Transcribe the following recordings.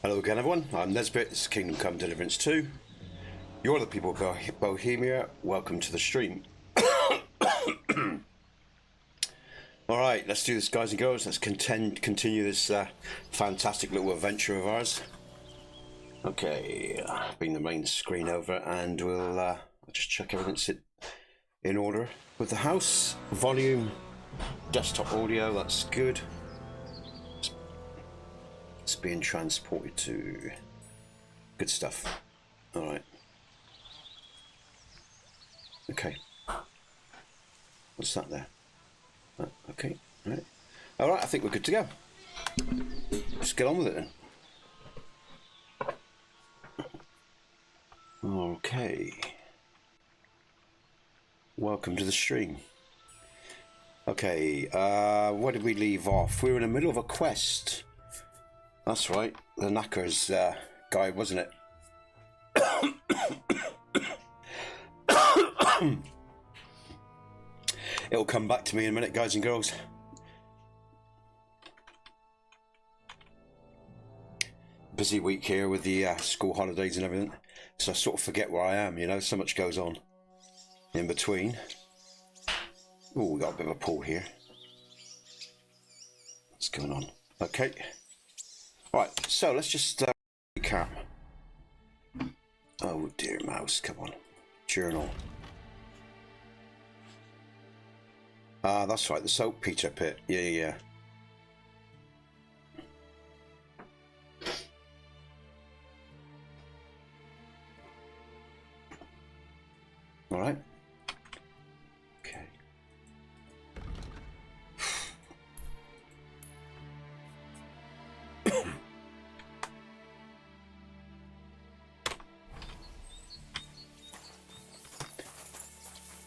Hello again everyone, I'm Nesbit, this is Kingdom Come Deliverance II. You're the people of Bohemia, welcome to the stream. Alright, let's do this guys and girls, let's continue this fantastic little adventure of ours. Okay, bring the main screen over and we'll just check everything's in order. With the house, volume, desktop audio, that's good. It's being transported to good stuff. All right. Okay. What's that there? Okay. All right. All right. I think we're good to go. Let's get on with it then. Okay. Welcome to the stream. Okay. Where did we leave off? We were in the middle of a quest. That's right, the Knackers guy, wasn't it? It'll come back to me in a minute, guys and girls. Busy week here with the school holidays and everything, so I sort of forget where I am, you know, so much goes on in between. Oh, we got a bit of a pull here. What's going on? Okay. Right, so let's just recap. Oh dear mouse, come on. Journal. Ah, that's right, the saltpeter pit. Yeah. All right. Okay.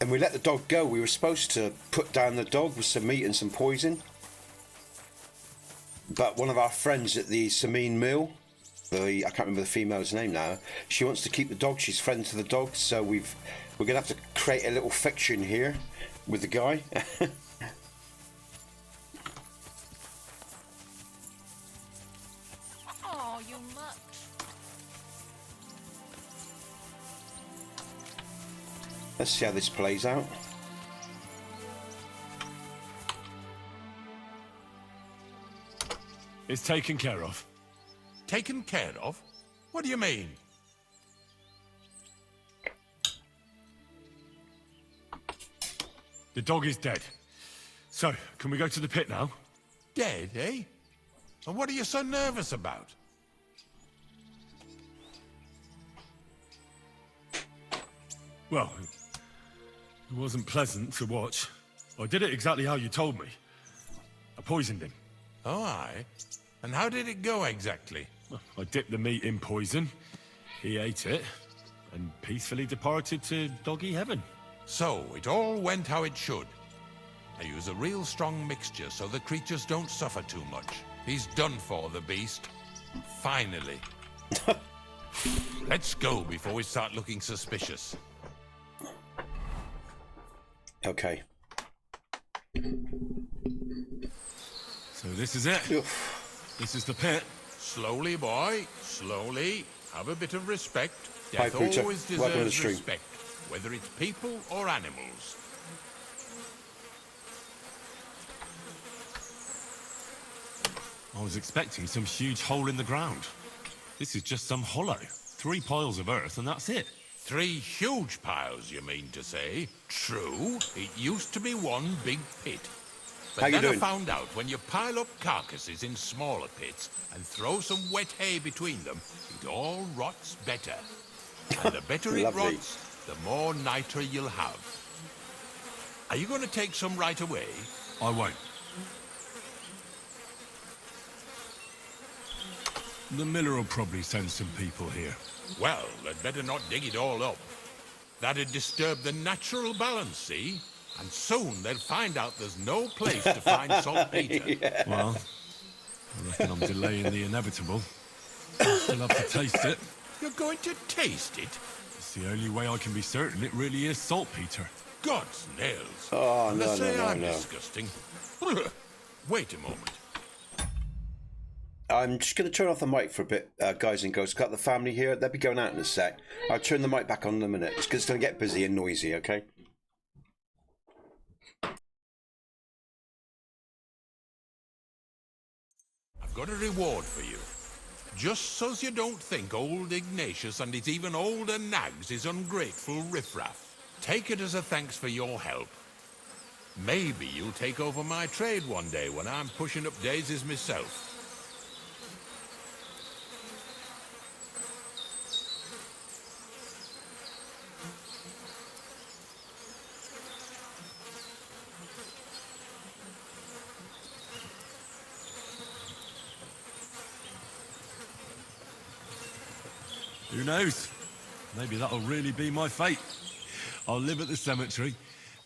And we let the dog go. We were supposed to put down the dog with some meat and some poison. But one of our friends at the Samine Mill, I can't remember the female's name now, she wants to keep the dog. She's friends to the dog. So we're going to have to create a little fiction here with the guy. Oh, you mutt. Let's see how this plays out. It's taken care of. Taken care of? What do you mean? The dog is dead. So, can we go to the pit now? Dead, eh? And what are you so nervous about? Well, it wasn't pleasant to watch. I did it exactly how you told me. I poisoned him. Oh, aye? And how did it go exactly? Well, I dipped the meat in poison. He ate it, and peacefully departed to doggy heaven. So, it all went how it should. I use a real strong mixture so the creatures don't suffer too much. He's done for, the beast. Finally. Let's go before we start looking suspicious. Okay. So this is it. Oof. This is the pit. Slowly, boy. Slowly. Have a bit of respect. Hi, Death Peter. always Welcome to the deserves stream. respect, whether it's people or animals. I was expecting some huge hole in the ground. This is just some hollow. 3 piles of earth and that's it. 3 huge piles, you mean to say? True, it used to be one big pit. But How you then I doing? found out when you pile up carcasses in smaller pits and throw some wet hay between them, it all rots better. And the better it Lovely. rots, the more niter you'll have. Are you going to take some right away? I won't. The miller will probably send some people here. Well, they'd better not dig it all up. That'd disturb the natural balance, see? And soon they'll find out there's no place to find saltpeter. Yeah. Well, I reckon I'm delaying the inevitable. I'll still have to taste it. You're going to taste it? It's the only way I can be certain it really is saltpeter. God's nails. Oh, And they no, say no, I'm no. disgusting. Wait a moment. I'm just going to turn off the mic for a bit, guys and girls. Got the family here. They'll be going out in a sec. I'll turn the mic back on in a minute. It's because it's going to get busy and noisy, okay? I've got a reward for you. Just so's you don't think old Ignatius and his even older nags is ungrateful riffraff. Take it as a thanks for your help. Maybe you'll take over my trade one day when I'm pushing up daisies myself. Who knows? Maybe that'll really be my fate. I'll live at the cemetery,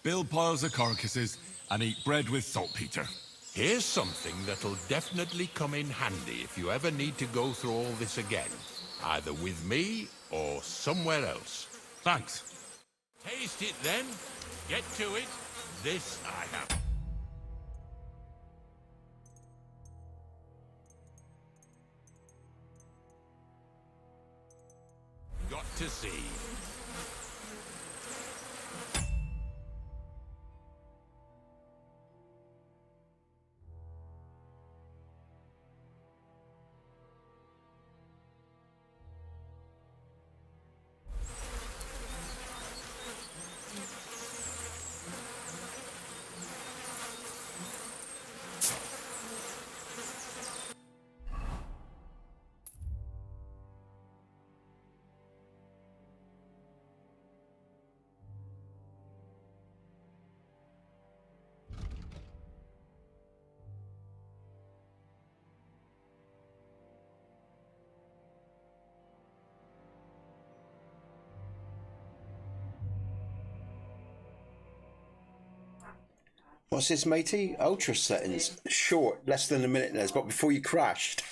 build piles of carcasses, and eat bread with saltpeter. Here's something that'll definitely come in handy if you ever need to go through all this again. Either with me or somewhere else. Thanks. Taste it then. Get to it. This I have. Got to see. What's this, matey? Ultra settings. Short, less than a minute, Nes, but before you crashed.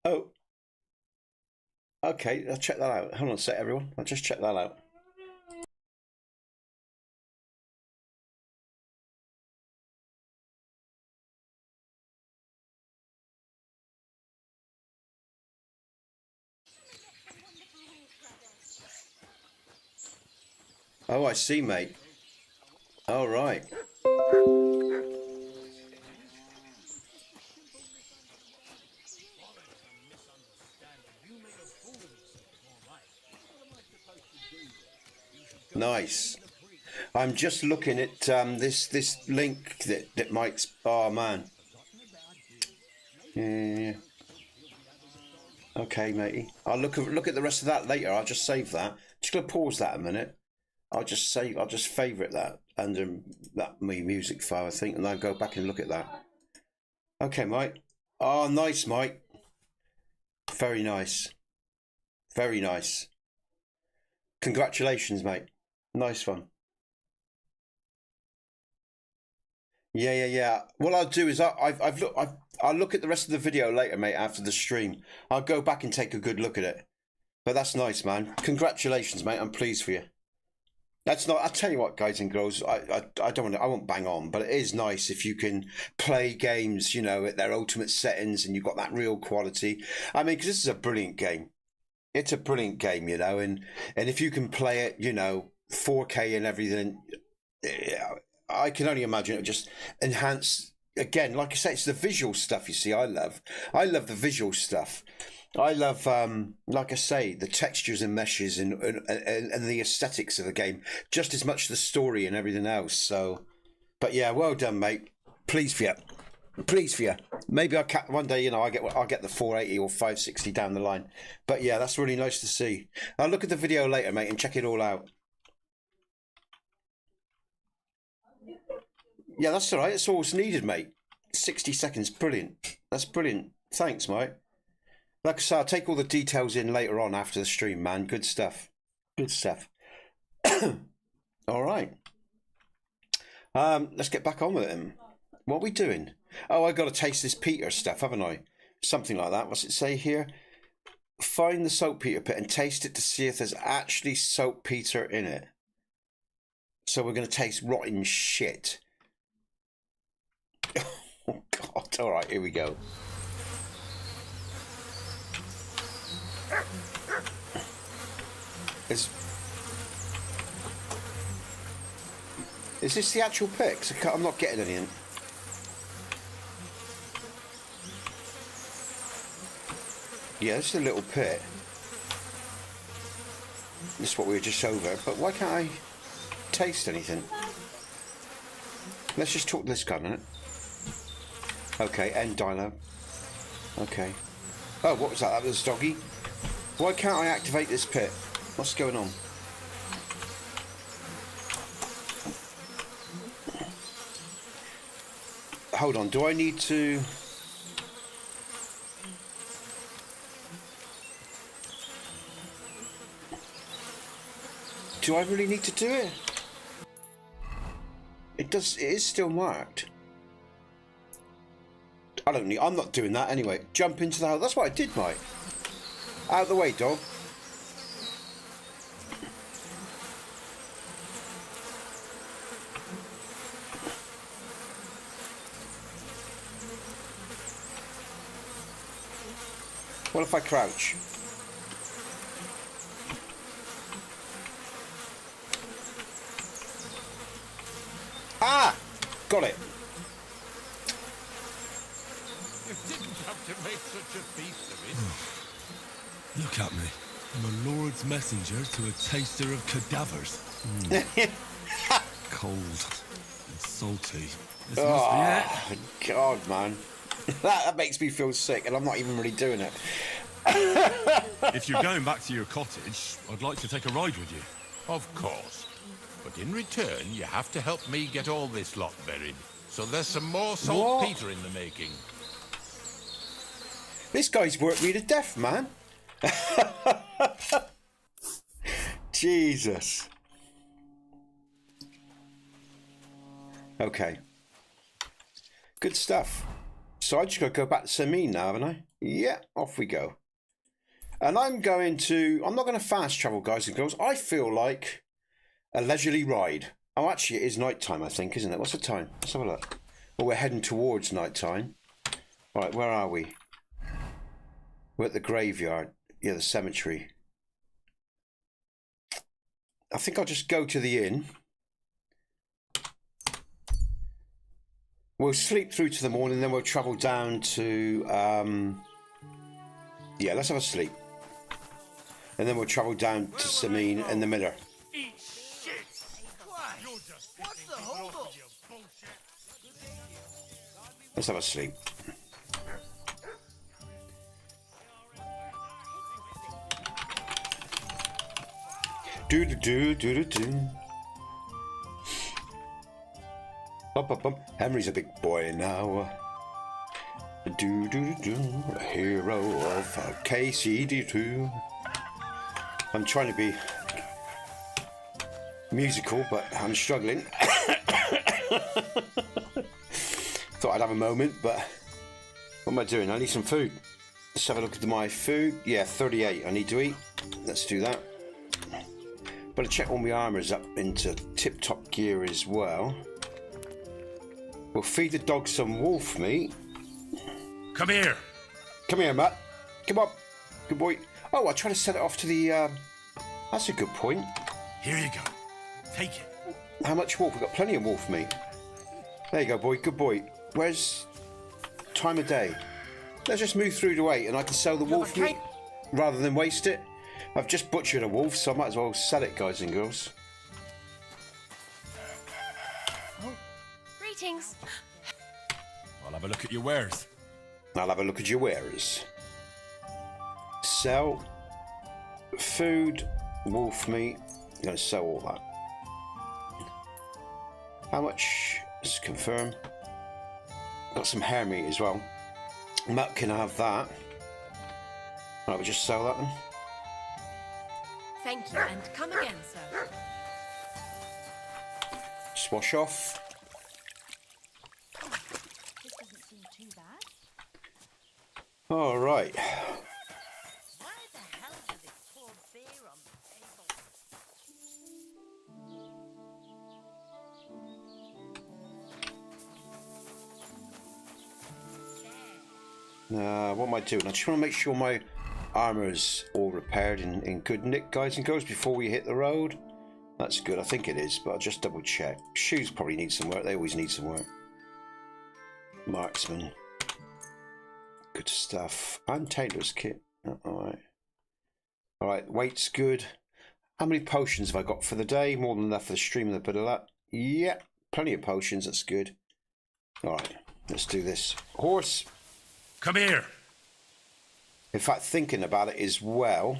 Oh. Okay, I'll check that out. Hold on a sec, everyone. I'll just check that out. Oh, I see, mate. All right. Nice. I'm just looking at this link that Mike's. Oh man. Yeah. Okay, matey. I'll look at the rest of that later. I'll just save that. Just gonna pause that a minute. I'll just favourite that under that music file, I think, and I'll go back and look at that. Okay, Mike. Oh, nice, Mike. Very nice. Very nice. Congratulations, mate. Nice one. Yeah. What I'll do is I'll look at the rest of the video later, mate, after the stream. I'll go back and take a good look at it. But that's nice, man. Congratulations, mate. I'm pleased for you. That's not. I'll tell you what, guys and girls. I won't bang on, but it is nice if you can play games, you know, at their ultimate settings, and you've got that real quality. I mean, because this is a brilliant game. It's a brilliant game, you know, and if you can play it, you know, 4K and everything, I can only imagine it would just enhance. Again, like I say, it's the visual stuff. You see, I love the visual stuff. I love, like I say, the textures and meshes and the aesthetics of the game, just as much the story and everything else. So, but yeah, well done, mate. Pleased for you. Pleased for you. Maybe one day, you know, I'll get the 480 or 560 down the line. But yeah, that's really nice to see. I'll look at the video later, mate, and check it all out. Yeah, that's all right. It's all it's needed, mate. 60 seconds, brilliant. That's brilliant. Thanks, mate. Like I said, I'll take all the details in later on after the stream, man. Good stuff. Good stuff. All right. Let's get back on with it. What are we doing? Oh, I got to taste this Peter stuff, haven't I? Something like that. What's it say here? Find the saltpeter pit and taste it to see if there's actually saltpeter in it. So we're going to taste rotten shit. Oh God! All right, here we go. Is this the actual pit? 'Cause I'm not getting anything. Yeah, this is a little pit. This is what we were just over. But why can't I taste anything? Let's just talk to this guy a minute. Okay, end dialogue. Okay. Oh, what was that? That was doggy. Why can't I activate this pit? What's going on? Hold on, do I need to... Do I really need to do it? It is still marked. I don't need... I'm not doing that anyway. Jump into the house. That's what I did, mate. Out of the way, dog. What if I crouch? Ah! Got it. You didn't have to make such a feast of it. Look at me. I'm a lord's messenger to a taster of cadavers. Cold and salty. This must be it. God, man. That makes me feel sick, and I'm not even really doing it. If you're going back to your cottage, I'd like to take a ride with you. Of course. But in return, you have to help me get all this lot buried. So there's some more saltpeter in the making. This guy's worked me to death, man. Jesus. Okay. Good stuff. So I just got to go back to Samin now, haven't I? Yeah, off we go. And I'm not going to fast travel, guys and girls. I feel like a leisurely ride. Oh, actually, it is night time, I think, isn't it? What's the time? Let's have a look. Well, we're heading towards night time. All right, where are we? We're at the graveyard. Yeah, the cemetery. I think I'll just go to the inn. We'll sleep through to the morning, then we'll travel down to... yeah, let's have a sleep. And then we'll travel down to Samin and the miller. Let's have a sleep. Do-do-do-do-do-do. Henry's a big boy now. Do-do-do-do. A hero of KCD II. I'm trying to be musical, but I'm struggling. Thought I'd have a moment, but what am I doing? I need some food. Let's have a look at my food. Yeah, 38 I need to eat. Let's do that. Better check all my armours up into tip-top gear as well. We'll feed the dog some wolf meat. Come here. Come here, Matt. Come on. Good boy. Oh, I try to set it off to the... That's a good point. Here you go. Take it. How much wolf? We've got plenty of wolf meat. There you go, boy. Good boy. Where's time of day? Let's just move through to 8 and I can sell the wolf meat rather than waste it. I've just butchered a wolf, so I might as well sell it, guys and girls. Oh, greetings. I'll have a look at your wares. I'll have a look at your wares. Sell food, wolf meat. I'm going to sell all that. How much? Let's confirm. Got some hare meat as well. Matt can have that. Right, we'll just sell that then. Thank you, and come again, sir. Just wash off. This doesn't seem too bad. All right. Why the hell does it pour beer on the table? What am I doing? I just want to make sure my armor's all repaired in good nick, guys and girls, before we hit the road. That's good. I think it is, but I'll just double check. Shoes probably need some work. They always need some work. Marksman. Good stuff. And tailor's kit. Alright. Alright, weight's good. How many potions have I got for the day? More than enough for the stream and a bit of that. Yeah, plenty of potions. That's good. Alright, let's do this. Horse. Come here. In fact, thinking about it as well,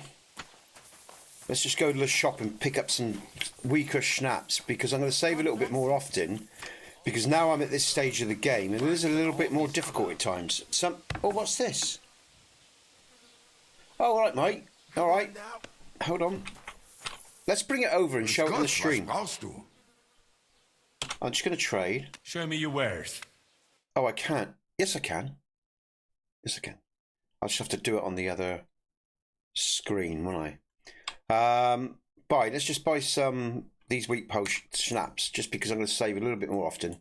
let's just go to the shop and pick up some weaker schnapps, because I'm going to save a little bit more often, because now I'm at this stage of the game and it is a little bit more difficult at times. Oh, what's this? Oh, all right, mate. All right. Hold on. Let's bring it over and show it on the stream. I'm just going to trade. Show me your wares. Oh, I can't. Yes, I can. Yes, I can. I'll just have to do it on the other screen, won't I? Let's just buy some these weak potion schnapps, just because I'm going to save a little bit more often.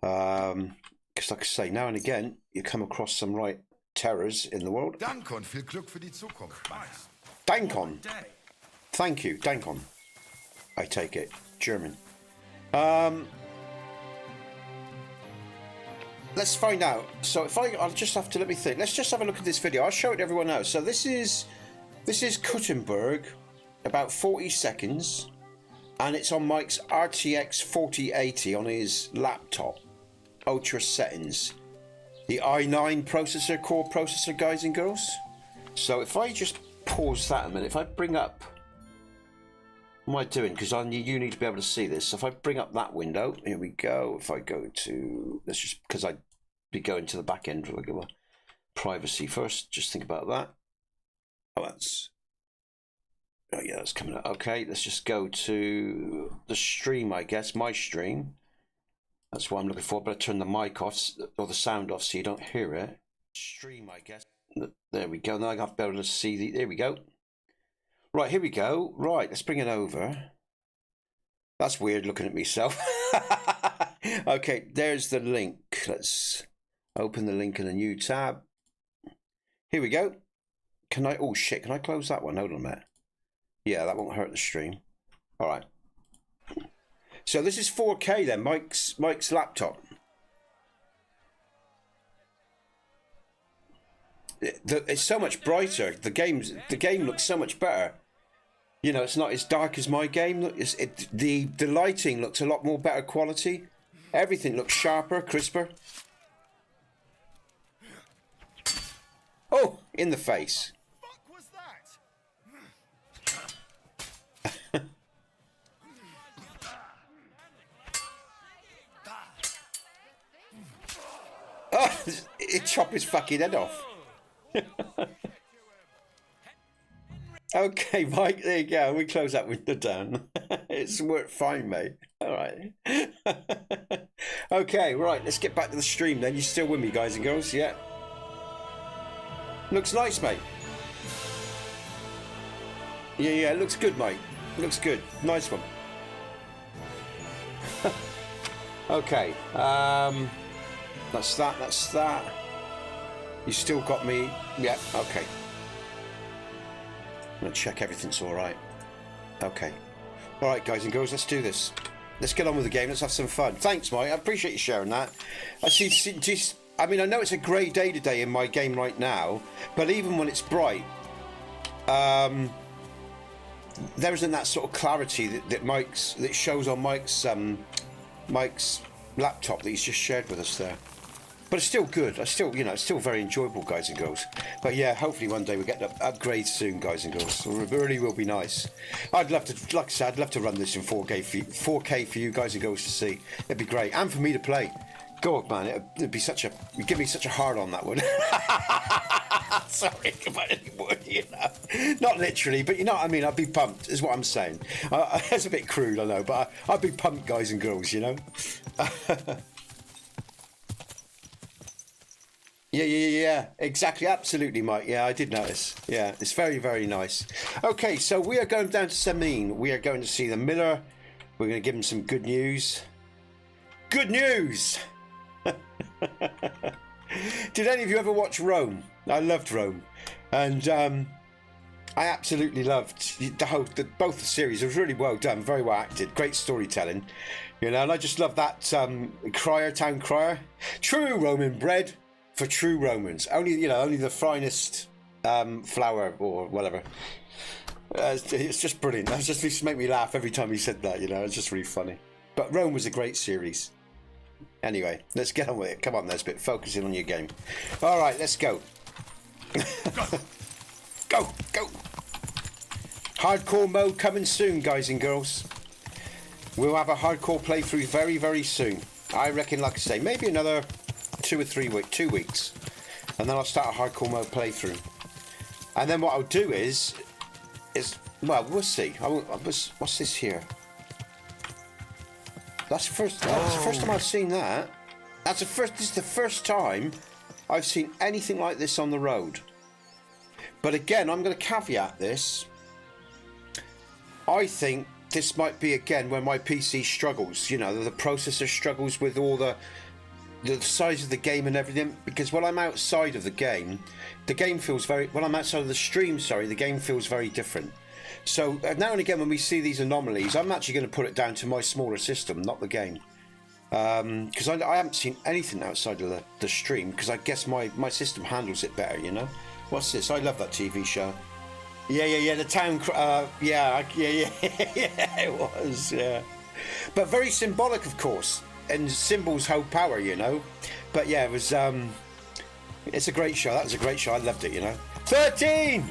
Because like I say, now and again, you come across some right terrors in the world. Dankon, viel Glück für die Zukunft. Dankon. Thank you, Dankon. I take it. German. Let's find out. So I'll just have to, let me think. Let's just have a look at this video. I'll show it to everyone now. So this is Kuttenberg, about 40 seconds, and it's on Mike's RTX 4080 on his laptop, ultra settings, the i9 processor, core processor, guys and girls. So if I just pause that a minute, if I bring up, what am I doing? Because you need to be able to see this. So if I bring up that window, here we go. If I go to, let's just, because I'd be going to the back end of the privacy first. Just think about that. Oh, yeah, that's coming up. Okay, let's just go to the stream, I guess, my stream. That's what I'm looking for, but I turn the mic off, or the sound off, so you don't hear it. Stream, I guess. There we go. Now I have to be able to see the, there we go. Right, here we go. Right, let's bring it over. That's weird looking at myself. Okay, there's the link. Let's open the link in a new tab. Here we go. Can I, oh shit, can I close that one? Hold on a minute. Yeah, that won't hurt the stream. All right. So this is 4K then, Mike's laptop. It's so much brighter. The game looks so much better. You know, it's not as dark as my game. The lighting looks a lot more better quality. Everything looks sharper, crisper. Oh, in the face. What was that? Oh, it chopped his fucking head off. Okay, Mike, there you go. We close that window down. It's worked fine, mate. All right. Okay, right. Let's get back to the stream then. You still with me, guys and girls? Yeah. Looks nice, mate. Yeah, it looks good, mate. Looks good. Nice one. Okay. That's that. You still got me. Yeah, okay. I'm going to check everything's all right. Okay. All right, guys and girls, let's do this. Let's get on with the game. Let's have some fun. Thanks, Mike. I appreciate you sharing that. I mean, I know it's a grey day today in my game right now, but even when it's bright, there isn't that sort of clarity that shows on Mike's laptop that he's just shared with us there. But it's still good. It's still very enjoyable, guys and girls. But yeah, hopefully one day we get upgrades soon, guys and girls. It really will be nice. I'd love to, like I said, I'd love to run this in 4K for you guys and girls to see. It'd be great, and for me to play. God, man, it'd be you'd give me such a hard on that one. Sorry about any more, you know. Not literally, but you know what I mean. I'd be pumped, is what I'm saying. It's a bit crude, I know, but I'd be pumped, guys and girls, you know. Yeah, exactly, absolutely, Mike. Yeah, I did notice. Yeah, it's very, very nice. Okay, so we are going down to Semin. We are going to see the miller. We're going to give him some good news. Good news! Did any of you ever watch Rome? I loved Rome, and I absolutely loved both the series. It was really well done, very well acted, great storytelling, you know. And I just love that town crier, true Roman bread for true Romans. Only only the finest flour or whatever. It's just brilliant. That just used to make me laugh every time he said that. You know, it's just really funny. But Rome was a great series. Anyway, let's get on with it. Come on, Nesbit, focusing on your game. All right, let's go. Go. Hardcore mode coming soon, guys and girls. We'll have a hardcore playthrough very, very soon. I reckon, like I say, maybe another 2 weeks, and then I'll start a hardcore mode playthrough. And then what I'll do is well, we'll see. What's this here? That's the first time I've seen that. This is the first time I've seen anything like this on the road. But again, I'm going to caveat this. I think this might be again where my PC struggles. You know, the processor struggles with all the size of the game and everything. Because when I'm outside of the game feels very. When I'm outside of the stream, the game feels very different. So now and again, when we see these anomalies, I'm actually going to put it down to my smaller system, not the game. Because I haven't seen anything outside of the stream, because I guess my system handles it better, you know. What's this? I love that TV show. Yeah, the town, yeah, it was, yeah. But very symbolic, of course, and symbols hold power, you know. But yeah, it was, it's a great show. That was a great show. I loved it, you know. 13!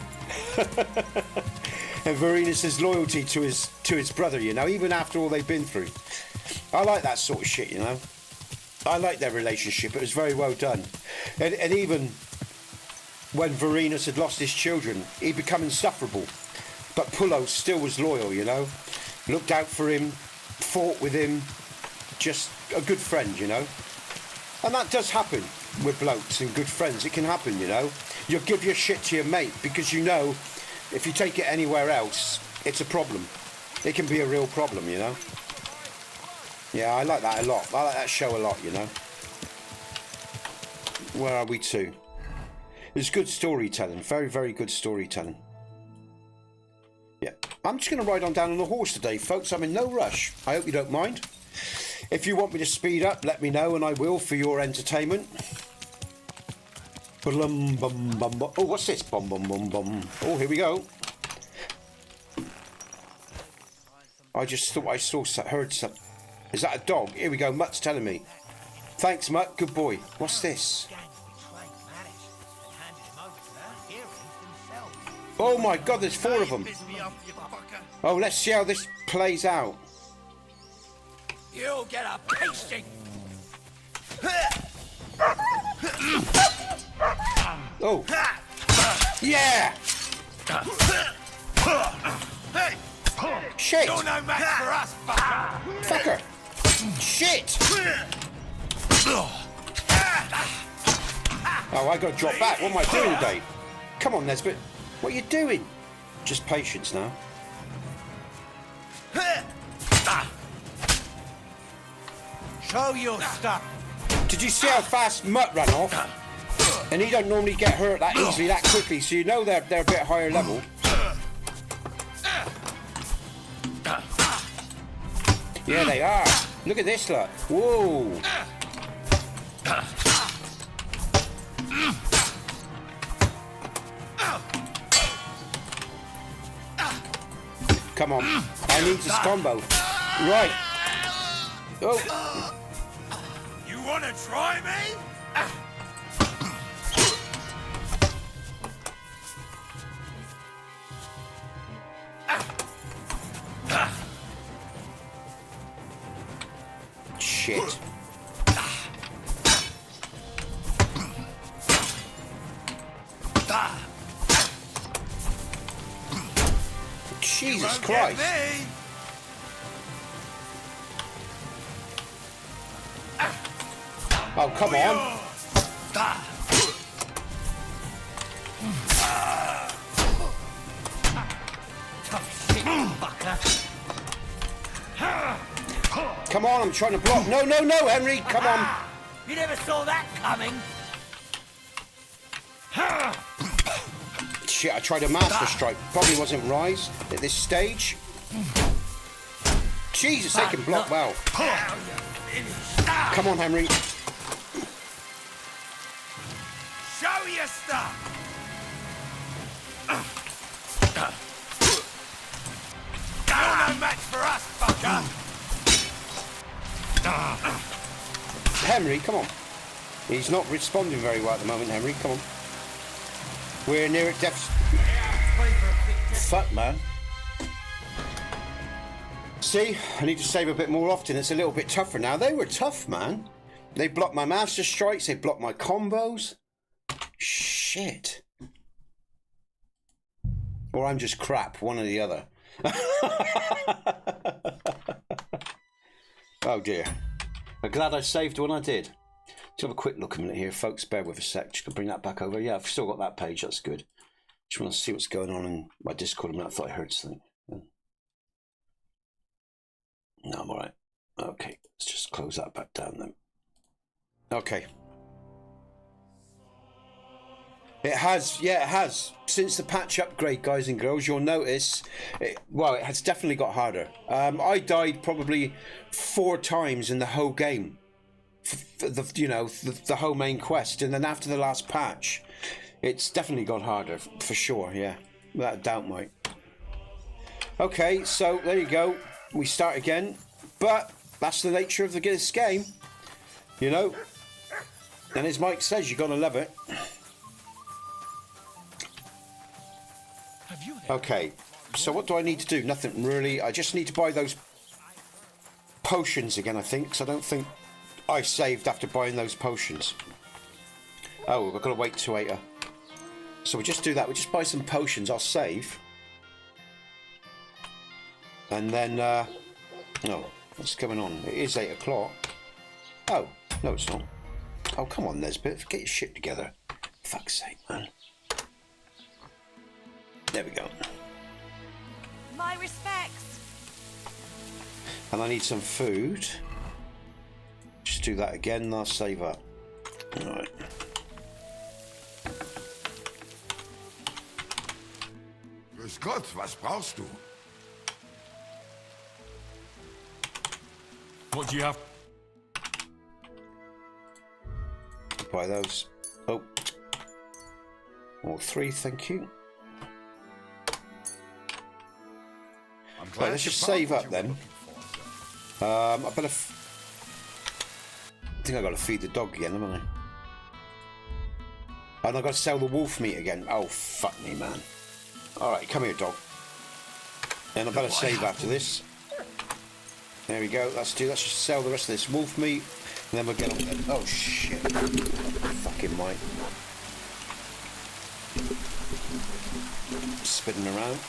And Varenus' loyalty to his brother, you know, even after all they've been through. I like that sort of shit, you know. I like their relationship. It was very well done. And even when Varenus had lost his children, he'd become insufferable. But Pullo still was loyal, you know. Looked out for him, fought with him. Just a good friend, you know. And that does happen with blokes and good friends. It can happen, you know. You'll give your shit to your mate because you know if you take it anywhere else, it's a problem. It can be a real problem, you know. Yeah, I like that a lot. I like that show a lot, you know. Where are we to? It's good storytelling. Very, very good storytelling. Yeah. I'm just going to ride on down on a horse today, folks. I'm in no rush. I hope you don't mind. If you want me to speed up, let me know, and I will for your entertainment. Oh, what's this? Bum, bum, bum, bum. Oh, here we go. I just thought I heard something. Is that a dog? Here we go. Mutt's telling me. Thanks, Mutt. Good boy. What's this? Oh my God, there's 4 of them. Oh, let's see how this plays out. You'll get a pasting. Oh. Yeah. Hey! Shit. You're no match for us, fucker. Fucker. Shit. Oh, I got to drop back. What am I doing today? Come on, Nesbit. What are you doing? Just patience now. Show your stuff. Did you see how fast Mutt ran off? And he don't normally get hurt that easily, that quickly, so you know they're a bit higher level. Yeah, they are. Look at this, look. Whoa. Come on. I need this combo. Right. Oh. You want to try me? Shit. Jesus Christ. Oh, come on. Tough shit, fucker. Come on, I'm trying to block. No, Henry, come on. You never saw that coming. shit, I tried a master strike. Probably wasn't rise at this stage. Jesus, they can block well. Come on, Henry. Show your stuff. You're no match for us, fucker. Henry, come on. He's not responding very well at the moment, Henry. Come on. We're near at death's... Fuck, man. See, I need to save a bit more often. It's a little bit tougher now. They were tough, man. They blocked my master strikes. They blocked my combos. Shit. Or I'm just crap, one or the other. Oh dear. I'm glad I saved when I did. Let's have a quick look a minute here, folks. Bear with a sec. Just gonna bring that back over. Yeah, I've still got that page. That's good. Just want to see what's going on in my Discord. I thought I heard something. No, I'm alright. Okay, let's just close that back down then. Okay. It has, yeah, it has. Since the patch upgrade, guys and girls, you'll notice, it has definitely got harder. I died probably 4 times in the whole game. The whole main quest. And then after the last patch, it's definitely got harder, for sure, yeah. Without a doubt, mate. Okay, so there you go. We start again. But that's the nature of this game. You know? And as Mike says, you're going to love it. Okay, so what do I need to do? Nothing really. I just need to buy those potions again, I think, because I don't think I saved after buying those potions. Oh, we've got to wait to 8. So we just do that. We just buy some potions. I'll save. And then, no, what's going on? It is 8 o'clock. Oh, no, it's not. Oh, come on, Nesbit. Get your shit together. Fuck's sake, man. There we go. My respects. And I need some food. Just do that again and I'll save up. Alright. Grüß Gott, was brauchst du? What do you have? Buy those. Oh. All 3, thank you. Right, let's just save up then. I better. I think I got to feed the dog again, haven't I? And I got to sell the wolf meat again. Oh fuck me, man! All right, come here, dog. And I better save after this. There we go. Let's just sell the rest of this wolf meat, and then we'll get on then. Oh shit! Fucking Mike. Spinning around.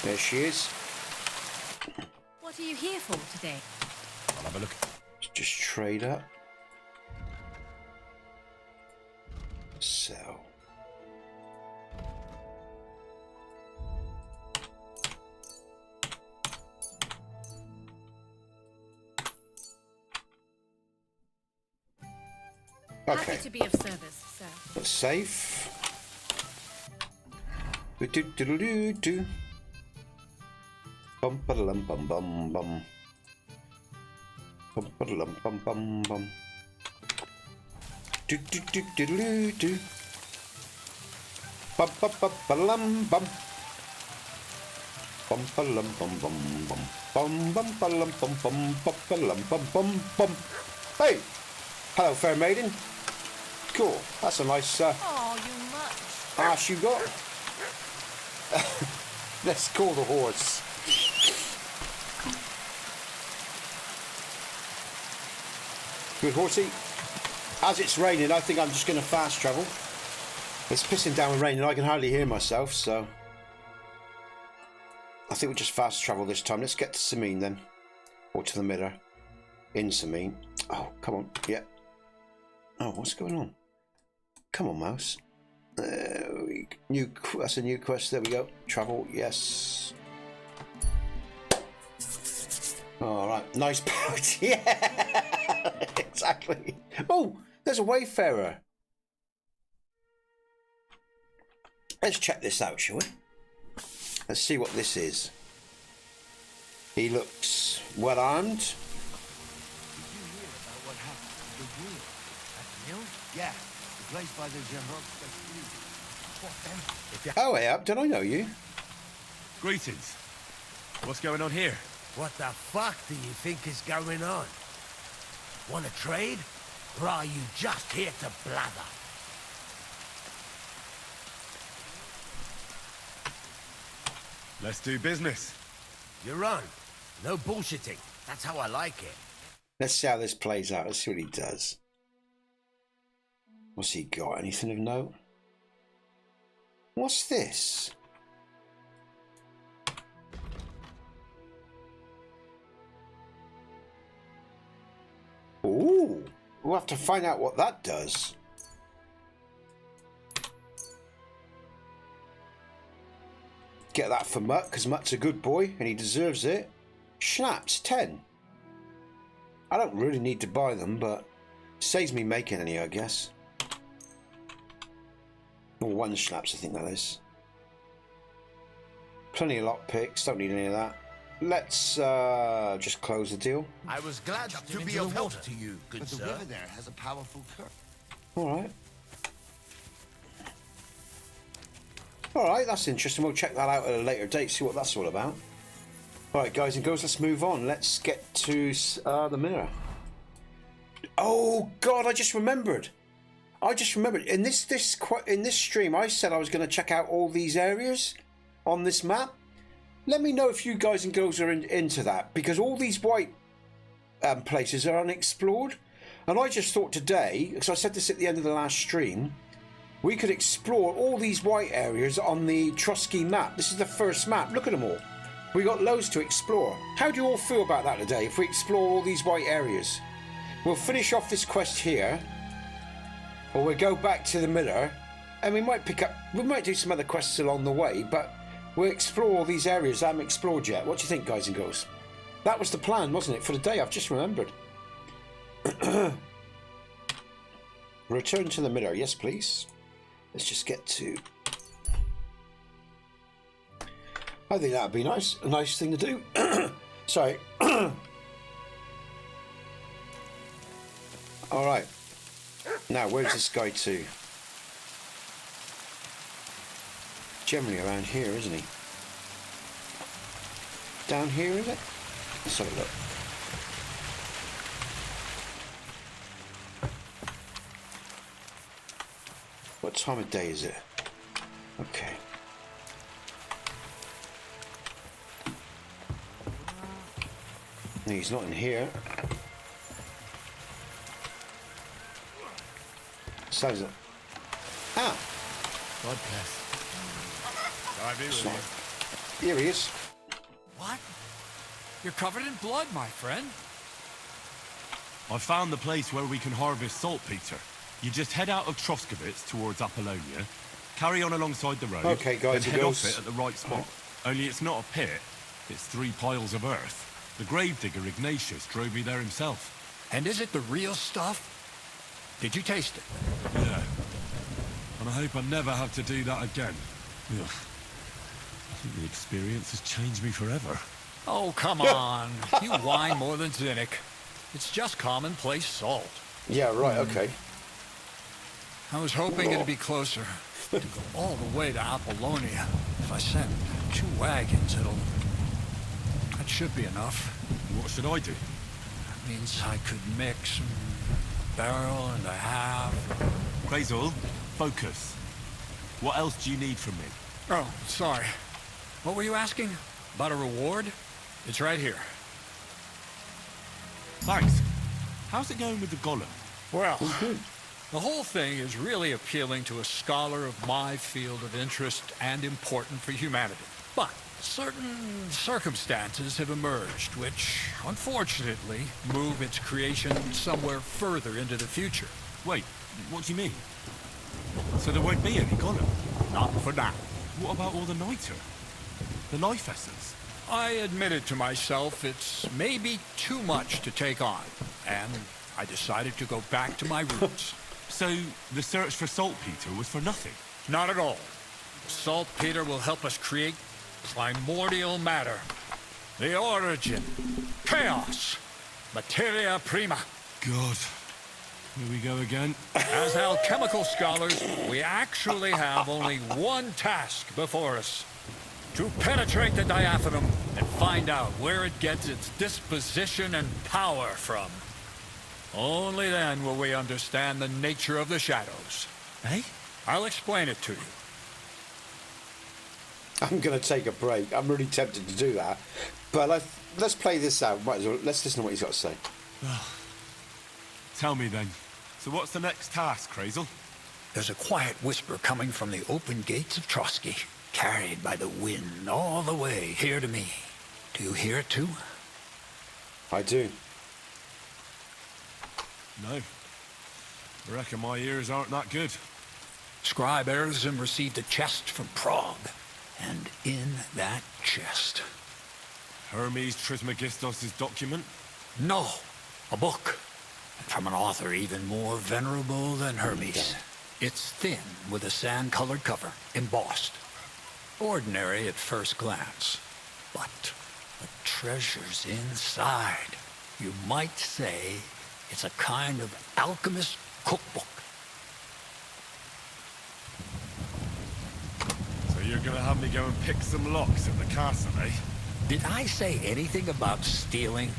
There she is. What are you here for today? I'll have a look. Just trade up. Sell. Okay. Happy to be of service, sir. Let's save. Do. Bum bum bum bum bum. Bum bum bum bum bum. Do. Bum bum bum bum bum. Bum bum bum bum bum. Bum bum bum bum bum bum bum bum. Hey, hello, fair maiden. Cool. That's a nice Oh, you much. ass you got. Let's call the horse. Good horsey. As it's raining, I think I'm just going to fast travel. It's pissing down with rain and I can hardly hear myself, so I think we'll just fast travel this time. Let's get to Samine then. Or to the mirror. In Samine. Oh, come on. Yeah. Oh, what's going on? Come on, mouse. That's a new quest. There we go. Travel, yes. All right, nice boat. Yeah. Exactly. Oh, there's a wayfarer. Let's check this out, shall we? Let's see what this is. He looks well armed. Did you hear about what happened to the wheel at the mill? Yeah, the place by the Jehovah's What then? If you... Oh, hey up, don't I know you? Greetings. What's going on here? What the fuck do you think is going on? Want to trade? Or are you just here to blather? Let's do business. You're on. No bullshitting. That's how I like it. Let's see how this plays out. Let's see what he does. What's he got? Anything of note? What's this? Ooh, we'll have to find out what that does. Get that for Mutt, because Mutt's a good boy and he deserves it. Schnapps, 10. I don't really need to buy them, but saves me making any, I guess. Or one schnapps, I think that is. Plenty of lockpicks, don't need any of that. Let's just close the deal. I was glad to be of help to you, good sir. The river there has a powerful current. Alright. Alright, that's interesting. We'll check that out at a later date, see what that's all about. Alright, guys and girls, let's move on. Let's get to the mirror. Oh, God, I just remembered. In this stream, I said I was going to check out all these areas on this map. Let me know if you guys and girls are into that, because all these white places are unexplored. And I just thought today, because I said this at the end of the last stream, we could explore all these white areas on the Trusky map. This is the first map. Look at them all. We got loads to explore. How do you all feel about that today, if we explore all these white areas? We'll finish off this quest here, or we'll go back to the miller, and we might do some other quests along the way, but we'll explore all these areas I haven't explored yet. What do you think, guys and girls? That was the plan, wasn't it, for the day? I've just remembered. Return to the miller. Yes, please. Let's just get to... I think that would be nice. A nice thing to do. Sorry. Alright. Now, where's this guy to? Generally around here, isn't he? Down here, is it? Let's have a look. What time of day is it? Okay. No, he's not in here. Sounds like... Ah! God bless. I be with you. Here he is. What? You're covered in blood, my friend. I found the place where we can harvest saltpeter. You just head out of Troskowitz towards Apollonia, carry on alongside the road, okay, guys, then head off it at the right spot. Only it's not a pit, it's 3 piles of earth. The gravedigger Ignatius drove me there himself. And is it the real stuff? Did you taste it? Yeah. And I hope I never have to do that again. Ugh. I think the experience has changed me forever. Oh, come on. You whine more than Zinnik. It's just commonplace salt. Yeah, right, okay. I was hoping it'd be closer. To go all the way to Apollonia. If I send 2 wagons, that should be enough. What should I do? That means I could mix a barrel and a half. Basil, focus. What else do you need from me? Oh, sorry. What were you asking? About a reward? It's right here. Thanks. How's it going with the golem? Well, the whole thing is really appealing to a scholar of my field of interest and important for humanity. But certain circumstances have emerged which, unfortunately, move its creation somewhere further into the future. Wait, what do you mean? So there won't be any golem? Not for now. What about all the niter? The life essence? I admitted to myself it's maybe too much to take on, and I decided to go back to my roots. So the search for saltpeter was for nothing? Not at all. Saltpeter will help us create primordial matter. The origin. Chaos. Materia prima. God. Here we go again. As alchemical scholars, we actually have only one task before us. To penetrate the diaphanum and find out where it gets its disposition and power from. Only then will we understand the nature of the shadows. Eh? I'll explain it to you. I'm going to take a break. I'm really tempted to do that. But let's play this out. Might as well, let's listen to what he's got to say. Tell me then. So what's the next task, Krazel? There's a quiet whisper coming from the open gates of Trotsky, carried by the wind all the way here to me. Do you hear it too? I do. No. I reckon my ears aren't that good. Scribe Erzim received a chest from Prague, and in that chest... Hermes Trismegistos' document? No, a book. And from an author even more venerable than Hermes. It's thin, with a sand-colored cover, embossed. Ordinary at first glance. But the treasure's inside. You might say it's a kind of alchemist cookbook. So you're gonna have me go and pick some locks at the castle, eh? Did I say anything about stealing?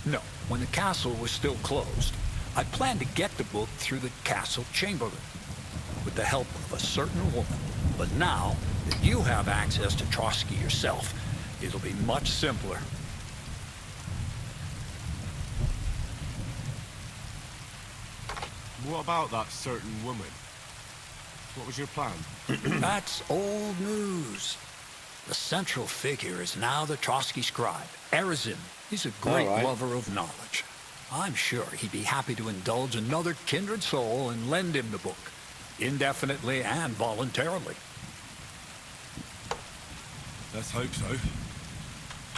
No. When the castle was still closed, I planned to get the book through the castle chamberlain, with the help of a certain woman. But now that you have access to Trotsky yourself, it'll be much simpler. What about that certain woman? What was your plan? That's old news. The central figure is now the Trotsky scribe, Erzim. He's a great lover of knowledge. I'm sure he'd be happy to indulge another kindred soul and lend him the book, indefinitely and voluntarily. Let's hope so.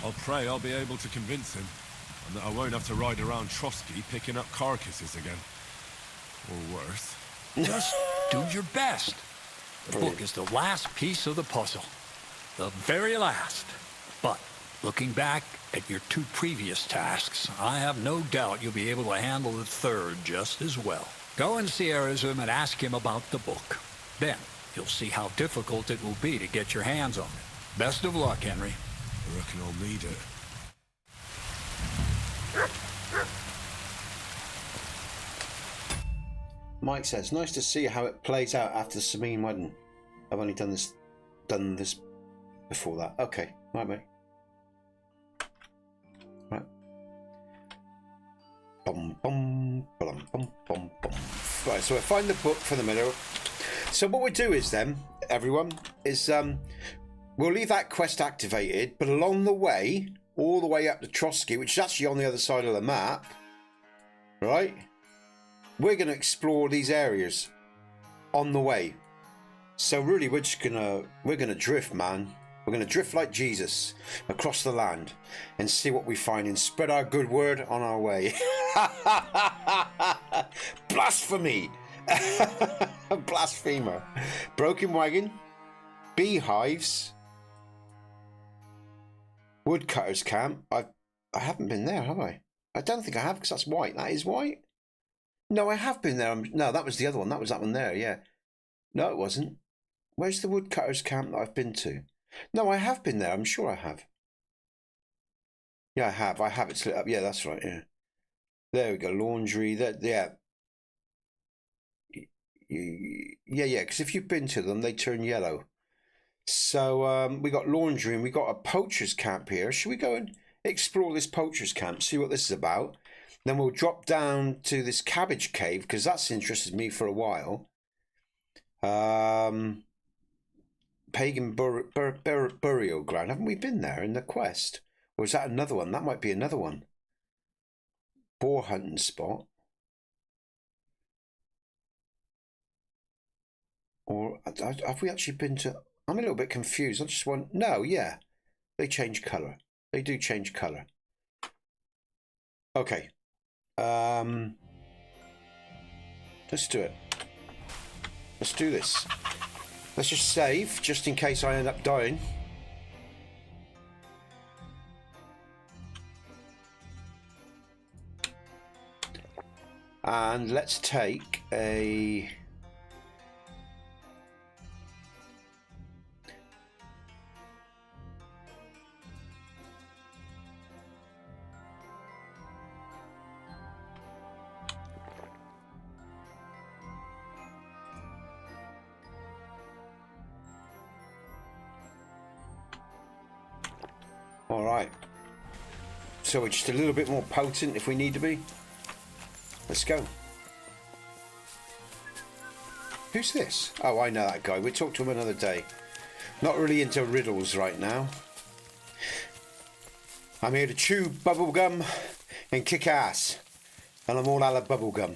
I'll pray I'll be able to convince him, and that I won't have to ride around Trotsky picking up carcasses again. Or worse. Just do your best. The book is the last piece of the puzzle. The very last. But looking back at your two previous tasks, I have no doubt you'll be able to handle the third just as well. Go and see Erzim and ask him about the book. Then you'll see how difficult it will be to get your hands on it. Best of luck, Henry. I reckon I'll need it. Mike says, nice to see how it plays out after the Sabine wedding. I've only done this before that. Okay, right, mate. Right. Bum, bum, bum, bum, bum, bum. Right, so I find the book for the middle. So what we do is then, everyone, is we'll leave that quest activated, but along the way, all the way up to Trotsky, which is actually on the other side of the map, right? We're going to explore these areas on the way. So really, we're gonna drift, man. We're gonna drift like Jesus across the land and see what we find and spread our good word on our way. Blasphemy. Blasphemer. Broken wagon. Beehives. Woodcutter's camp. I haven't been there, have I? I don't think I have, because that's white. That is white. No, I have been there. No, that was the other one. That was that one there, yeah. No, it wasn't. Where's the woodcutter's camp that I've been to? No, I have been there. I'm sure I have. Yeah, I have. I have. It's lit up. Yeah, that's right. Yeah. There we go. Laundry. That. Yeah. Yeah. Because if you've been to them, they turn yellow. So we got laundry and we got a poacher's camp here. Should we go and explore this poacher's camp? See what this is about. Then we'll drop down to this cabbage cave because that's interested me for a while. Pagan burial ground. Haven't we been there in the quest? Or is that another one? That might be another one. Boar hunting spot. Or have we actually been to... I'm a little bit confused. I just want... No, yeah. They change colour. They do change colour. Okay. Let's do it. Let's do this. Let's just save, just in case I end up dying. And let's take a... All right. So we're just a little bit more potent if we need to be. Let's go. Who's this? Oh, I know that guy. We'll talk to him another day. Not really into riddles right now. I'm here to chew bubblegum and kick ass. And I'm all out of bubblegum.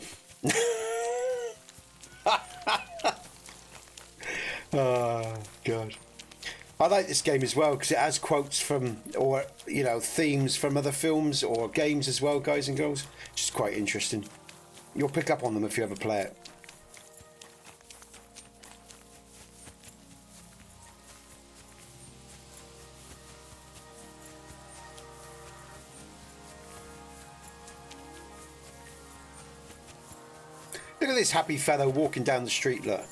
Oh, God. I like this game as well because it has quotes from, or, you know, themes from other films or games as well, guys and girls. Which is quite interesting. You'll pick up on them if you ever play it. Look at this happy fellow walking down the street, look.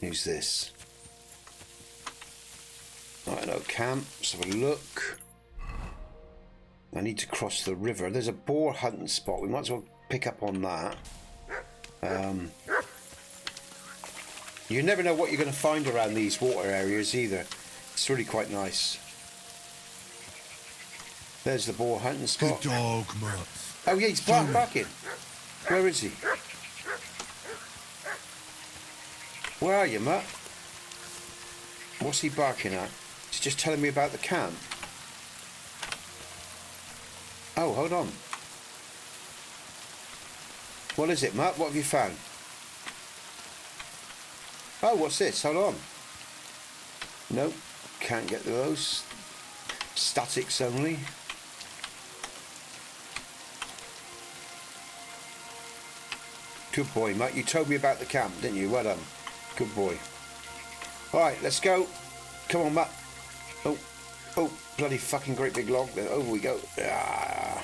Who's this? Right, no camp. Let's have a look. I need to cross the river. There's a boar hunting spot. We might as well pick up on that. You never know what you're going to find around these water areas either. It's really quite nice. There's the boar hunting spot. Good dog, Mutt. Oh yeah, he's barking. Where is he? Where are you, Mutt? What's he barking at? He's just telling me about the camp. Oh, hold on. What is it, Mutt? What have you found? Oh, what's this? Hold on. Nope, can't get to those. Statics only. Good boy, Mutt. You told me about the camp, didn't you? Well done. Good boy. Alright, let's go. Come on, Mutt. Oh, oh, bloody fucking great big log. Over we go. Ah.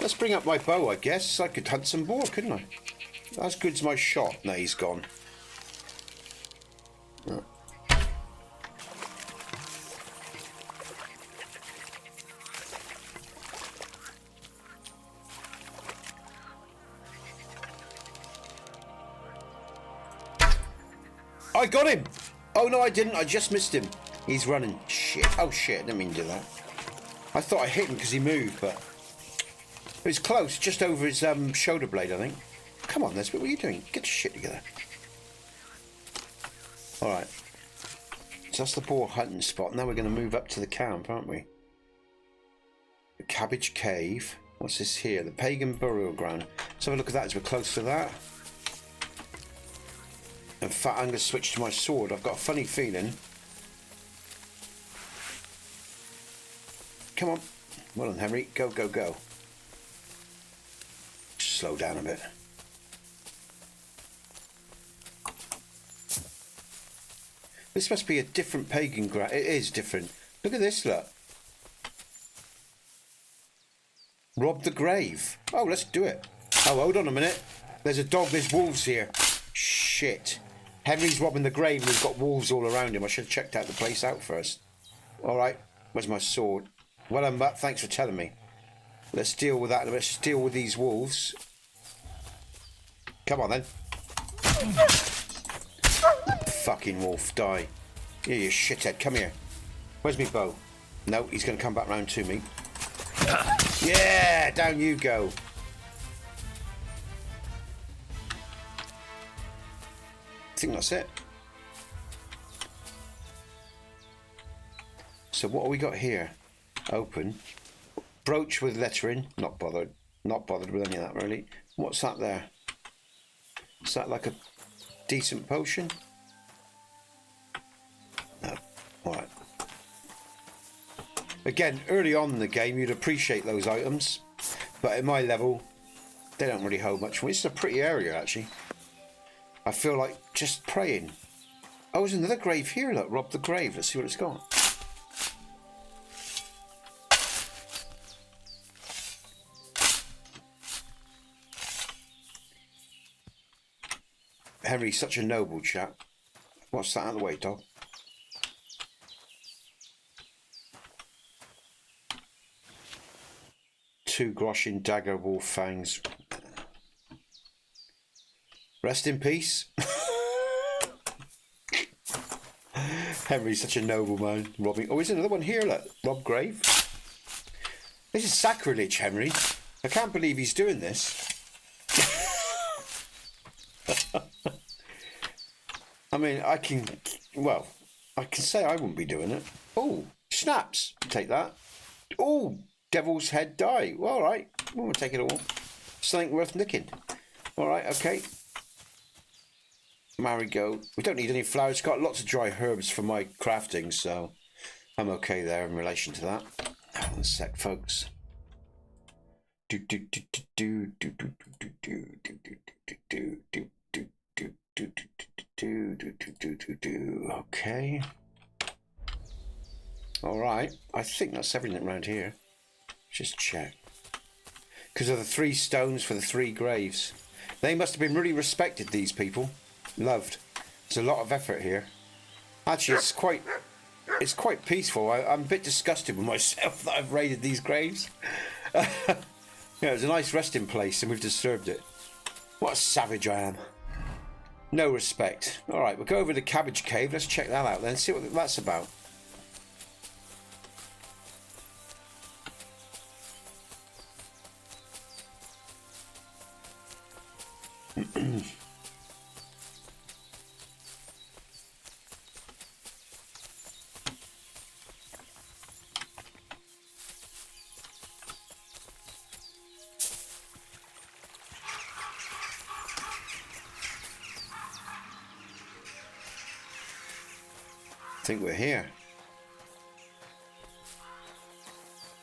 Let's bring up my bow, I guess. I could hunt some boar, couldn't I? As good as my shot. No, he's gone. Oh. I got him! Oh no, I didn't. I just missed him. He's running. Shit. Oh shit, I didn't mean to do that. I thought I hit him because he moved, but it was close, just over his shoulder blade, I think. Come on, Nesbit, what are you doing? Get your shit together. Alright. So that's the boar hunting spot. Now we're going to move up to the camp, aren't we? The Cabbage Cave. What's this here? The Pagan Burial Ground. Let's have a look at that as we're close to that. In fact, I'm going to switch to my sword. I've got a funny feeling. Come on. Well done, Henry. Go, go, go. Slow down a bit. This must be a different pagan ground. It is different. Look at this, look. Rob the grave. Oh, let's do it. Oh, hold on a minute. There's a dog. There's wolves here. Shit. Henry's robbing the grave and he's got wolves all around him. I should have checked out the place out first. Alright. Where's my sword? Well done, Matt. Thanks for telling me. Let's deal with that. Let's deal with these wolves. Come on, then. Fucking wolf, die. Yeah, you shithead. Come here. Where's my bow? No, he's going to come back round to me. Yeah, down you go. I think that's it. So what have we got here? Open. Brooch with lettering. Not bothered. Not bothered with any of that, really. What's that there? Is that like a decent potion? No. Alright. Again, early on in the game, you'd appreciate those items. But at my level, they don't really hold much. It's a pretty area, actually. I feel like just praying. Oh, there's another grave here. Look, rob the grave. Let's see what it's got. Henry's such a noble chap. What's that out of the way, dog? Two groschen dagger wolf fangs. Rest in peace. Henry's such a noble man. Robbing. Oh, there's another one here. Look, rob grave. This is sacrilege, Henry. I can't believe he's doing this. I mean, I can say I wouldn't be doing it. Oh, snaps. Take that. Oh, devil's head die. Well, all right. We'll take it all. Something worth nicking. All right, okay. Marigold. We don't need any flowers. Got lots of dry herbs for my crafting, so I'm okay there in relation to that. One sec, folks. Okay. All right. I think that's everything around here. Just check. Because of the 3 stones for the 3 graves. They must have been really respected, these people. Loved. There's a lot of effort here. Actually, it's quite peaceful. I'm a bit disgusted with myself that I've raided these graves. Yeah, it's a nice resting place and we've disturbed it. What a savage I am. No respect. All right, we'll go over to the Cabbage Cave. Let's check that out then, see what that's about. I think we're here.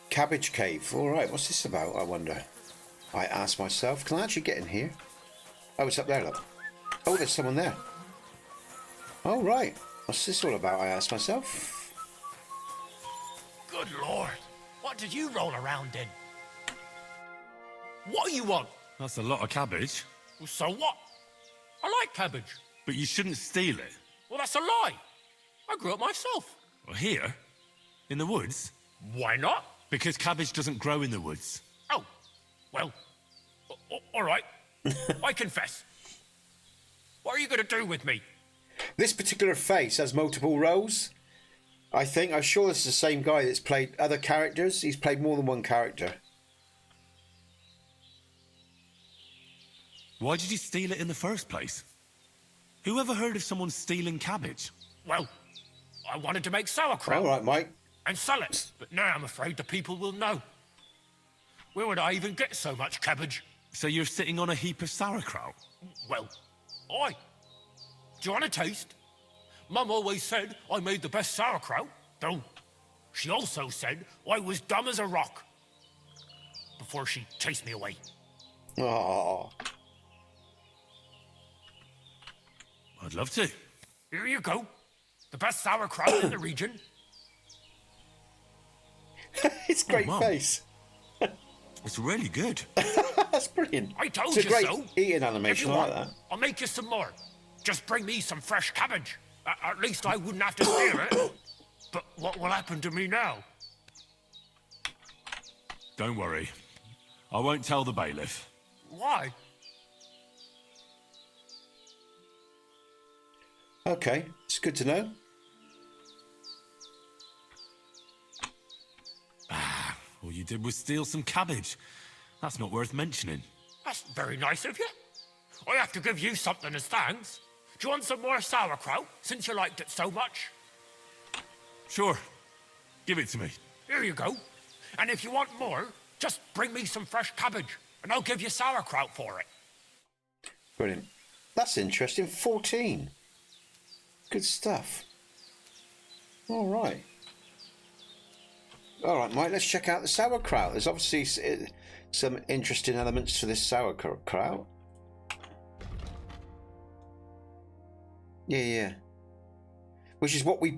Cabbage Cave. All right, what's this about, I wonder? I ask myself. Can I actually get in here? Oh, it's up there, look. Oh, there's someone there. Oh, right. What's this all about, I ask myself? Good Lord. What did you roll around in? What do you want? That's a lot of cabbage. Well, so what? I like cabbage. But you shouldn't steal it. Well, that's a lie. I grew it myself. Well, here? In the woods? Why not? Because cabbage doesn't grow in the woods. Oh, well, all right. I confess. What are you going to do with me? This particular face has multiple roles. I'm sure this is the same guy that's played other characters. He's played more than one character. Why did you steal it in the first place? Who ever heard of someone stealing cabbage? Well, I wanted to make sauerkraut. All right, Mike. And sell it. But now I'm afraid the people will know. Where would I even get so much cabbage? So you're sitting on a heap of sauerkraut? Well, do you want a taste? Mum always said I made the best sauerkraut, though she also said I was dumb as a rock before she chased me away. Oh. I'd love to. Here you go. The best sauerkraut in the region. It's a great Mum. face. It's really good. That's brilliant. I told it's you a great so. eating If animation. you I want, like that. I'll make you some more. Just bring me some fresh cabbage. At least I wouldn't have to steal it. But what will happen to me now? Don't worry. I won't tell the bailiff. Why? Okay, it's good to know. All you did was steal some cabbage. That's not worth mentioning. That's very nice of you. I have to give you something as thanks. Do you want some more sauerkraut, since you liked it so much? Sure. Give it to me. Here you go. And if you want more, just bring me some fresh cabbage. and I'll give you sauerkraut for it. Brilliant. That's interesting. 14. Good stuff. All right. All right, Mike, let's check out the sauerkraut. There's obviously some interesting elements to this sauerkraut. Yeah. Which is what we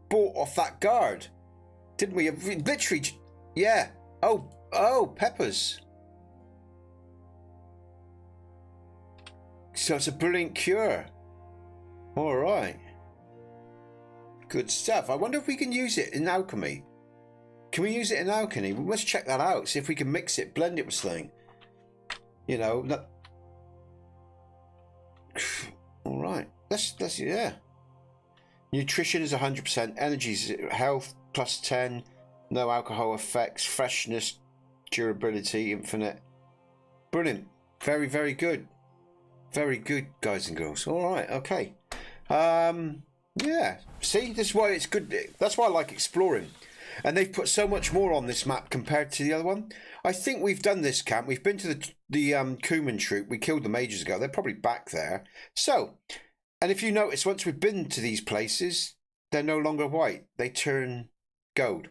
bought off that guard. Didn't we? Literally, yeah. Oh, peppers. So it's a brilliant cure. All right. Good stuff. I wonder if we can use it in alchemy. Can we use it in alchemy? Let's check that out. See if we can mix it, blend it with something. You know. All right. Let's yeah. Nutrition is 100%. Energy is health plus 10. No alcohol effects. Freshness, durability, infinite. Brilliant. Very, very good. Very good, guys and girls. All right. Okay. Yeah. See, this is why it's good. That's why I like exploring. And they've put so much more on this map compared to the other one. I think we've done this camp. We've been to the Cuman troop. We killed them ages ago. They're probably back there. So, and if you notice, once we've been to these places, they're no longer white. They turn gold.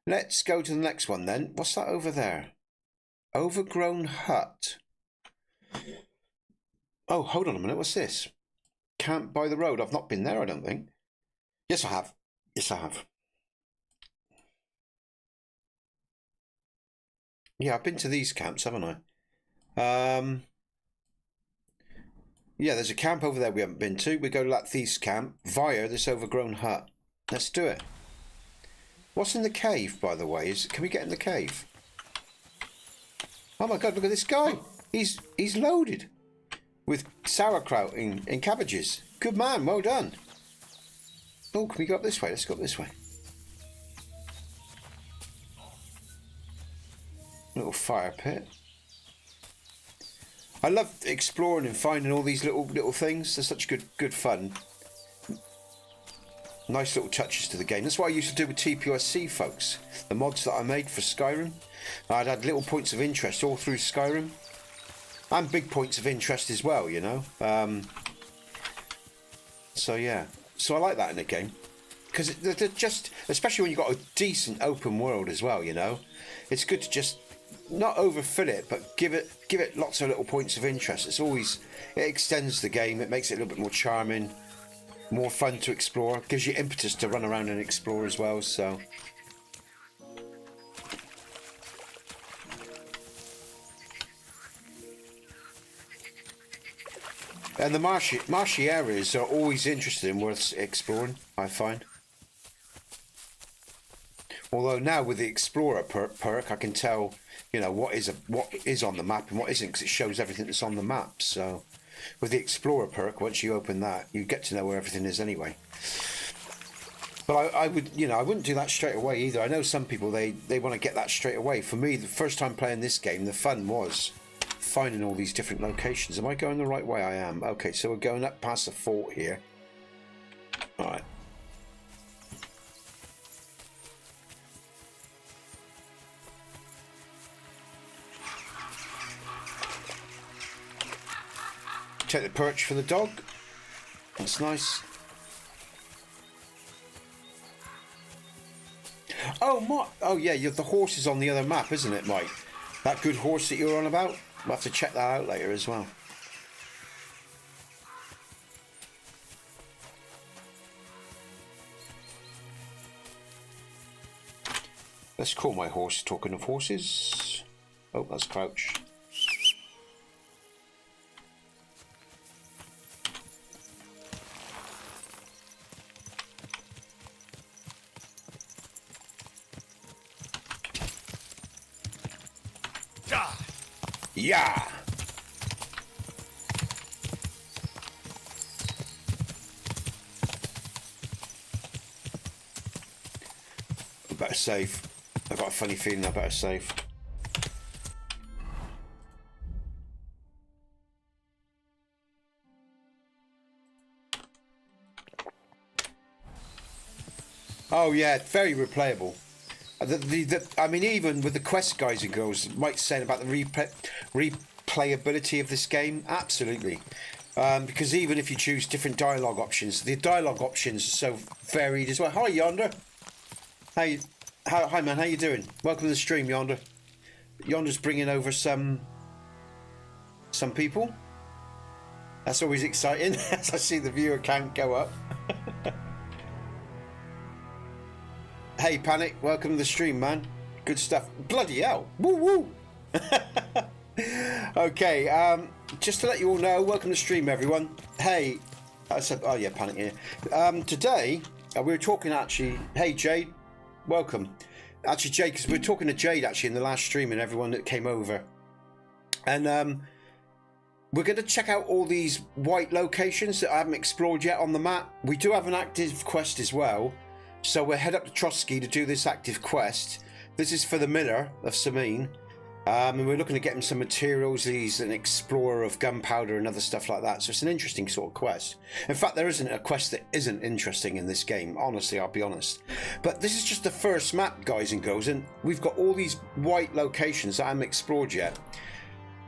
Let's go to the next one then. What's that over there? Overgrown hut. Oh, hold on a minute. What's this? Camp by the road. I've not been there, I don't think. Yes, I have. Yes, I have. Yeah, I've been to these camps, haven't I? Yeah, there's a camp over there we haven't been to. We go to that thief's camp via this overgrown hut. Let's do it. What's in the cave, by the way? Can we get in the cave? Oh my God, look at this guy. He's loaded with sauerkraut and cabbages. Good man, well done. Oh, can we go up this way? Let's go up this way. Little fire pit. I love exploring and finding all these little things. They're such good fun. Nice little touches to the game. That's what I used to do with TPSC, folks. The mods that I made for Skyrim. I'd had little points of interest all through Skyrim. And big points of interest as well, you know. So yeah. So I like that in a game. Because they're just, especially when you've got a decent open world as well, you know. It's good to just not overfill it, but give it lots of little points of interest. It extends the game. It makes it a little bit more charming, more fun to explore. Gives you impetus to run around and explore as well. So. And the marshy areas are always interesting and worth exploring, I find. Although now with the Explorer perk, I can tell, you know, what is on the map and what isn't, because it shows everything that's on the map. So, with the Explorer perk, once you open that, you get to know where everything is anyway. But I wouldn't do that straight away either. I know some people they want to get that straight away. For me, the first time playing this game, the fun was finding all these different locations. Am I going the right way? I am. Okay, so we're going up past the fort here. All right. Take the perch for the dog. That's nice. Oh yeah, you have the horses on the other map, isn't it, Mike? That good horse that you're on about? We'll have to check that out later as well. Let's call my horse. Talking of horses. Oh, that's Crouch. Yeah. I better save. I've got a funny feeling I better save. Oh yeah, very replayable. I mean, even with the quest, guys and girls, Mike's saying about the replayability of this game, absolutely. Because even if you choose different dialogue options, the dialogue options are so varied as well. Hi, Yonder. Hi, man. How you doing? Welcome to the stream, Yonder. Yonder's bringing over some people. That's always exciting as I see the viewer count go up. Hey, Panic. Welcome to the stream, man. Good stuff. Bloody hell. Woo woo. Okay, just to let you all know, welcome to the stream, everyone. Hey, I said, oh yeah, Panic here. Today, we were talking actually, hey Jade, welcome. Actually, Jade, because we were talking to Jade actually in the last stream and everyone that came over. And we're going to check out all these white locations that I haven't explored yet on the map. We do have an active quest as well. So we'll head up to Trotsky to do this active quest. This is for the Miller of Samine. And we're looking to get him some materials. He's an explorer of gunpowder and other stuff like that. So it's an interesting sort of quest. In fact, there isn't a quest that isn't interesting in this game. Honestly, I'll be honest. But this is just the first map, guys and girls. And we've got all these white locations that I haven't explored yet.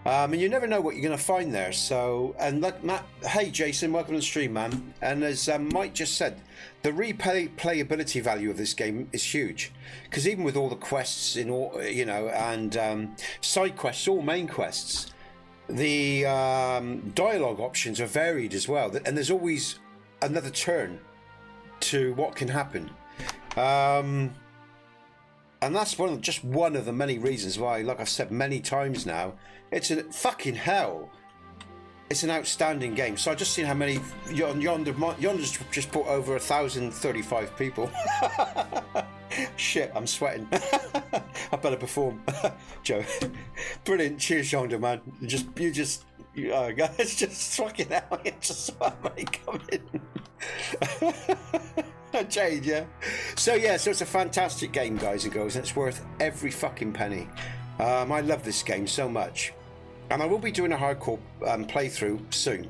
And you never know what you're going to find there. So, and like Matt, hey Jason, welcome to the stream, man. And as Mike just said, the replayability value of this game is huge, because even with all the quests in all, you know, and side quests, all main quests, the dialogue options are varied as well, and there's always another turn to what can happen. And that's just one of the many reasons why, like I've said many times now, it's a fucking hell. It's an outstanding game. So I've just seen how many Yonder's just put over 1,035 people. Shit, I'm sweating. I better perform. Joe, brilliant. Cheers, Yonder, man. It's just fucking hell. It's just so many coming. Jade, yeah. So it's a fantastic game, guys and girls, and it's worth every fucking penny. I love this game so much, and I will be doing a hardcore playthrough soon,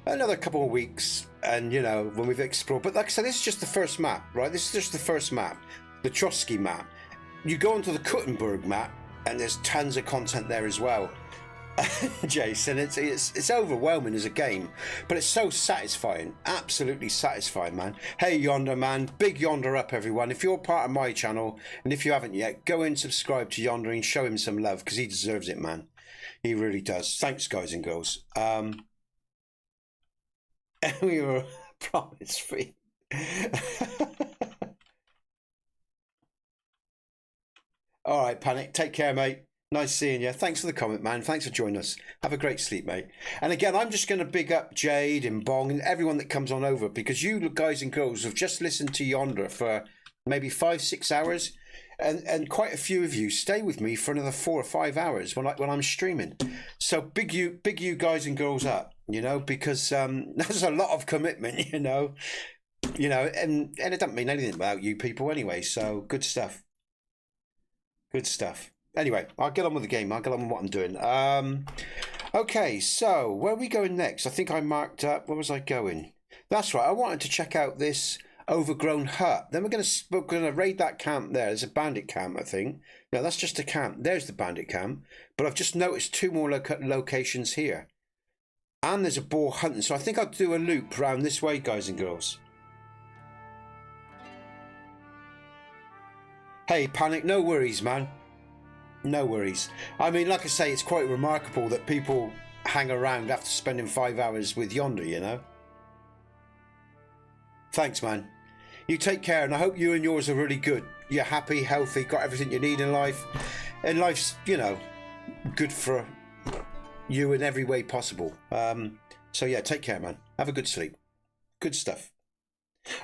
another couple of weeks, and you know, when we've explored. But like I said, this is just the first map, right? This is just the first map, the Trotsky map. You go onto the Kuttenberg map, and there's tons of content there as well. Jason, it's overwhelming as a game, but it's so satisfying, absolutely satisfying, man. Hey Yonder, man, big Yonder up, everyone. If you're part of my channel, and if you haven't yet, go and subscribe to Yonder and show him some love, because he deserves it, man. He really does. Thanks, guys and girls. We were promise free. All right, Panic, take care, mate. Nice seeing you. Thanks for the comment, man. Thanks for joining us. Have a great sleep, mate. And again, I'm just going to big up Jade and Bong and everyone that comes on over, because you guys and girls have just listened to Yonder for maybe 5-6 hours, and quite a few of you stay with me for another 4 or 5 hours when I'm streaming. So big you guys and girls up, you know, because that's a lot of commitment, you know, and it doesn't mean anything without you people anyway. So good stuff. Good stuff. Anyway, I'll get on with the game. I'll get on with what I'm doing. Okay, so where are we going next? I think I marked up. Where was I going? That's right. I wanted to check out this overgrown hut. Then we're going to raid that camp there. There's a bandit camp, I think. No, that's just a camp. There's the bandit camp. But I've just noticed 2 more locations here. And there's a boar hunting. So I think I'll do a loop around this way, guys and girls. Hey, Panic. No worries, man. No worries. I mean, like I say, it's quite remarkable that people hang around after spending 5 hours with Yonder, you know. Thanks, man. You take care, and I hope you and yours are really good. You're happy, healthy, got everything you need in life. And life's, you know, good for you in every way possible. So yeah, take care, man. Have a good sleep. Good stuff.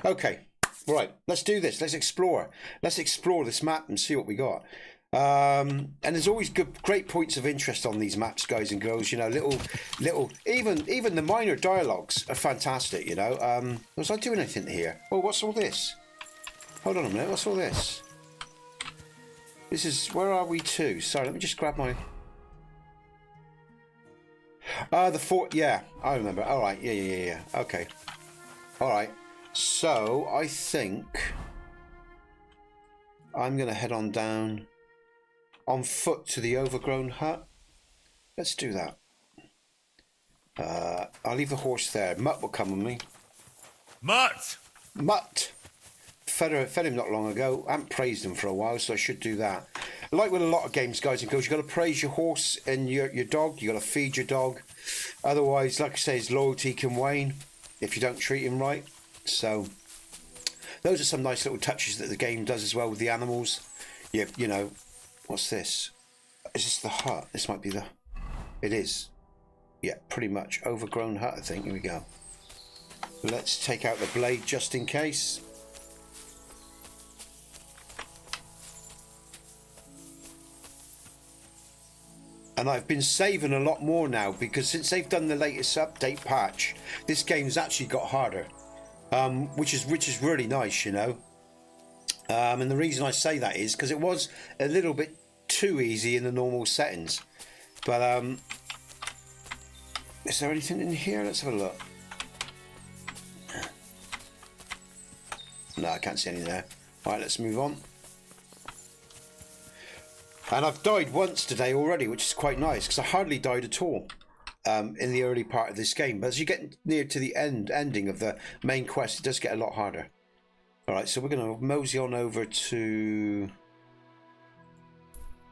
Okay, right, let's do this. Let's explore. Let's explore this map and see what we got. And there's always great points of interest on these maps, guys and girls. You know, little, even the minor dialogues are fantastic. You know, was I doing anything here? Oh, what's all this? Hold on a minute. What's all this? This is, where are we to? Sorry, let me just grab my. The fort. Yeah, I remember. All right. Yeah. Okay. All right. So I think. I'm going to head on down on foot to the overgrown hut. Let's do that. I'll leave the horse there. Mutt will come with me. Mutt! Mutt! Fed him not long ago. I haven't praised him for a while, so I should do that. Like with a lot of games, guys and girls, you've got to praise your horse and your dog. You've got to feed your dog. Otherwise, like I say, his loyalty can wane if you don't treat him right. So those are some nice little touches that the game does as well with the animals. You know, what's this? Is this the hut? This might be the... It is. Yeah, pretty much. Overgrown hut, I think. Here we go. Let's take out the blade just in case. And I've been saving a lot more now because since they've done the latest update patch, this game's actually got harder, which is really nice, you know. And the reason I say that is because it was a little bit too easy in the normal settings. But is there anything in here? Let's have a look. No, I can't see anything there. All right, let's move on. And I've died once today already, which is quite nice because I hardly died at all in the early part of this game. But as you get near to the ending of the main quest, it does get a lot harder. All right, so we're going to mosey on over to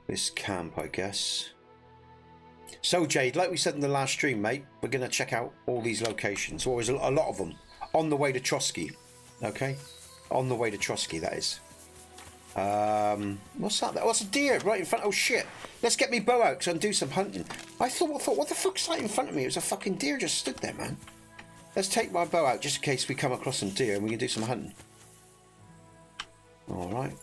this camp, I guess. So, Jade, like we said in the last stream, mate, we're going to check out all these locations. Or there's a lot of them on the way to Trotsky. Okay? On the way to Trotsky, that is. What's that? Oh, it's a deer right in front. Oh shit! Let's get me bow out and do some hunting. I thought, what the fuck's that in front of me? It was a fucking deer just stood there, man. Let's take my bow out just in case we come across some deer and we can do some hunting. All right.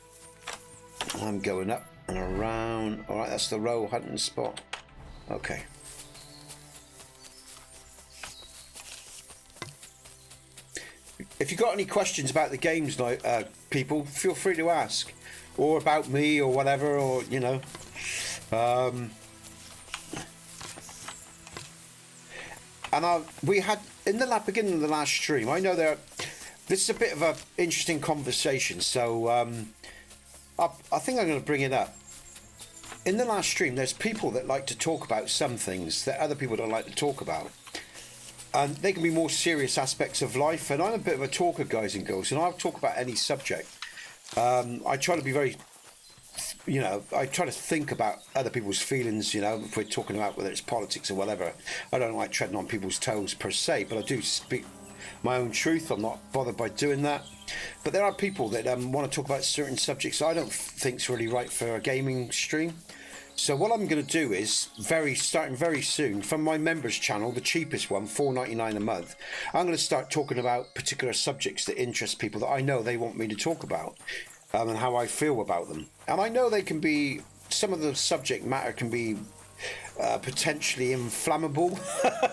I'm going up and around. All right, that's the row hunting spot. Okay. If you've got any questions about the games, like people, feel free to ask, or about me, or whatever, or you know. And we had in the beginning of the last stream. I know this is a bit of an interesting conversation, so I think I'm going to bring it up. In the last stream, there's people that like to talk about some things that other people don't like to talk about. And they can be more serious aspects of life. And I'm a bit of a talker, guys and girls, and I'll talk about any subject. I try to be very, you know, I try to think about other people's feelings, you know, if we're talking about whether it's politics or whatever. I don't like treading on people's toes per se, but I do speak my own truth. I'm not bothered by doing that. But there are people that want to talk about certain subjects I don't think's really right for a gaming stream. So what I'm going to do is, starting very soon, from my members channel, the cheapest one, $4.99 a month, I'm going to start talking about particular subjects that interest people that I know they want me to talk about, and how I feel about them. And I know they can be, some of the subject matter can be potentially inflammable,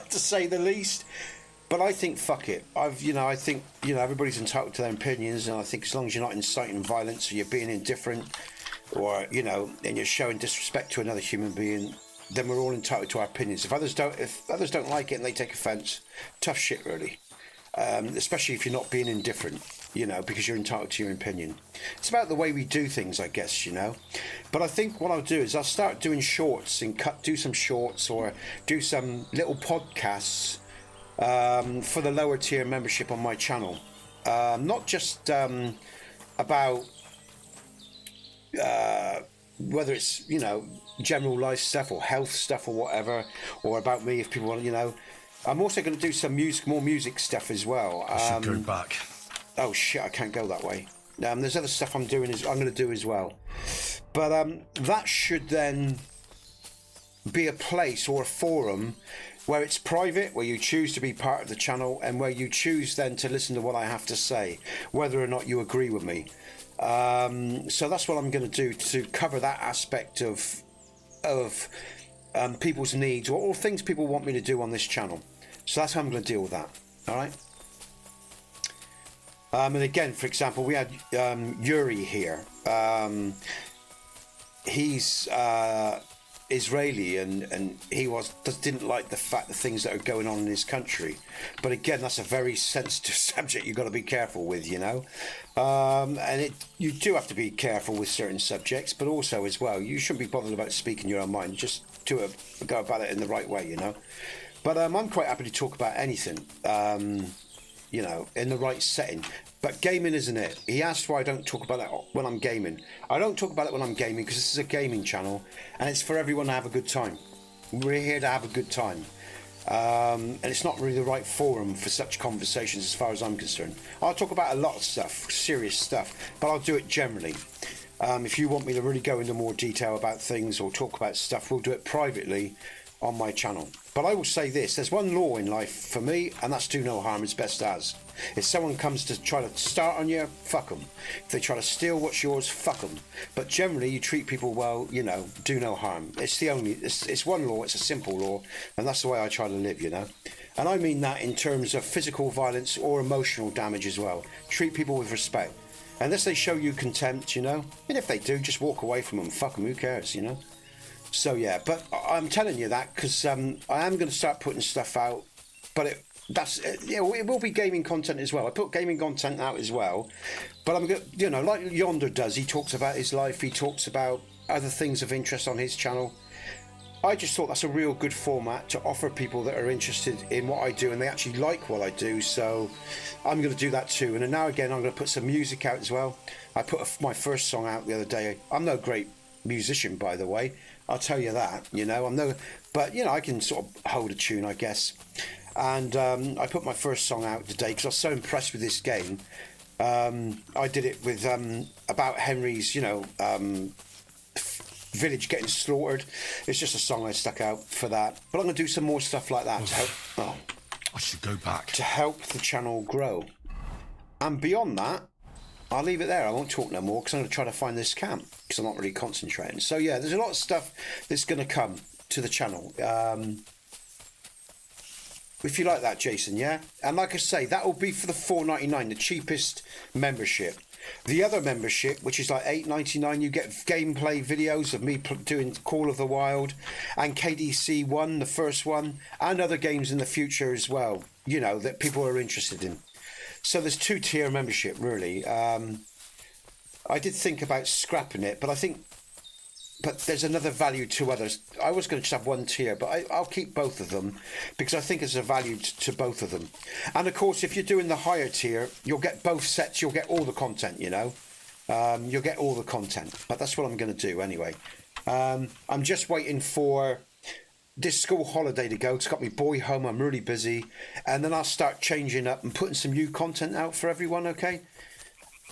to say the least. But I think, fuck it. I think, everybody's entitled to their opinions, and I think as long as you're not inciting violence or you're being indifferent, or and you're showing disrespect to another human being, then we're all entitled to our opinions. If others don't like it and they take offence, tough shit, really. Especially if you're not being indifferent, because you're entitled to your opinion. It's about the way we do things, I guess, But I think what I'll do is I'll start doing shorts and do some shorts or do some little podcasts for the lower tier membership on my channel. Not just about whether it's general life stuff or health stuff or whatever, or about me if people want. I'm also going to do some more music stuff as well. I should go back. Oh shit, I can't go that way. There's other stuff I'm going to do as well, but that should then be a place or a forum where it's private, where you choose to be part of the channel, and where you choose then to listen to what I have to say, whether or not you agree with me. So that's what I'm going to do to cover that aspect of people's needs or things people want me to do on this channel. So that's how I'm going to deal with that. All right. And again, for example, we had Yuri here. He's Israeli, and he didn't like the things that are going on in his country. But again, that's a very sensitive subject. You've got to be careful with, you know. And you do have to be careful with certain subjects, but also as well, you shouldn't be bothered about speaking your own mind. Just go about it in the right way, you know. But I'm quite happy to talk about anything, you know, in the right setting. But gaming isn't it. He asked why I don't talk about that when I'm gaming. I don't talk about it when I'm gaming because this is a gaming channel and it's for everyone to have a good time. We're here to have a good time. And it's not really the right forum for such conversations as far as I'm concerned. I'll talk about a lot of stuff, serious stuff, but I'll do it generally. If you want me to really go into more detail about things or talk about stuff, we'll do it privately on my channel. But I will say this, there's one law in life for me, and that's do no harm as best as. If someone comes to try to start on you, fuck them. If they try to steal what's yours, fuck them. But generally you treat people well, you know, do no harm. It's one law, it's a simple law, and that's the way I try to live, you know. And I mean that in terms of physical violence or emotional damage as well. Treat people with respect. Unless they show you contempt, you know, and if they do, just walk away from them, fuck them, who cares, you know. So yeah, but I'm telling you that because I am going to start putting stuff out, but it will be gaming content as well. I put gaming content out as well, but I'm going to, you know, like Yonder does. He talks about his life. He talks about other things of interest on his channel. I just thought that's a real good format to offer people that are interested in what I do and they actually like what I do. So I'm going to do that too. And then now again, I'm going to put some music out as well. I put my first song out the other day. I'm no great musician, by the way. I'll tell you that, you know, but you know, I can sort of hold a tune, I guess. And I put my first song out today because I was so impressed with this game. I did it with about Henry's, you know, village getting slaughtered. It's just a song I stuck out for that. But I'm going to do some more stuff like that to help. I should go back to help the channel grow. And beyond that, I'll leave it there. I won't talk no more because I'm going to try to find this camp because I'm not really concentrating. So yeah, there's a lot of stuff that's going to come to the channel. If you like that, Jason, yeah? And like I say, that will be for the $4.99, the cheapest membership. The other membership, which is like $8.99, you get gameplay videos of me doing Call of the Wild and KCD II, the first one, and other games in the future as well, you know, that people are interested in. So there's two-tier membership, really. I did think about scrapping it, but there's another value to others. I was going to just have one tier, but I'll keep both of them because I think there's a value to both of them. And of course, if you're doing the higher tier, you'll get both sets. You'll get all the content, you know. You'll get all the content. But that's what I'm going to do anyway. I'm just waiting for this school holiday to go. It's got my boy home. I'm really busy. And then I'll start changing up and putting some new content out for everyone, okay?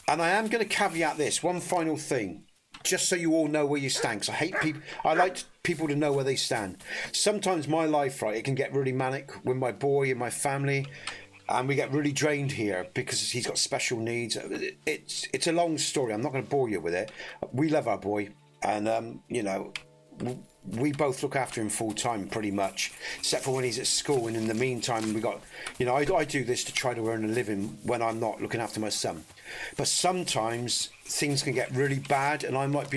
And I am going to caveat this. One final thing. Just so you all know where you stand, because I hate people. I like people to know where they stand. Sometimes my life, right, it can get really manic with my boy and my family, and we get really drained here because he's got special needs. It's a long story. I'm not going to bore you with it. We love our boy, and you know, we both look after him full time, pretty much, except for when he's at school. And in the meantime, we got, you know, I do this to try to earn a living when I'm not looking after my son. But sometimes things can get really bad, and I might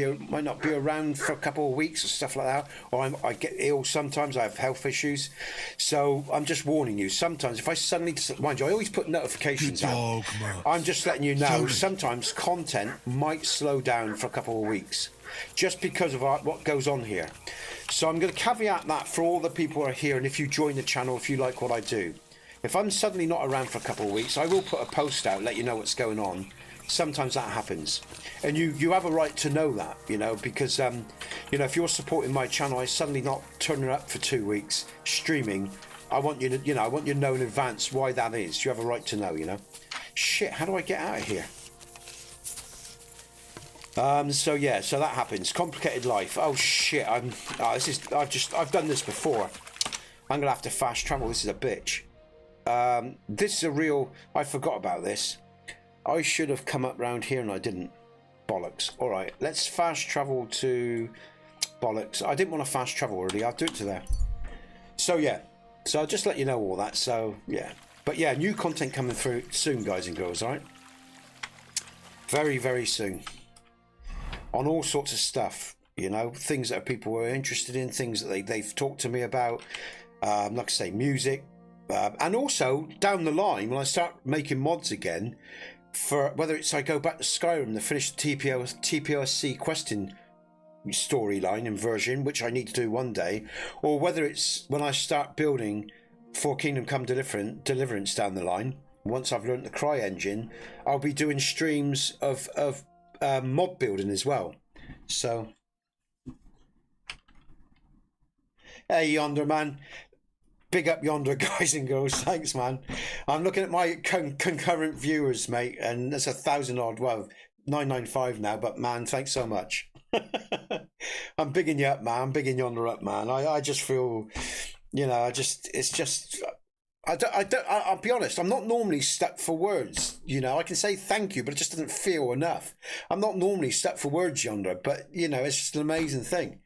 not be around for a couple of weeks or stuff like that, or I get ill. Sometimes I have health issues, so I'm just warning you. Sometimes if I suddenly, mind you, I always put notifications out. I'm just letting you know. Sometimes content might slow down for a couple of weeks, just because of what goes on here. So I'm going to caveat that for all the people who are here, and if you join the channel, if you like what I do. If I'm suddenly not around for a couple of weeks, I will put a post out, let you know what's going on. Sometimes that happens, and you have a right to know that, you know, because you know, if you're supporting my channel, I suddenly not turning up for 2 weeks streaming, I want you to, you know, I want you to know in advance why that is. You have a right to know, you know. Shit, how do I get out of here? So yeah, so that happens. Complicated life. Oh shit, I've done this before. I'm gonna have to fast travel. This is a bitch. This is a real, I forgot about this. I should have come up round here and I didn't. Bollocks. All right, let's fast travel to bollocks. I didn't want to fast travel already. I'll do it to there. So yeah, so I'll just let you know all that. So yeah, but yeah, new content coming through soon, guys and girls. All right, very, very soon on all sorts of stuff. you know, things that people were interested in, things that they've talked to me about, like I say, music, and also down the line when I start making mods again, for whether it's I go back to Skyrim to finish the TPOSC questing storyline and version, which I need to do one day, or whether it's when I start building for Kingdom Come Deliverance down the line, once I've learned the Cry engine, I'll be doing streams of mod building as well. So, hey Yonder, man. Big up Yonder, guys and girls. Thanks, man. I'm looking at my concurrent viewers, mate, and there's 1,000 odd, well, 995 now, but man, thanks so much. I'm bigging you up, man. I'm bigging Yonder up, man. I just feel, you know, I'll be honest, I'm not normally stuck for words, you know. I can say thank you, but it just doesn't feel enough. I'm not normally stuck for words, Yonder, but, you know, it's just an amazing thing.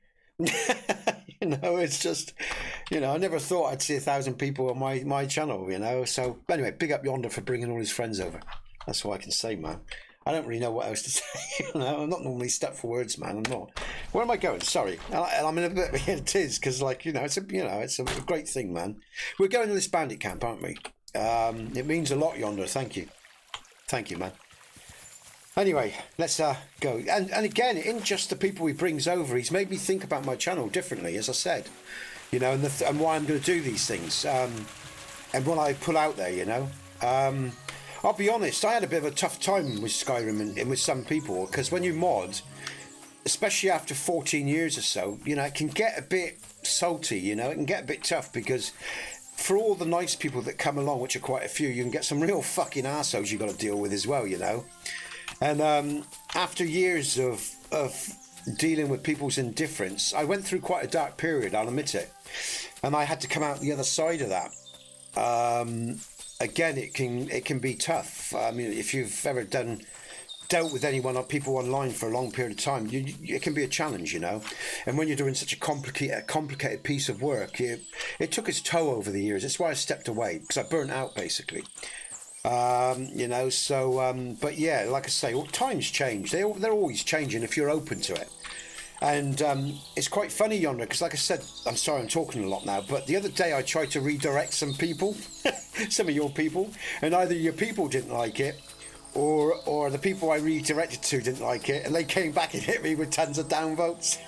You know, it's just, you know, I never thought I'd see 1,000 people on my channel, you know. So anyway, big up Yonder for bringing all his friends over. That's all I can say, man. I don't really know what else to say. You know, I'm not normally stuck for words, man. I'm not. Where am I going? Sorry, I'm in a bit of a tiz because, like, you know, it's a great thing, man. We're going to this bandit camp, aren't we? It means a lot, Yonder. Thank you, man. Anyway, let's go. And again, it isn't just the people he brings over. He's made me think about my channel differently, as I said. You know, and why I'm going to do these things. And what I put out there, you know. I'll be honest, I had a bit of a tough time with Skyrim and with some people, because when you mod, especially after 14 years or so, you know, it can get a bit salty, you know. It can get a bit tough because for all the nice people that come along, which are quite a few, you can get some real fucking assholes you've got to deal with as well, you know. And after years of dealing with people's indifference, I went through quite a dark period, I'll admit it. And I had to come out the other side of that. Again, it can be tough. I mean, if you've ever dealt with anyone or people online for a long period of time, it can be a challenge, you know. And when you're doing such a complicated piece of work, it took its toll over the years. That's why I stepped away, because I burnt out, basically. You know, so but yeah, like I say, times change. They're always changing if you're open to it. And it's quite funny, Yonder, because like I said, I'm sorry I'm talking a lot now, but the other day I tried to redirect some people, some of your people, and either your people didn't like it, or the people I redirected to didn't like it, and they came back and hit me with tons of downvotes.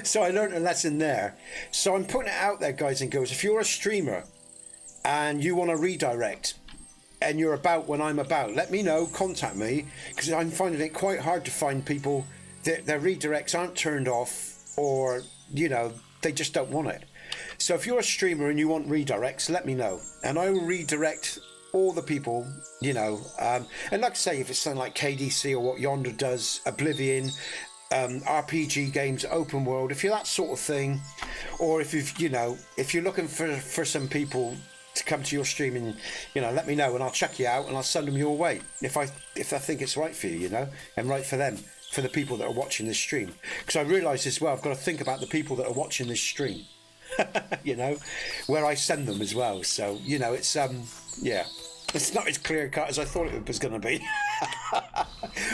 So I learned a lesson there. So I'm putting it out there, guys and girls. If you're a streamer and you want to redirect, and you're about when I'm about, let me know, contact me, because I'm finding it quite hard to find people that their redirects aren't turned off, or, you know, they just don't want it. So if you're a streamer and you want redirects, let me know, and I will redirect all the people, you know. And like I say, if it's something like KDC or what Yonder does, Oblivion, RPG games, open world, if you're that sort of thing, or if you've, you know, if you're looking for some people to come to your stream, and, you know, let me know and I'll check you out and I'll send them your way if I think it's right for you, you know, and right for them, for the people that are watching this stream. Because I realise as well, I've got to think about the people that are watching this stream. You know, where I send them as well. So, you know, it's yeah, it's not as clear cut as I thought it was going to be.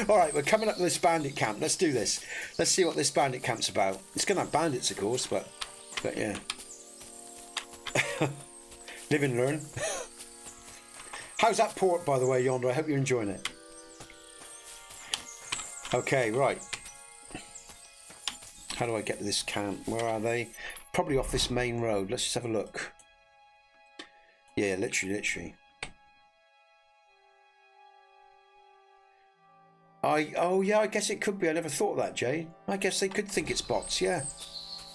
All right, we're coming up to this bandit camp. Let's do this. Let's see what this bandit camp's about. It's going to have bandits, of course, but yeah. Live and learn. How's that port, by the way, Yonder? I hope you're enjoying it. Okay, right. How do I get to this camp? Where are they? Probably off this main road. Let's just have a look. Yeah, literally. Oh yeah, I guess it could be. I never thought of that, Jay. I guess they could think it's bots, yeah.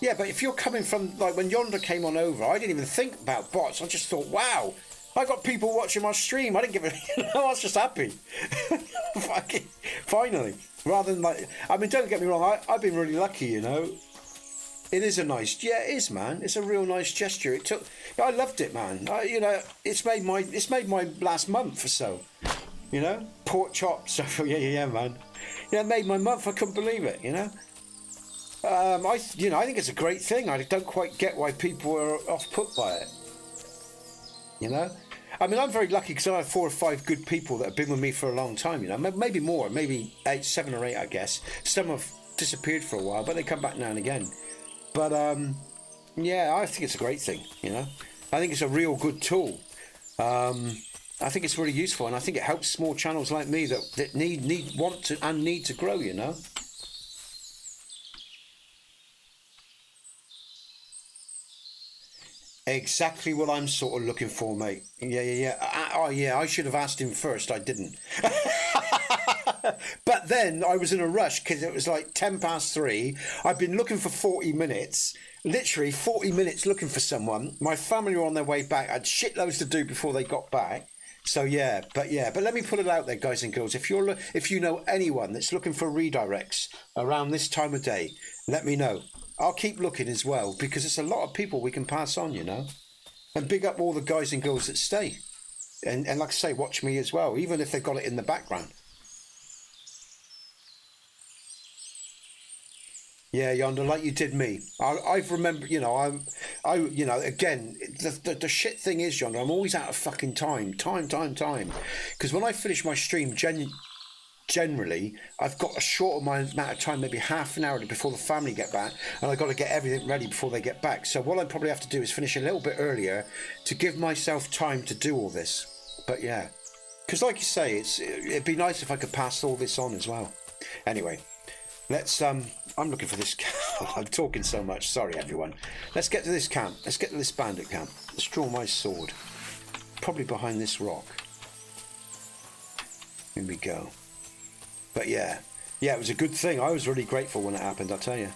Yeah, but if you're coming from, like, when Yonder came on over, I didn't even think about bots. I just thought, wow, I got people watching my stream. I didn't give a, you know, I was just happy. Fucking, finally. Rather than, like, I mean, don't get me wrong, I've been really lucky, you know. It is a nice, yeah, it is, man. It's a real nice gesture. It took, I loved it, man. You know, it's made my last month or so. You know, pork chops. So yeah, man. Yeah, it made my month. I couldn't believe it. You know. I think it's a great thing. I don't quite get why people are off put by it. You know, I mean, I'm very lucky because I have 4 or 5 good people that have been with me for a long time. You know, maybe more, maybe 7 or 8, I guess. Some have disappeared for a while, but they come back now and again. But yeah, I think it's a great thing, you know. I think it's a real good tool. I think it's really useful, and I think it helps small channels like me that want to grow, you know. Exactly what I'm sort of looking for, mate. Yeah. Oh, yeah, I should have asked him first. I didn't. But then I was in a rush because it was like 3:10. I've been looking for 40 minutes, literally 40 minutes looking for someone. My family were on their way back. I had shitloads to do before they got back. So but let me put it out there, guys and girls. If you know anyone that's looking for redirects around this time of day, let me know. I'll keep looking as well, because it's a lot of people we can pass on, you know. And big up all the guys and girls that stay. And like I say, watch me as well, even if they've got it in the background. Yeah, Yonder, like you did me. I've remembered, you know, again, the shit thing is, Yonder, I'm always out of fucking time. Because when I finish my stream, generally, I've got a short amount of time, maybe half an hour before the family get back, and I've got to get everything ready before they get back. So what I probably have to do is finish a little bit earlier to give myself time to do all this. But yeah, because like you say, it'd be nice if I could pass all this on as well. Anyway, let's I'm looking for this camp. I'm talking so much, sorry everyone. Let's get to this camp. Let's get to this bandit camp. Let's draw my sword, probably behind this rock. Here we go. But yeah, it was a good thing. I was really grateful when it happened, I'll tell you.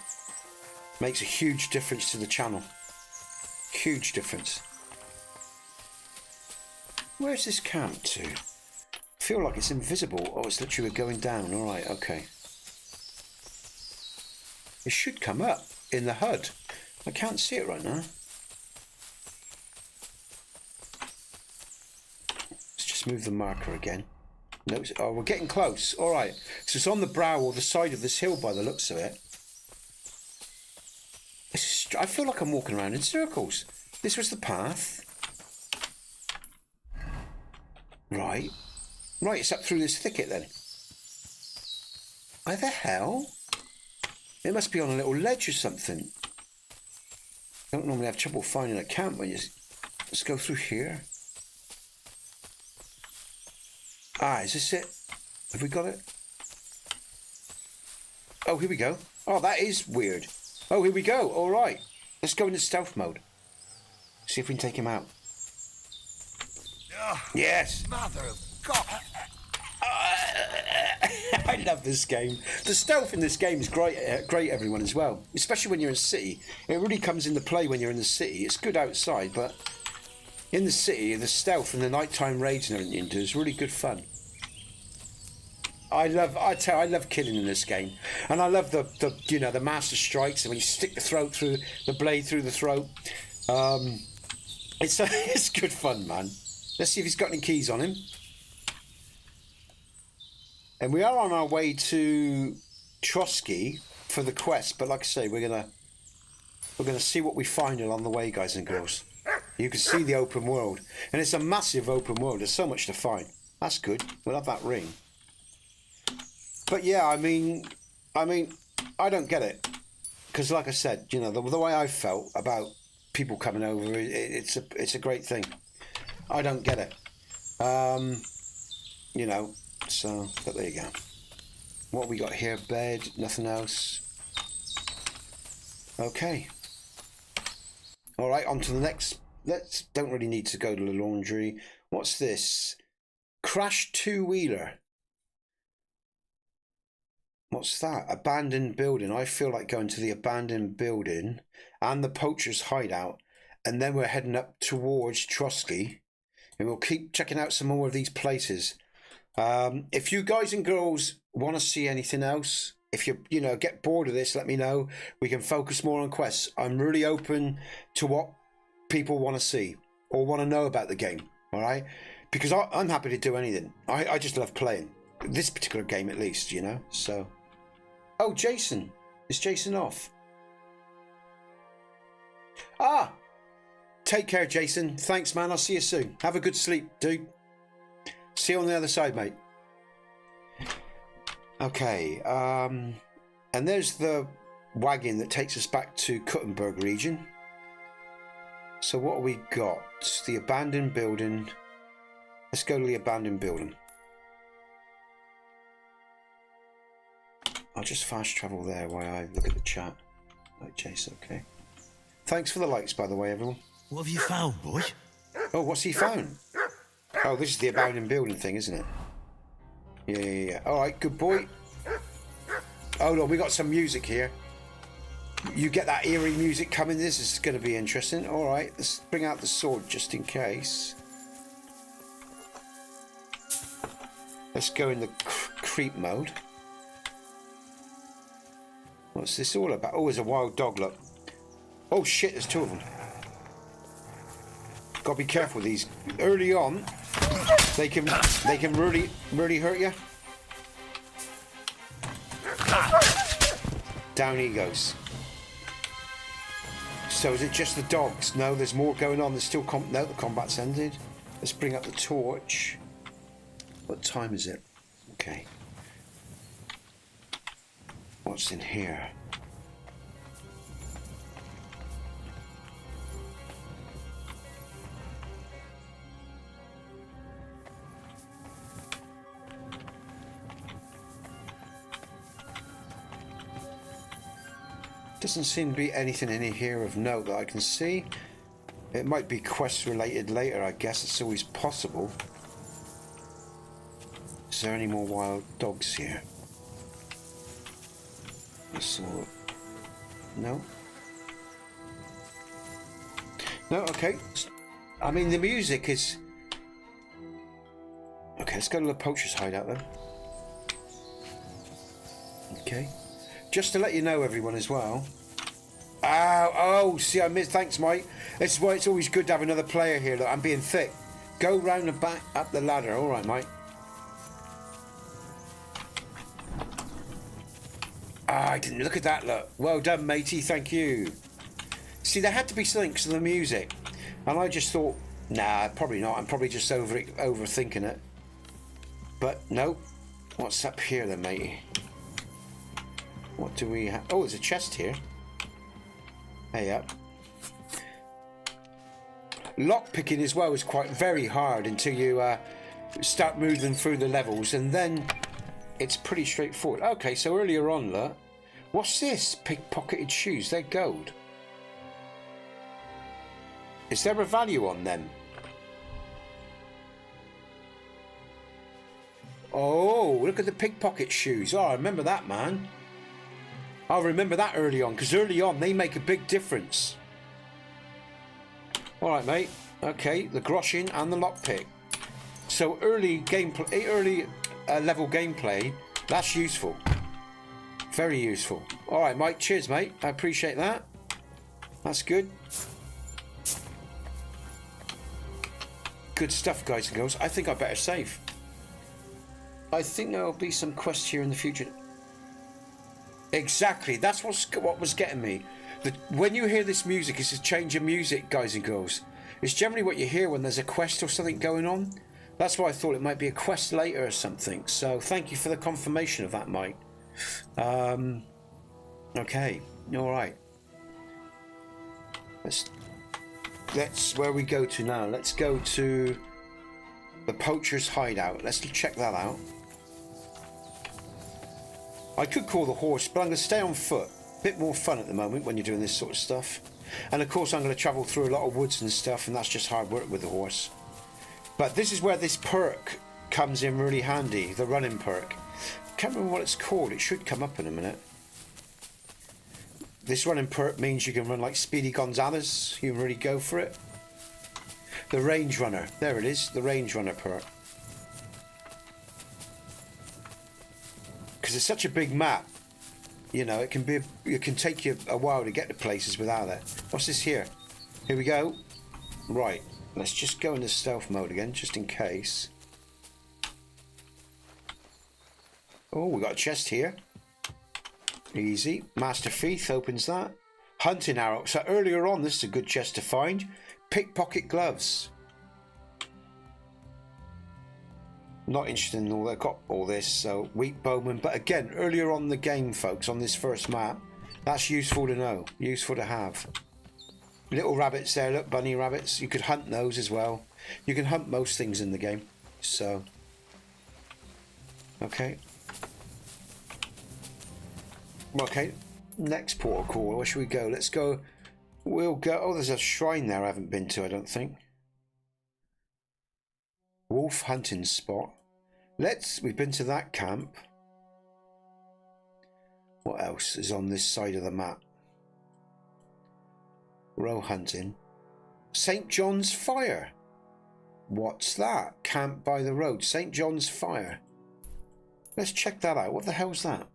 Makes a huge difference to the channel. Huge difference. Where's this camp to? I feel like it's invisible. Oh, it's literally going down. All right, okay. It should come up in the HUD. I can't see it right now. Let's just move the marker again. No, oh, we're getting close. All right. So it's on the brow or the side of this hill by the looks of it. I feel like I'm walking around in circles. This was the path. Right. Right, it's up through this thicket then. Where the hell? It must be on a little ledge or something. I don't normally have trouble finding a camp when you... Let's go through here. Ah, is this it? Have we got it? Oh, here we go. Oh, that is weird. Oh, here we go. All right. Let's go into stealth mode. See if we can take him out. Yes. Mother of God. I love this game. The stealth in this game is great, everyone, as well. Especially when you're in a city. It really comes into play when you're in the city. It's good outside, but in the city, the stealth and the nighttime raids and everything you do is really good fun. I love killing in this game, and I love the master strikes, and when you stick the throat through the blade through the throat. It's good fun, man. Let's see if he's got any keys on him. And we are on our way to Trotsky for the quest, but like I say, we're gonna see what we find along the way, guys and girls. You can see the open world, and it's a massive open world. There's so much to find. That's good. We'll have that ring. But yeah, I mean, I don't get it, because like I said, you know, the way I felt about people coming over, it's a great thing. I don't get it, you know. So, but there you go. What we got here? Bed, nothing else. Okay. All right, on to the next. Don't really need to go to the laundry. What's this? Crash two-wheeler. What's that? Abandoned building. I feel like going to the abandoned building and the poacher's hideout, and then we're heading up towards Trotsky, and we'll keep checking out some more of these places. If you guys and girls want to see anything else, if you get bored of this, let me know. We can focus more on quests. I'm really open to what people want to see or want to know about the game. All right, because I'm happy to do anything. I just love playing this particular game, at least, you know. So, oh, Jason, is Jason off? Ah, take care, Jason. Thanks, man. I'll see you soon. Have a good sleep, dude. See you on the other side, mate. Okay, And there's the wagon that takes us back to Kuttenberg region. So what have we got? The abandoned building. Let's go to the abandoned building. I'll just fast travel there while I look at the chat. Like Chase, okay. Thanks for the likes, by the way, everyone. What have you found, boy? Oh, what's he found? Oh, this is the abandoned building thing, isn't it? Yeah. All right, good boy. Hold on, we got some music here. You get that eerie music coming. This is going to be interesting. All right, let's bring out the sword just in case. Let's go in the creep mode. What's this all about? Oh, there's a wild dog, look. Oh shit, there's two of them. Gotta be careful with these. Early on, they can really hurt you. Down he goes. So is it just the dogs? No, there's more going on. There's still no, the combat's ended. Let's bring up the torch. What time is it? Okay. What's in here? Doesn't seem to be anything in here of note that I can see. It might be quest related later, I guess. It's always possible. Is there any more wild dogs here? So, no. No, okay. I mean, the music is... Okay, let's go to the poacher's hideout then. Okay. Just to let you know, everyone, as well. Oh, see, I missed. Thanks, Mike. This is why it's always good to have another player here. Look, I'm being thick. Go round the back, up the ladder. All right, Mike. I didn't look at that. Look, well done, matey. Thank you. See, there had to be something because of the music, and I just thought, nah, probably not. I'm probably just overthinking it. But no. What's up here, then, matey? What do we have? Oh, there's a chest here. Hey up. Lock picking as well is quite very hard until you start moving through the levels, and then it's pretty straightforward. Okay, so earlier on, look. What's this? Pickpocketed shoes. They're gold. Is there a value on them? Oh, look at the pickpocket shoes. Oh, I remember that, man. I'll remember that early on, because early on they make a big difference. All right, mate. Okay, the groschen and the lockpick. So early gameplay, level gameplay, that's useful. Very useful. All right, Mike. Cheers, mate. I appreciate that. That's good. Good stuff, guys and girls. I think I better save. I think there will be some quests here in the future. Exactly. That's what was getting me. When you hear this music, it's a change of music, guys and girls. It's generally what you hear when there's a quest or something going on. That's why I thought it might be a quest later or something. So thank you for the confirmation of that, Mike. Okay. All right. Let's where we go to now. Let's go to the poacher's hideout. Let's check that out. I could call the horse, but I'm going to stay on foot. Bit more fun at the moment when you're doing this sort of stuff. And of course I'm going to travel through a lot of woods and stuff, and that's just hard work with the horse. But this is where this perk comes in really handy, the running perk. Can't remember what it's called. It should come up in a minute. This running perk means you can run like Speedy Gonzales. You can really go for it. The range runner. There it is. The range runner perk. Because it's such a big map, you know, it can take you a while to get to places without it. What's this here? Here we go. Right, let's just go into stealth mode again, just in case. Oh, we got a chest here. Easy. Master Thief opens that. Hunting arrow. So earlier on, this is a good chest to find. Pickpocket gloves. Not interested in all that. Got all this. So weak bowman. But again, earlier on in the game, folks, on this first map, that's useful to know. Useful to have. Little rabbits there. Look, bunny rabbits. You could hunt those as well. You can hunt most things in the game. So. Okay. Okay. Next port of call. Where should we go? Let's go. We'll go. Oh, there's a shrine there I haven't been to, I don't think. Wolf hunting spot. We've been to that camp. What else is on this side of the map? Row hunting. St. John's Fire. What's that? Camp by the road. St. John's Fire. Let's check that out. What the hell's that?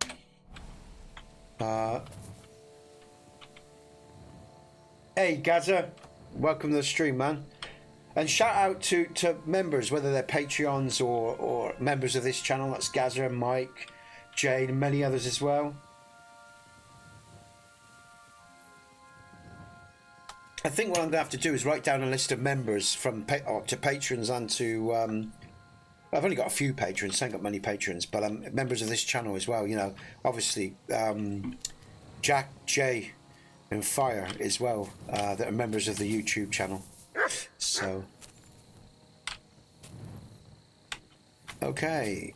Hey Gaza, welcome to the stream, man. And shout out to members, whether they're Patreons or members of this channel. That's Gaza, Mike, Jane, and many others as well. I think what I'm going to have to do is write down a list of members from to patrons and to I've only got a few patrons, I haven't got many patrons, but members of this channel as well. You know, obviously Jack, Jay, and Fire as well, that are members of the YouTube channel. So, okay,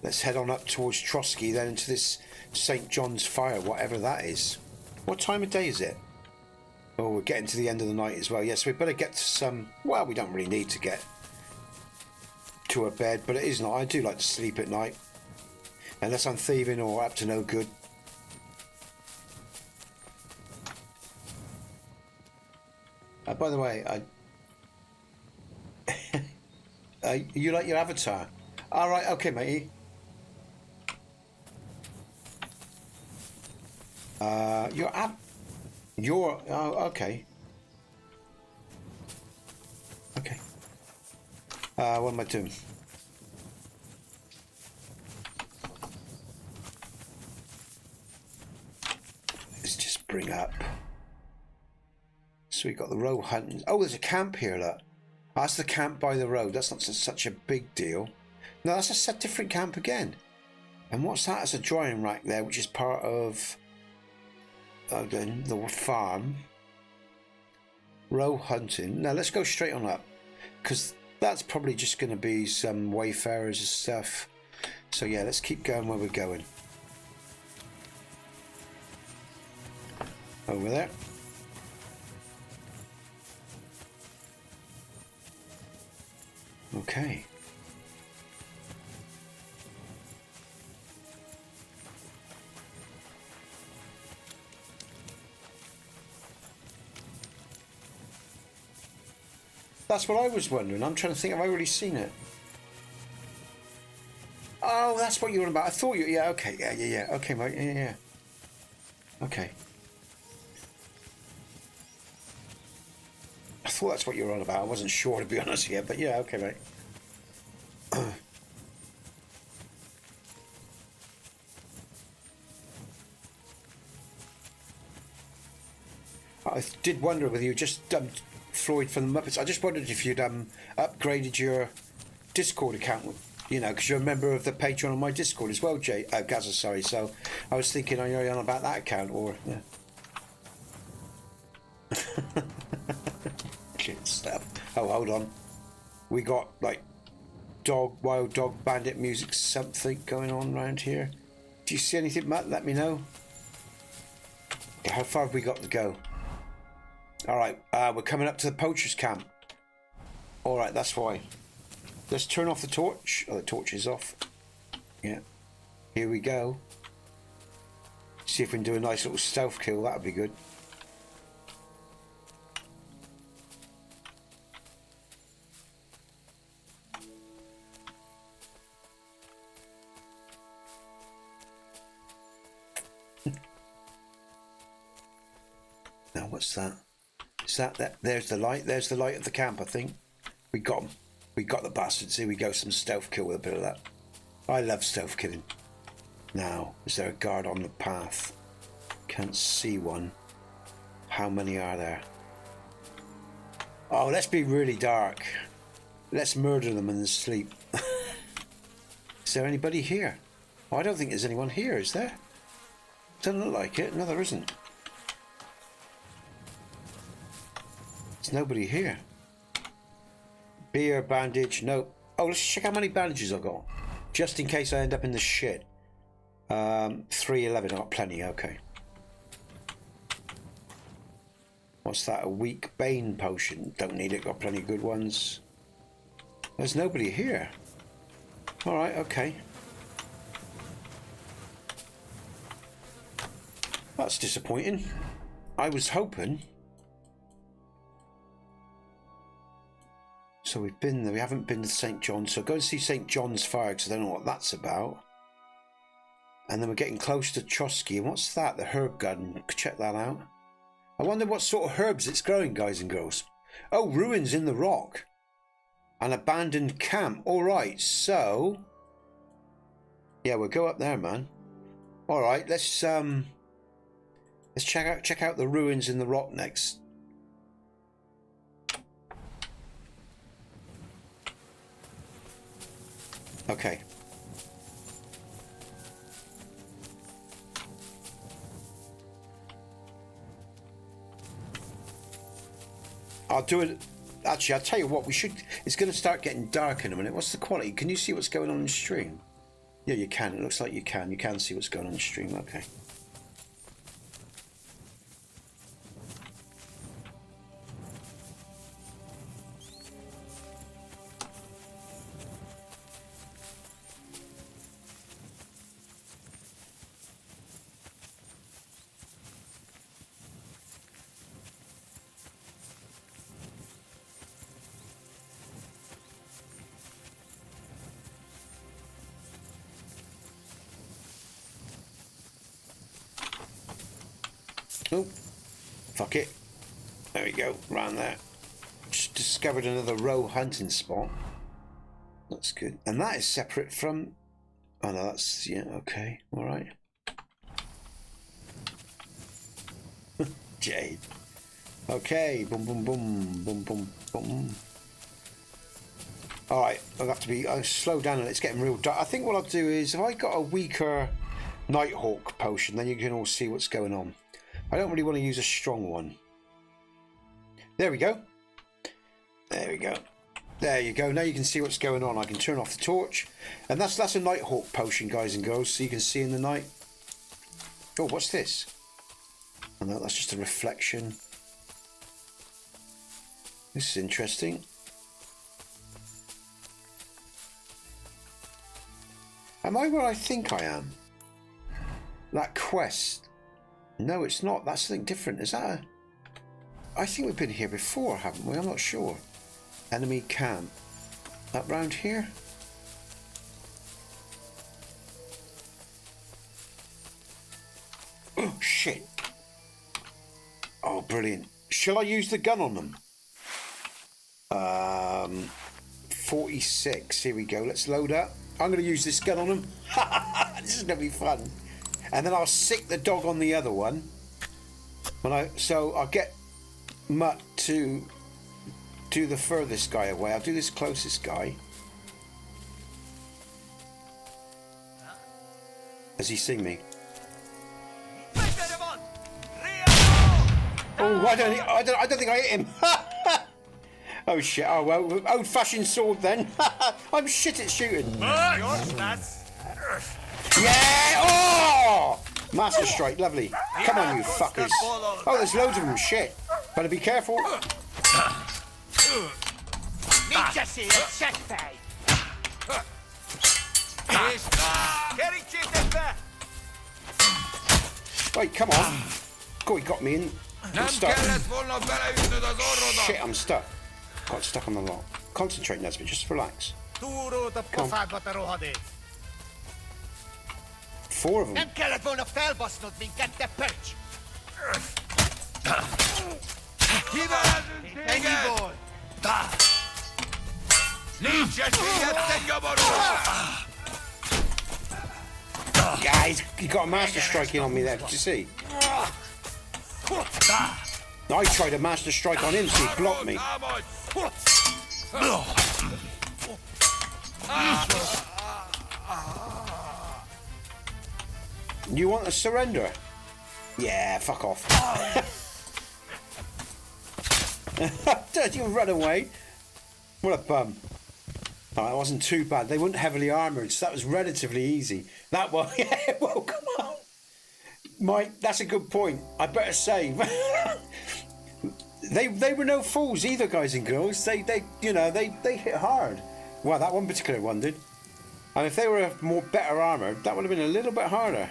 let's head on up towards Trotsky, then into this St. John's Fire, whatever that is. What time of day is it? Oh, we're getting to the end of the night as well. Yes, we better get to some. Well, we don't really need to get to a bed, but it is not. I do like to sleep at night, unless I'm thieving or up to no good. By the way, you like your avatar? All right, okay, matey. Oh, okay. Okay. What am I doing? Let's just bring up. So we got the row hunting. Oh, there's a camp here, look. That's the camp by the road. That's not such a big deal. No, that's a different camp again. And what's that? It's a drying rack there, which is part of the farm. Row hunting. Now let's go straight on up, because that's probably just going to be some wayfarers and stuff. So yeah, let's keep going where we're going. Over there. Okay. That's what I was wondering. I'm trying to think, have I already seen it? Oh, that's what you're on about. I thought you... Yeah, okay. Yeah. Okay, mate. Yeah. Okay. I thought that's what you were on about. I wasn't sure, to be honest here, but yeah, okay, mate. I did wonder whether you just Floyd from the Muppets. I just wondered if you'd upgraded your Discord account, you know, because you're a member of the Patreon on my Discord as well, Gaza. Sorry, so I was thinking, are you on about that account or yeah? Good stuff. Oh, hold on. We got like wild dog bandit music, something going on around here. Do you see anything, Matt? Let me know. Okay, how far have we got to go? All right, we're coming up to the poacher's camp. All right, that's why. Let's turn off the torch. Oh, the torch is off. Yeah. Here we go. See if we can do a nice little stealth kill. That would be good. Now, what's that? Is that? There's the light. There's the light of the camp, I think. We got them. We got the bastards. Here we go. Some stealth kill with a bit of that. I love stealth killing. Now, is there a guard on the path? Can't see one. How many are there? Oh, let's be really dark. Let's murder them in their sleep. Is there anybody here? Oh, I don't think there's anyone here, is there? Doesn't look like it. No, there isn't. There's nobody here. Beer, bandage, no. Oh, let's check how many bandages I've got. Just in case I end up in the shit. 311, I've got plenty, okay. What's that? A weak bane potion. Don't need it, got plenty of good ones. There's nobody here. Alright, okay. That's disappointing. I was hoping. So we've been there, we haven't been to St. John's, so go and see St. John's Fire because I don't know what that's about. And then we're getting close to Trotsky. And what's that? The herb garden. Check that out. I wonder what sort of herbs it's growing, guys and girls. Oh, ruins in the rock. An abandoned camp. Alright, so... yeah, we'll go up there, man. Alright, let's check out the ruins in the rock next. Okay. I'll do it. Actually, I'll tell you what, we should. It's going to start getting dark in a minute. What's the quality? Can you see what's going on in the stream? Yeah, you can. It looks like you can. You can see what's going on in the stream. Okay. Oh, fuck it. There we go, round there. Just discovered another row hunting spot. That's good. And that is separate from... oh no, that's... yeah, okay, alright. Jade. Okay, boom, boom, boom, boom, boom, boom. Alright, I'll have to be... I'll slow down and it's getting real dark. I think what I'll do is, if I got a weaker Nighthawk potion, then you can all see what's going on. I don't really want to use a strong one. There we go. There we go. There you go. Now you can see what's going on. I can turn off the torch. And that's a Nighthawk potion, guys and girls, so you can see in the night. Oh, what's this? Oh no, that's just a reflection. This is interesting. Am I where I think I am? That quest. No, it's not. That's something different. Is that a... I think we've been here before, haven't we? I'm not sure. Enemy camp. Up round here? Oh, shit. Oh, brilliant. Shall I use the gun on them? 46. Here we go. Let's load up. I'm going to use this gun on them. This is going to be fun. And then I'll sick the dog on the other one. So I'll get Mutt to do the furthest guy away. I'll do this closest guy. Has he seen me? Oh, I don't think I hit him. Oh shit! Oh well, old-fashioned sword then. I'm shit at shooting. Yeah! Oh! Master strike, lovely. Come on, you fuckers. Oh, there's loads of them. Shit. Better be careful. Wait, come on. God, he got me in. I'm stuck. Shit, I'm stuck. Got stuck on the lock. Concentrate, Nesbit. Just relax. Come on. 4 of them. Nem kellett volna felbasznod minket, te pöcs! Kivelezünk téged! Nincs esélyetek, nyomorú! Guys, he got a master strike in on me there. Did you see? I tried a master strike on him, so he blocked me. You want to surrender? Yeah, fuck off. Don't you run away? What a bum. Oh, that wasn't too bad. They weren't heavily armoured, so that was relatively easy. That one, yeah, well, come on. Mike, that's a good point. I better save. They were no fools either, guys and girls. They hit hard. Well, that one particular one did. And if they were more better armoured, that would have been a little bit harder.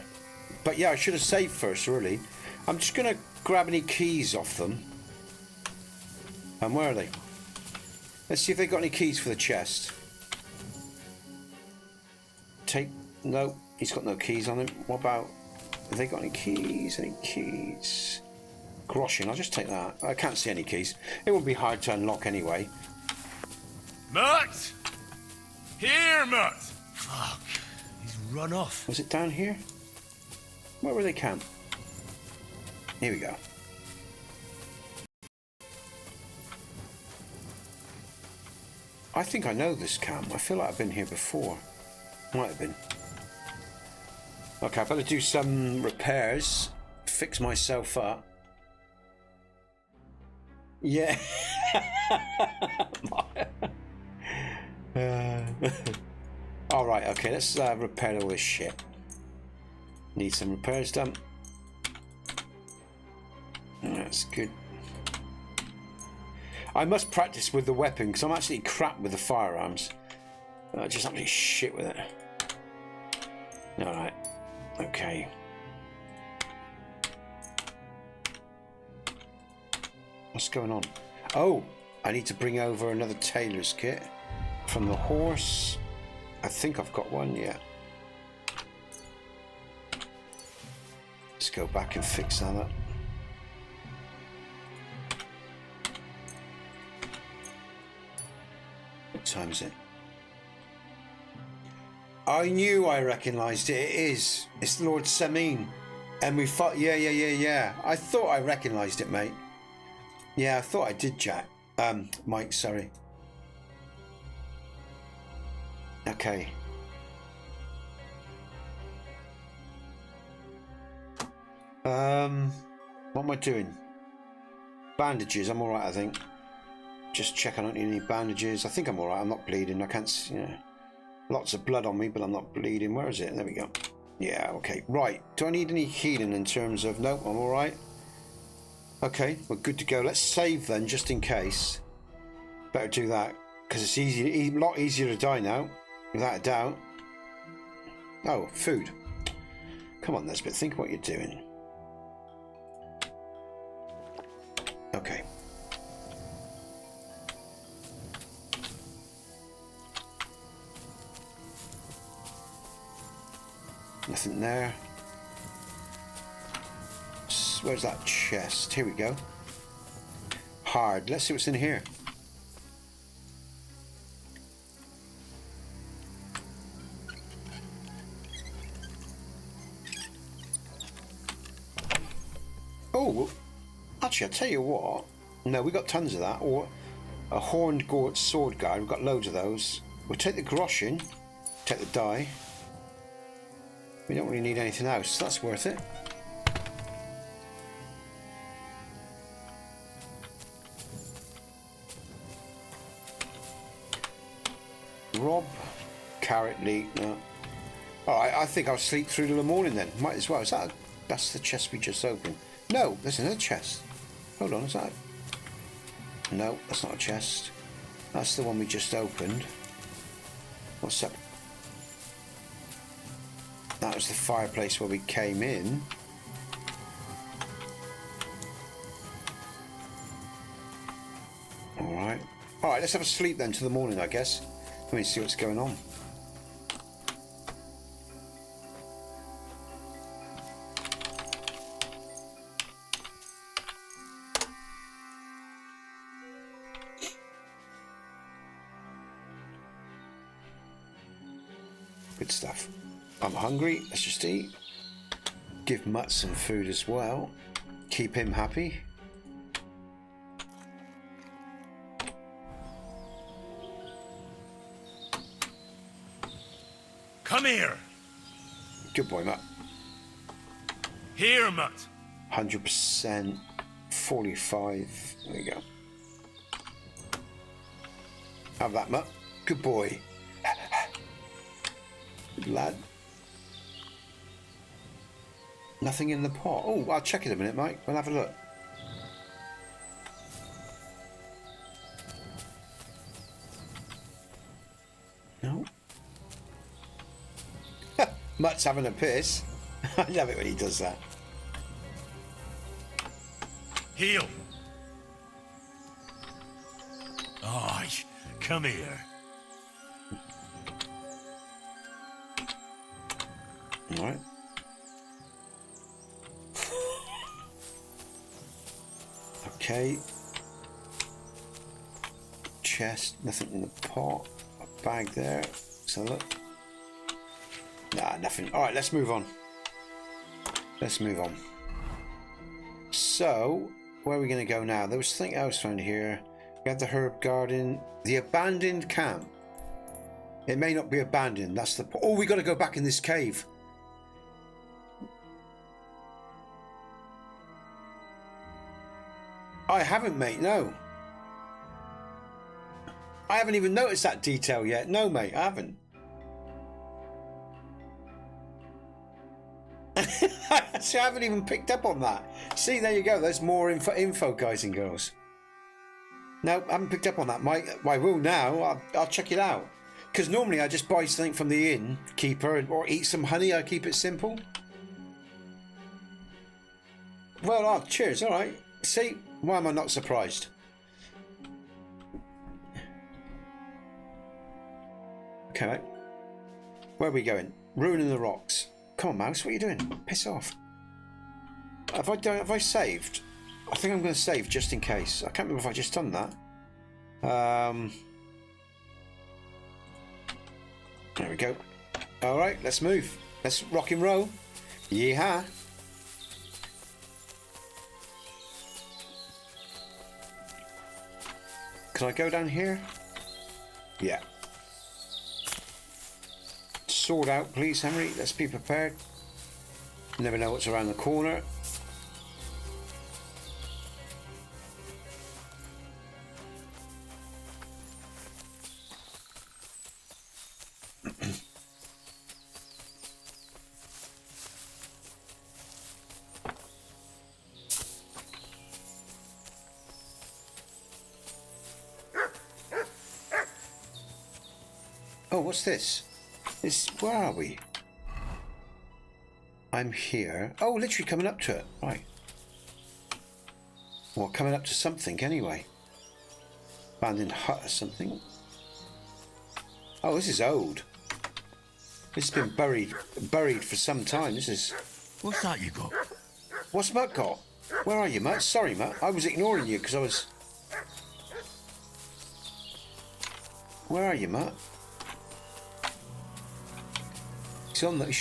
But yeah, I should have saved first, really. I'm just going to grab any keys off them. And where are they? Let's see if they got any keys for the chest. No, he's got no keys on him. What about, have they got any keys? Any keys? Groschen, I'll just take that. I can't see any keys. It won't be hard to unlock anyway. Mutt! Here, Mutt! Fuck, he's run off. Was it down here? Where were they camped? Here we go. I think I know this camp. I feel like I've been here before. Might have been. Okay, I better do some repairs. Fix myself up. Yeah. Alright, okay, let's repair all this shit. Need some repairs done. That's good. I must practice with the weapon because I'm actually crap with the firearms. Just absolutely shit with it. Alright. Okay. What's going on? Oh, I need to bring over another tailor's kit from the horse. I think I've got one, yeah. Let's go back and fix that up. What time is it? I knew I recognised it. It is. It's Lord Semin. And we fought. Yeah. I thought I recognised it, mate. Yeah, I thought I did, Jack. Mike, sorry. Okay. What am I doing? Bandages. I'm alright, I think. Just check I don't need any bandages. I think I'm alright. I'm not bleeding. I can't, lots of blood on me, but I'm not bleeding. Where is it? There we go. Yeah, okay. Right. Do I need any healing in terms of... Nope, I'm alright. Okay, we're good to go. Let's save then, just in case. Better do that, because it's a lot easier to die now, without a doubt. Oh, food. Come on, Nesbit, think what you're doing. Okay. Nothing there. Where's that chest? Here we go. Hard. Let's see what's in here. Oh, actually, I'll tell you what. No, we got tons of that. Or a horned sword guard. We've got loads of those. We'll take the groschen. Take the dye. We don't really need anything else, so that's worth it. Rob, carrot leek. No. Alright, I think I'll sleep through to the morning then. Might as well. That's the chest we just opened. No, there's another chest. Hold on, is that? No, that's not a chest. That's the one we just opened. What's that? That was the fireplace where we came in. Alright. Alright, let's have a sleep then till the morning, I guess. Let me see what's going on. Good stuff. I'm hungry. Let's just eat. Give Mutt some food as well. Keep him happy. here. Good boy, Mutt. Here, Mutt. 100%. 45. There you go. Have that, Mutt. Good boy. Good lad. Nothing in the pot. Oh, I'll check in a minute, Mike. We'll have a look. No. Mutt's having a piss. I love it when he does that. Heel. Aye, come here. All right. Okay. Chest, nothing in the pot. A bag there. So look. Nah, nothing. All right, let's move on. Let's move on. So, where are we going to go now? There was something else around here. We have the herb garden, the abandoned camp. It may not be abandoned. That's the. Oh, we got to go back in this cave. I haven't, mate. No. I haven't even noticed that detail yet. No, mate, I haven't. See, I haven't even picked up on that. See, there you go. There's more info, guys and girls. No, I haven't picked up on that, Mike. I will now. I'll check it out. Because normally I just buy something from the innkeeper or eat some honey. I keep it simple. Well, oh, cheers. All right. See, why am I not surprised? Okay, mate. Where are we going? Ruining the rocks. Come on, Mouse. What are you doing? Piss off. Have I saved? I think I'm going to save just in case. I can't remember if I just done that. There we go. All right, let's move. Let's rock and roll. Yeehaw. Can I go down here? Yeah. Sword out, please, Henry. Let's be prepared. Never know what's around the corner. Oh, what's this? Where are we? I'm here. Oh, literally coming up to it. Right. Well, coming up to something anyway. Abandoned hut or something. Oh, this is old. This has been buried for some time. This is. What's that you got? What's Mutt got? Where are you, Mutt? Sorry, Mutt. I was ignoring you because I was. Where are you, Mutt? He's on that.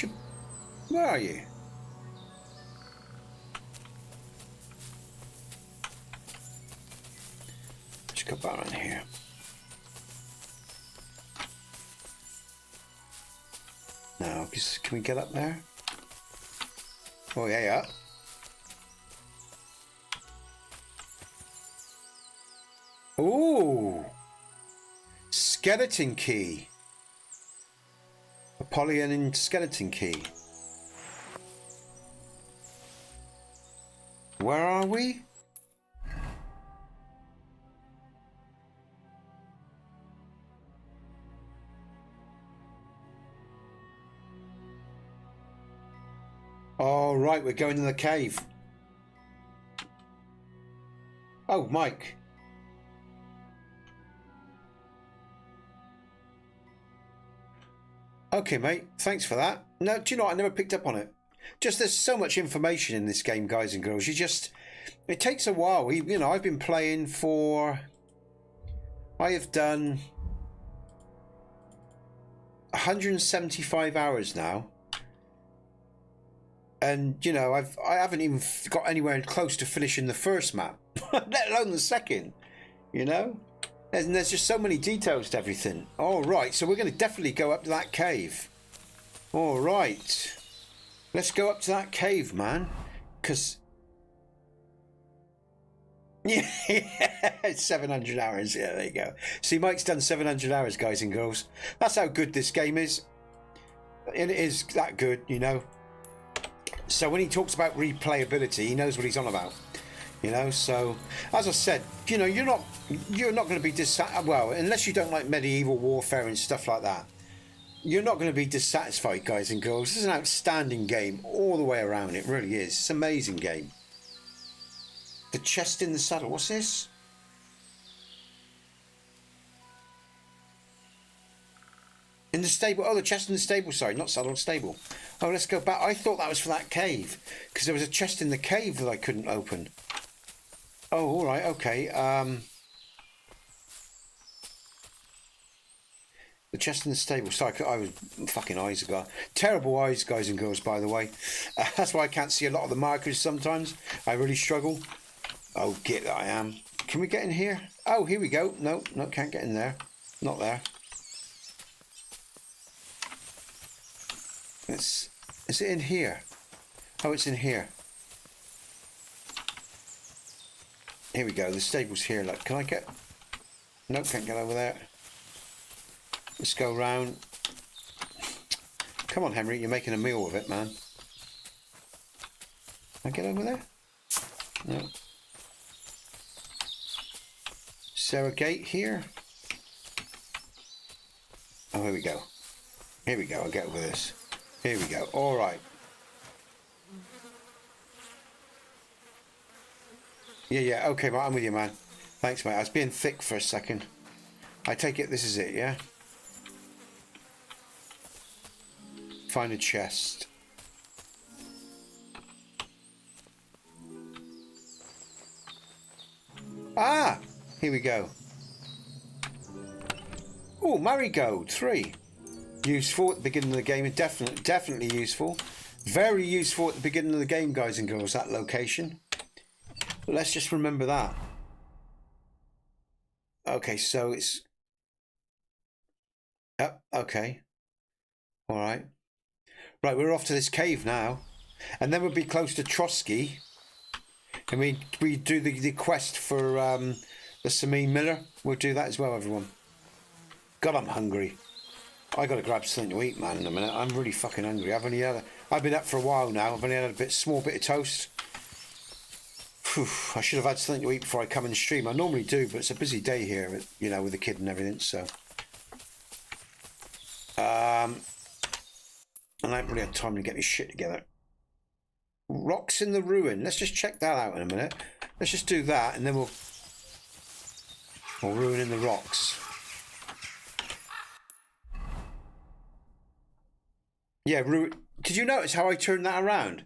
Where are you? Just go back around here. Now, can we get up there? Oh, yeah. Ooh! Skeleton key. Apollonian skeleton key. Where are we? All right, we're going to the cave. Oh, Mike. Okay, mate. Thanks for that. No, do you know what? I never picked up on it. Just there's so much information in this game, guys and girls. It takes a while. You know, I've been playing for. I have done 175 hours now, and you know, I haven't even got anywhere close to finishing the first map, let alone the second. You know. And there's just so many details to everything. All right, so we're going to definitely go up to that cave. All right. Let's go up to that cave, man. Because... yeah, 700 hours. Yeah, there you go. See, Mike's done 700 hours, guys and girls. That's how good this game is. And it is that good, you know. So when he talks about replayability, he knows what he's on about. You know, so as I said, you know, you're not going to be well, unless you don't like medieval warfare and stuff like that. You're not going to be dissatisfied, guys and girls. This is an outstanding game all the way around. It really is. It's an amazing game. The chest in the saddle. What's this? In the stable. Oh, the chest in the stable. Sorry, not saddle, stable. Oh, let's go back. I thought that was for that cave because there was a chest in the cave that I couldn't open. Oh, all right. Okay. The chest in the stable. Sorry, I was fucking eyes ago. Terrible eyes, guys and girls, by the way. That's why I can't see a lot of the markers sometimes. I really struggle. Oh, git that I am. Can we get in here? Oh, here we go. No, can't get in there. Not there. Is it in here? Oh, it's in here. Here we go. The stable's here. Look, can I get... No, can't get over there. Let's go round. Come on, Henry. You're making a meal of it, man. Can I get over there? No. Is there a gate here? Oh, here we go. Here we go. I'll get over this. Here we go. All right. Yeah. Okay, mate. I'm with you, man. Thanks, mate. I was being thick for a second. I take it this is it, yeah? Find a chest. Ah! Here we go. Oh, marigold 3. Useful at the beginning of the game. Definitely useful. Very useful at the beginning of the game, guys and girls, that location. But let's just remember that. Okay, so it's... Yep, okay. Alright. Right, we're off to this cave now. And then we'll be close to Trotsky. And we do the quest for the Samine Miller. We'll do that as well, everyone. God, I'm hungry. I got to grab something to eat, man, in a minute. I'm really fucking hungry. I've been up for a while now. I've only had a small bit of toast. Whew, I should have had something to eat before I come in the stream. I normally do, but it's a busy day here, you know, with the kid and everything, so... and I haven't really had time to get my shit together. Rocks in the ruin. Let's just check that out in a minute. Let's just do that, and then we'll ruin in the rocks. Yeah, did you notice how I turned that around?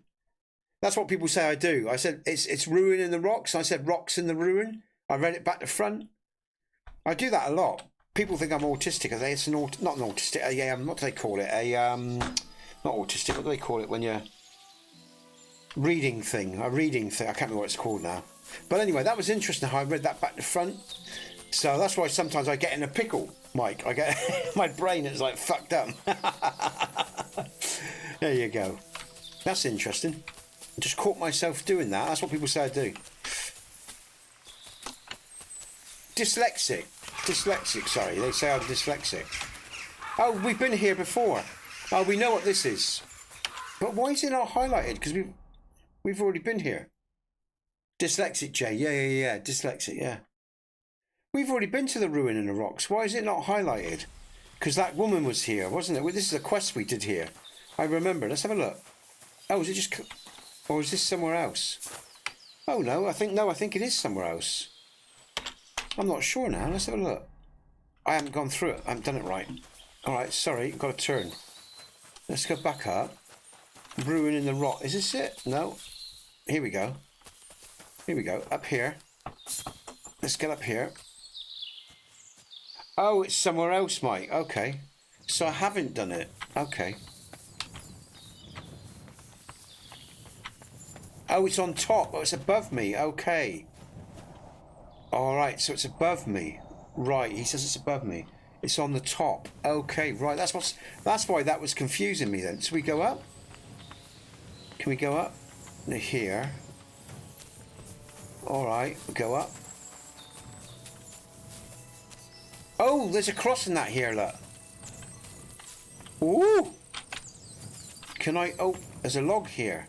That's what people say I do. I said it's ruin in the rocks. I said rocks in the ruin. I read it back to front. I do that a lot. People think I'm autistic. It's not an autistic. What do they call it? Not autistic. What do they call it when you're reading thing? A reading thing. I can't remember what it's called now. But anyway, that was interesting how I read that back to front. So that's why sometimes I get in a pickle, Mike. I get my brain is like fucked up. There you go. That's interesting. I just caught myself doing that. That's what people say I do. Dyslexic, sorry. They say I'm dyslexic. Oh, we've been here before. Oh, we know what this is. But why is it not highlighted? Because we've already been here. Dyslexic, Jay. Yeah. Dyslexic, yeah. We've already been to the ruin in the rocks. Why is it not highlighted? Because that woman was here, wasn't it? Well, this is a quest we did here. I remember. Let's have a look. Oh, is it just... Or is this somewhere else? Oh, no. I think it is somewhere else. I'm not sure now. Let's have a look. I haven't gone through it. I haven't done it right. All right, sorry. I've got to turn. Let's go back up. Ruin in the rock. Is this it? No. Here we go. Here we go. Up here. Let's get up here. Oh, it's somewhere else, Mike. Okay. So I haven't done it. Okay. Oh, it's on top. Oh, it's above me. Okay. All right, so it's above me. Right, he says it's above me. It's on the top. Okay, right. That's why that was confusing me then. So we go up. Can we go up? Here. All right, we'll go up. Oh, there's a cross in that here, look. Ooh! Can I... Oh, there's a log here.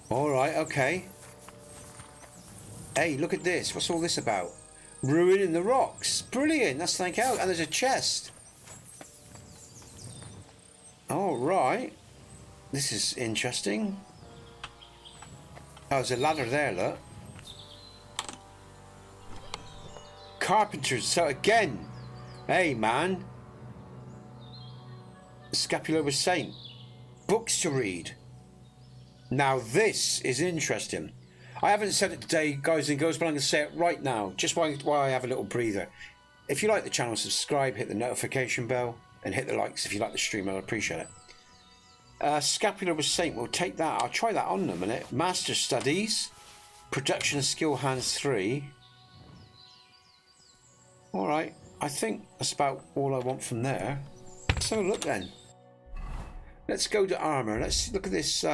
All right, okay. Hey, look at this. What's all this about? Ruin in the rocks. Brilliant. That's thank out. And there's a chest. All right. This is interesting. Oh, there's a ladder there, look. Carpenters. So again, hey, man. Scapular was Saint. Books to read. Now this is interesting. I haven't said it today, guys and girls, but I'm going to say it right now, just while I have a little breather. If you like the channel, subscribe, hit the notification bell, and hit the likes if you like the stream. I'd appreciate it. Scapular was Saint. We'll take that. I'll try that on in a minute. Master Studies. Production Skill Hands 3. Alright. I think that's about all I want from there. So look then. Let's go to armor. Let's look at this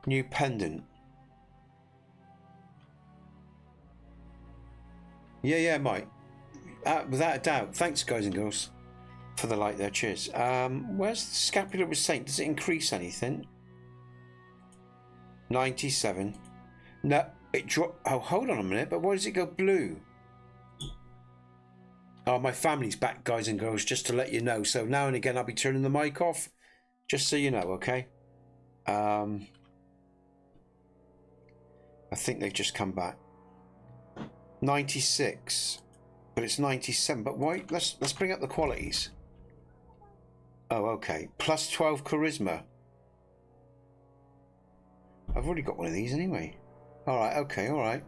new pendant. Yeah, Mike. Without a doubt. Thanks, guys and girls, for the like there. Cheers. Where's the Scapular with Saint? Does it increase anything? 97. No, it dropped. Oh, hold on a minute. But why does it go blue? Oh, my family's back, guys and girls, just to let you know. So now and again, I'll be turning the mic off, just so you know, okay? I think they've just come back. 96, but it's 97. But why? Let's bring up the qualities. Oh, okay. Plus 12 charisma. I've already got one of these anyway. All right. Okay. All right.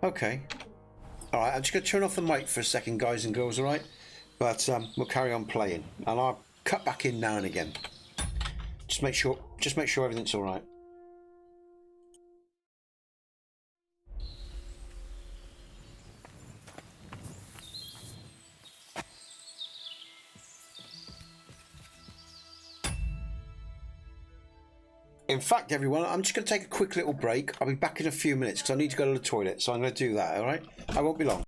Okay. All right. I'm just gonna turn off the mic for a second, guys and girls. All right. But we'll carry on playing, and I'll cut back in now and again. Just make sure everything's all right. In fact, everyone, I'm just going to take a quick little break. I'll be back in a few minutes because I need to go to the toilet. So I'm going to do that, all right? I won't be long.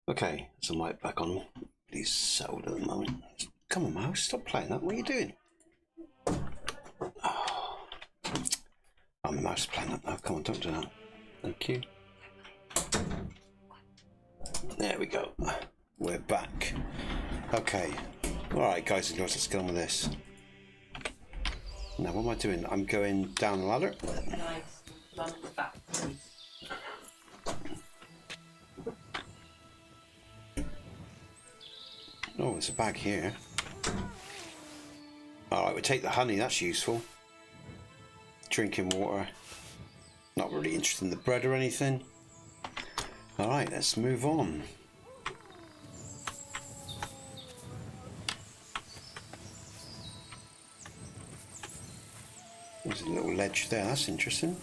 Okay, so I'm right back on. He's settled at the moment. Come on, mouse, stop playing that. What are you doing? Oh, my mouse is playing that now. Come on, don't do that. Thank you. There we go. We're back. Okay. Alright, guys and girls, let's get on with this. Now, what am I doing? I'm going down the ladder. Oh, there's a bag here. Alright, we'll take the honey, that's useful. Drinking water. Not really interested in the bread or anything. Alright, let's move on. There's a little ledge there, that's interesting.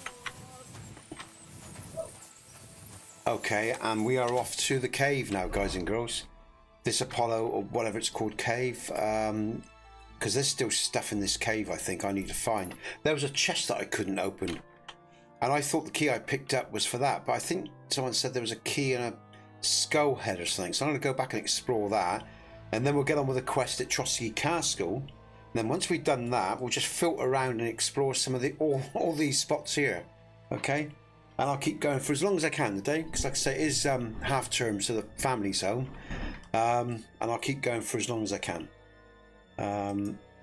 Okay, and we are off to the cave now, guys and girls. This Apollo, or whatever it's called, cave. Because there's still stuff in this cave I think I need to find. There was a chest that I couldn't open. And I thought the key I picked up was for that. But I think someone said there was a key and a skull head or something. So I'm going to go back and explore that. And then we'll get on with a quest at Trotsky Castle. And then once we've done that, we'll just filter around and explore some of the all these spots here. Okay? And I'll keep going for as long as I can today. Because like I say, it is half term, so the family's home. And I'll keep going for as long as I can.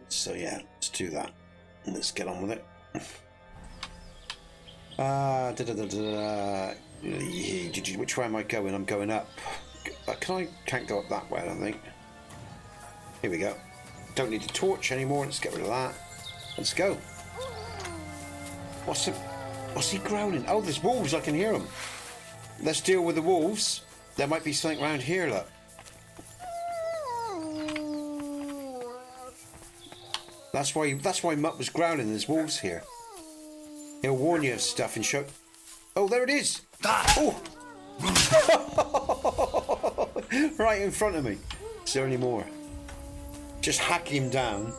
So yeah, let's do that. Let's get on with it. Which way am I going? I'm going up. Can't go up that way, I don't think. Here we go. Don't need a torch anymore. Let's get rid of that. Let's go. What's he growling? Oh, there's wolves. I can hear them. Let's deal with the wolves. There might be something around here, look. That's why Mutt was growling. There's wolves here. He'll warn you of stuff and show. Oh, there it is. Oh. Right in front of me. Is there any more? Just hacking him down.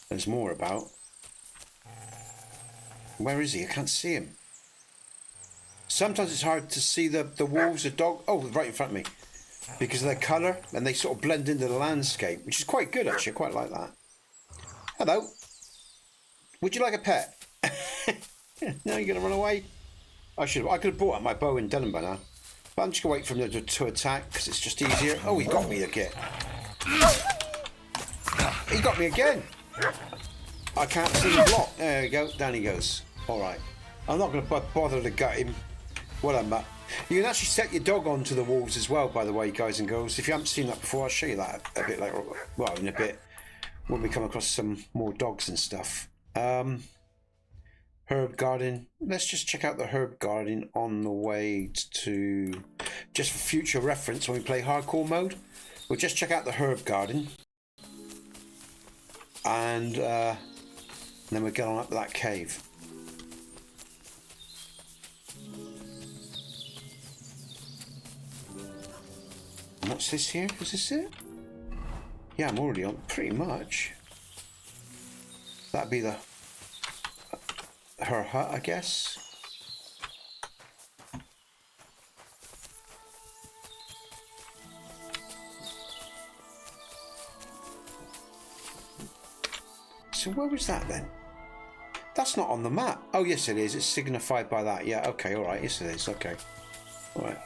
There's more about. Where is he? I can't see him. Sometimes it's hard to see the wolves, the dog. Oh, right in front of me. Because of their colour, and they sort of blend into the landscape, which is quite good actually. I quite like that. Hello. Would you like a pet? No, you're gonna run away. I could have brought out my bow and done him by now. But I'm just gonna wait for him to attack because it's just easier. Oh, he got me again. He got me again. I can't see the block. There we go. Down he goes. All right. I'm not gonna bother to gut him. Well done, Matt. You can actually set your dog onto the wolves as well, by the way, guys and girls. If you haven't seen that before, I'll show you that a bit later. Well, in a bit, when we come across some more dogs and stuff. Herb garden. Let's just check out the herb garden on the way to, just for future reference when we play hardcore mode. We'll just check out the herb garden. And then we'll get on up to that cave. What's this here? Is this it? Yeah, I'm already on pretty much. That'd be her hut, I guess. So where was that then? That's not on the map. Oh yes it is. It's signified by that. Yeah, okay, alright, yes it is. Okay. Alright.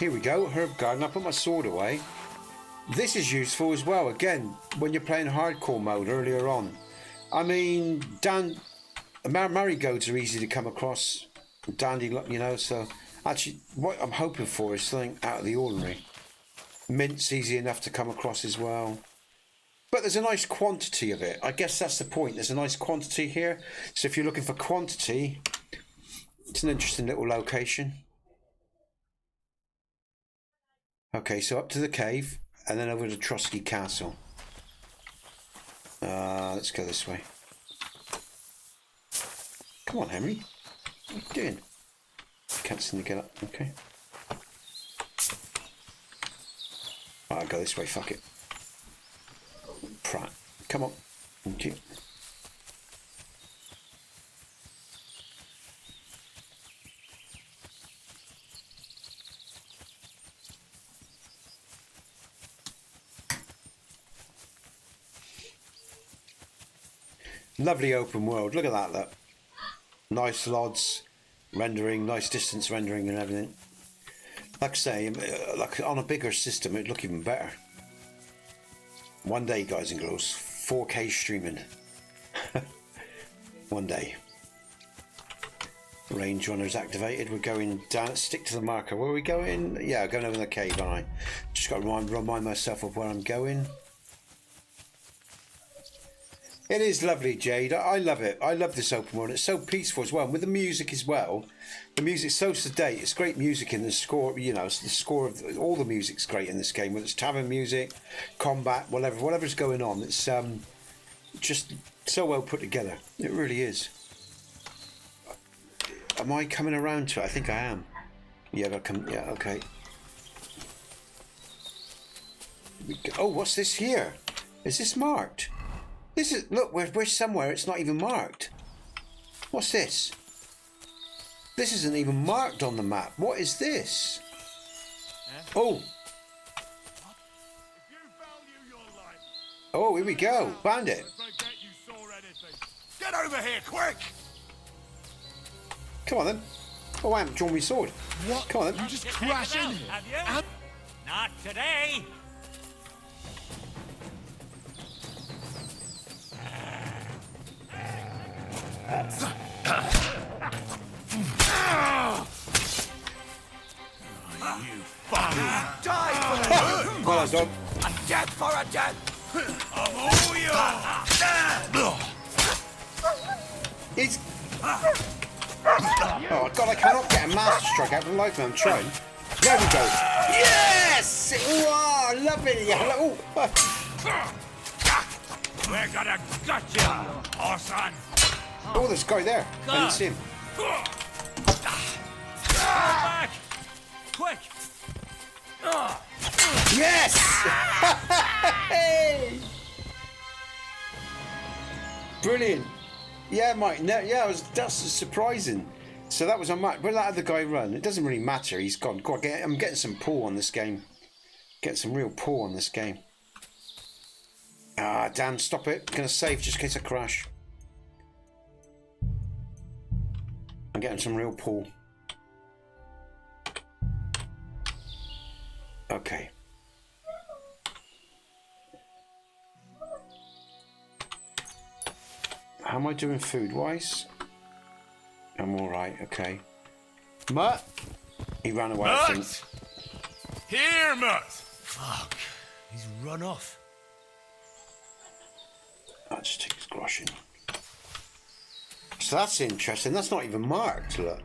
Here we go, herb garden. I put my sword away. This is useful as well, again, when you're playing hardcore mode earlier on. I mean, marigolds are easy to come across. Dandy, you know, so actually what I'm hoping for is something out of the ordinary. Mint's easy enough to come across as well. But there's a nice quantity of it. I guess that's the point. There's a nice quantity here. So if you're looking for quantity, it's an interesting little location. Okay, so up to the cave and then over to Trotsky Castle. Let's go this way. Come on, Henry. What are you doing? Can't seem to get up. Okay. I'll go this way. Fuck it. Prat. Come on. Thank you. Lovely open world. Look at that, look. Nice LODs rendering, nice distance rendering and everything. Like I say, like on a bigger system, it'd look even better. One day, guys and girls, 4K streaming. One day. Range runners activated. We're going down. Stick to the marker. Where are we going? Yeah, going over the cave, aren't I? Just got to remind myself of where I'm going. It is lovely, Jade. I love it. I love this open world. It's so peaceful as well. And with the music as well. The music's so sedate. It's great music in the score. You know, the score of all the music's great in this game. Whether it's tavern music, combat, whatever's going on. It's just so well put together. It really is. Am I coming around to it? I think I am. Yeah, I'll come. Yeah, okay. Oh, what's this here? Is this marked? This is, look, we're somewhere it's not even marked. What's this? This isn't even marked on the map. What is this? Oh. Oh, here we go. Found it. Get over here, quick! Come on then. Oh, I haven't drawn my sword. What? Come on then. You just crash in here. Have you? Not today. You fucking Die for the Well done. A death for a death. Oh, He's... Oh God, I cannot get a master strike out of the life, man. I'm trying. There we go. Yes! Oh, I love it. Oh. We're gonna gut you, Orson. Oh, there's a guy there. I didn't see him. Back! Quick! Yes! Hey! Brilliant. Yeah, Mike. No, yeah, that's surprising. So that was on Mike. Where did that other guy run? It doesn't really matter. He's gone. Go on, I'm getting some pull on this game. Getting some real pull on this game. Ah, damn! Stop it. I'm gonna save just in case I crash. I'm getting some real pull. Okay. How am I doing food-wise? I'm all right. Okay. Mutt. He ran away. I think. here, Mutt! Fuck. He's run off. I'll just take his groschen. So that's interesting. That's not even marked. Look.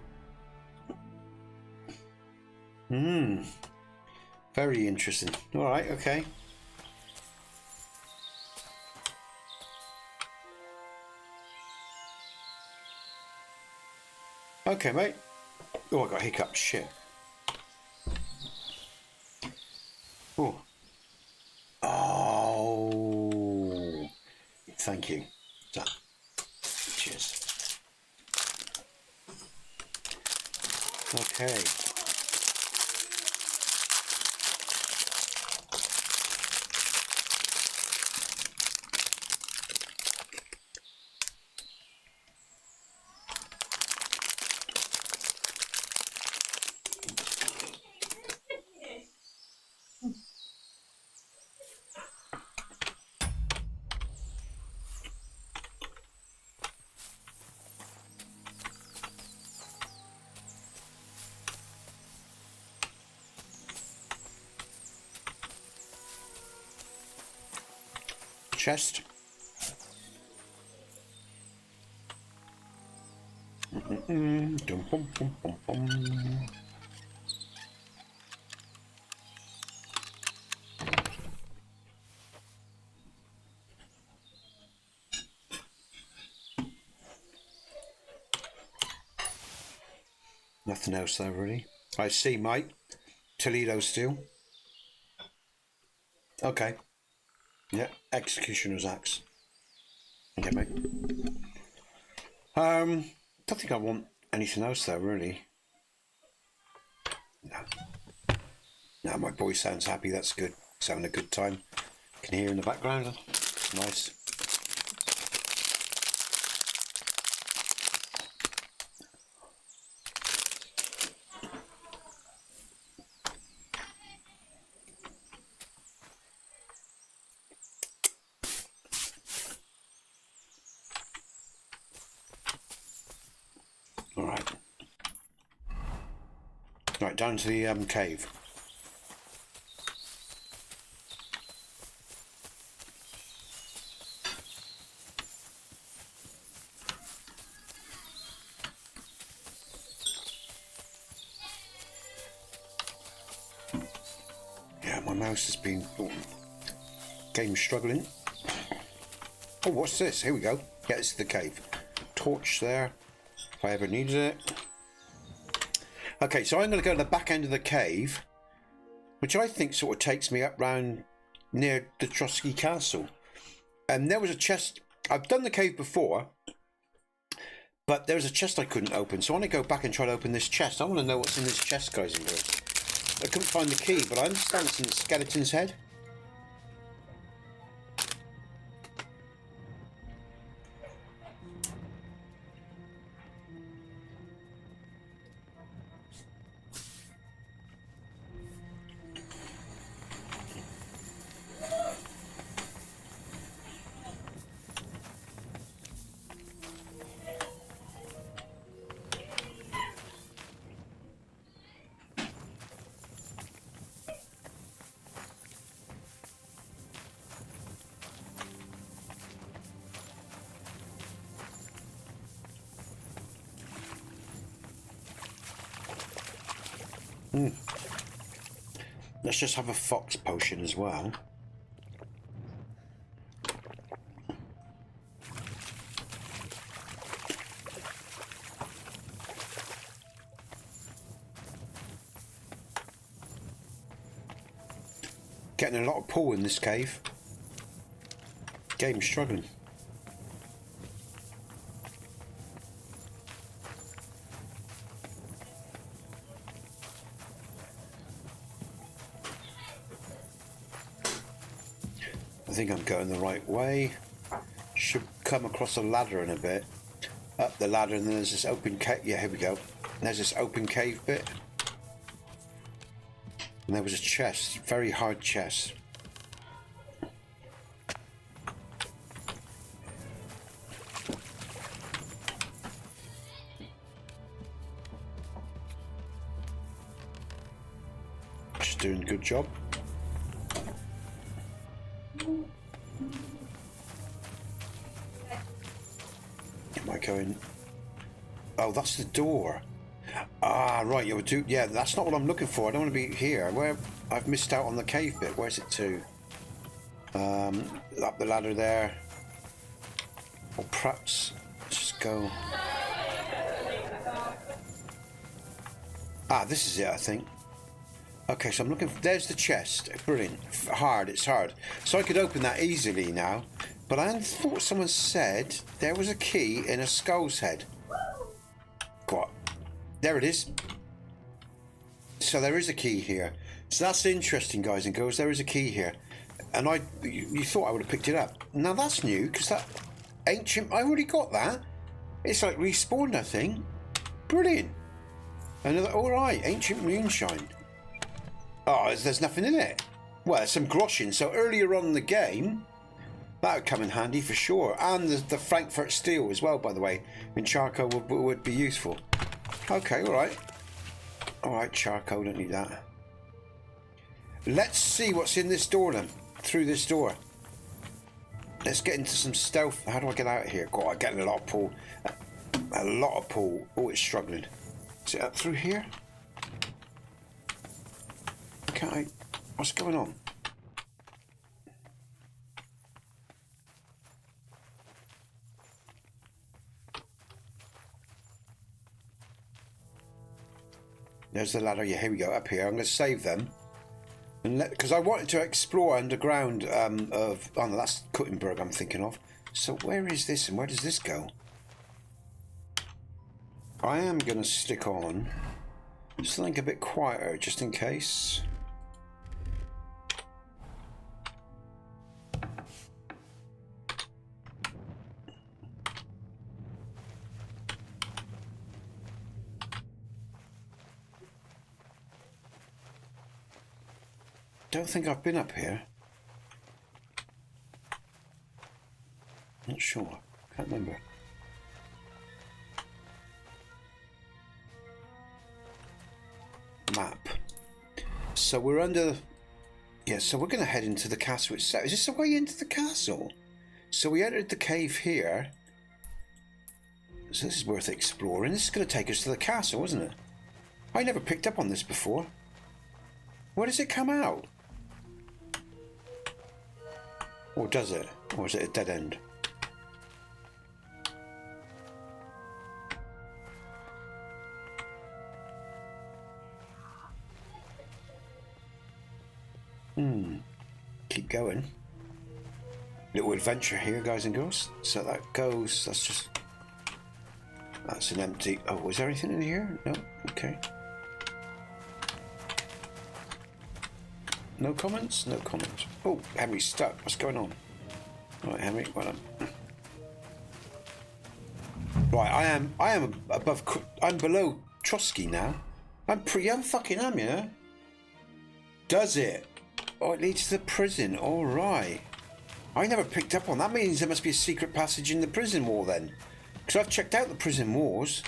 Very interesting. All right. Okay. Okay, mate. Oh, I got hiccups. Shit. Oh. Oh. Thank you. So, cheers. Okay. Chest. Dum, bum, bum, bum, bum. Nothing else there really. I see, mate. Toledo steel. Okay. Yeah, executioner's axe. Okay, mate. Don't think I want anything else there, really. No. No, my boy sounds happy. That's good. He's having a good time. Can hear in the background. Nice. Right, down to the cave. Yeah, my mouse has been... Oh, game's struggling. Oh, what's this? Here we go. Yeah, this is the cave. Torch there, if I ever needed it. Okay, so I'm going to go to the back end of the cave, which I think sort of takes me up round near the Trotsky Castle. And there was a chest. I've done the cave before, but there was a chest I couldn't open. So I want to go back and try to open this chest. I want to know what's in this chest, guys and girls. I couldn't find the key, but I understand it's in the skeleton's head. Let's just have a fox potion as well. Getting a lot of pull in this cave. Game's struggling. I think I'm going the right way. Should come across a ladder in a bit. Up the ladder, and then there's this open cave. Yeah, here we go. There's this open cave bit. And there was a chest, very hard chest. Just doing a good job. Am I going? Oh, that's the door. Ah, right. You do. Yeah, that's not what I'm looking for. I don't want to be here. Where I've missed out on the cave bit. Where's it to? Up the ladder there. Or perhaps just go. Ah, this is it, I think. Okay, so I'm looking. There's the chest. Brilliant. Hard. It's hard. So I could open that easily now. But I thought someone said there was a key in a skull's head. What? There it is. So there is a key here. So that's interesting, guys and girls. There is a key here. And you thought I would have picked it up. Now that's new, because that ancient... I already got that. It's like respawned, I think. Brilliant. Another... Alright, ancient moonshine. Oh, there's nothing in it. Well, there's some groschen. So earlier on in the game... That would come in handy for sure. And the Frankfurt steel as well, by the way. In charcoal would be useful. Okay, alright. Alright, charcoal, don't need that. Let's see what's in this door then. Through this door. Let's get into some stealth. How do I get out of here? God, I'm getting a lot of pull. A lot of pull. Oh, it's struggling. Is it up through here? Can't I? What's going on? There's the ladder. Yeah, here we go. Up here. I'm going to save them. And because I wanted to explore underground of... Oh, no, that's Kuttenberg I'm thinking of. So where is this and where does this go? I am going to stick on something a bit quieter just in case. Don't think I've been up here. Not sure. Can't remember. map. So we're under... Yeah, so we're going to head into the castle itself. Is this the way into the castle? So we entered the cave here. So this is worth exploring. This is going to take us to the castle, isn't it? I never picked up on this before. Where does it come out? Or does it? Or is it a dead end? Keep going. Little adventure here, guys and girls. So that goes, that's an empty... Oh, was there anything in here? No? Okay. No comments? No comments. Oh, Henry's stuck. What's going on? Right, Henry, well done. Right, I am above... I'm below Trotsky now. I'm fucking am, you know? Does it? Oh, it leads to the prison. All right. I never picked up on that. Means there must be a secret passage in the prison wall then. Because I've checked out the prison walls.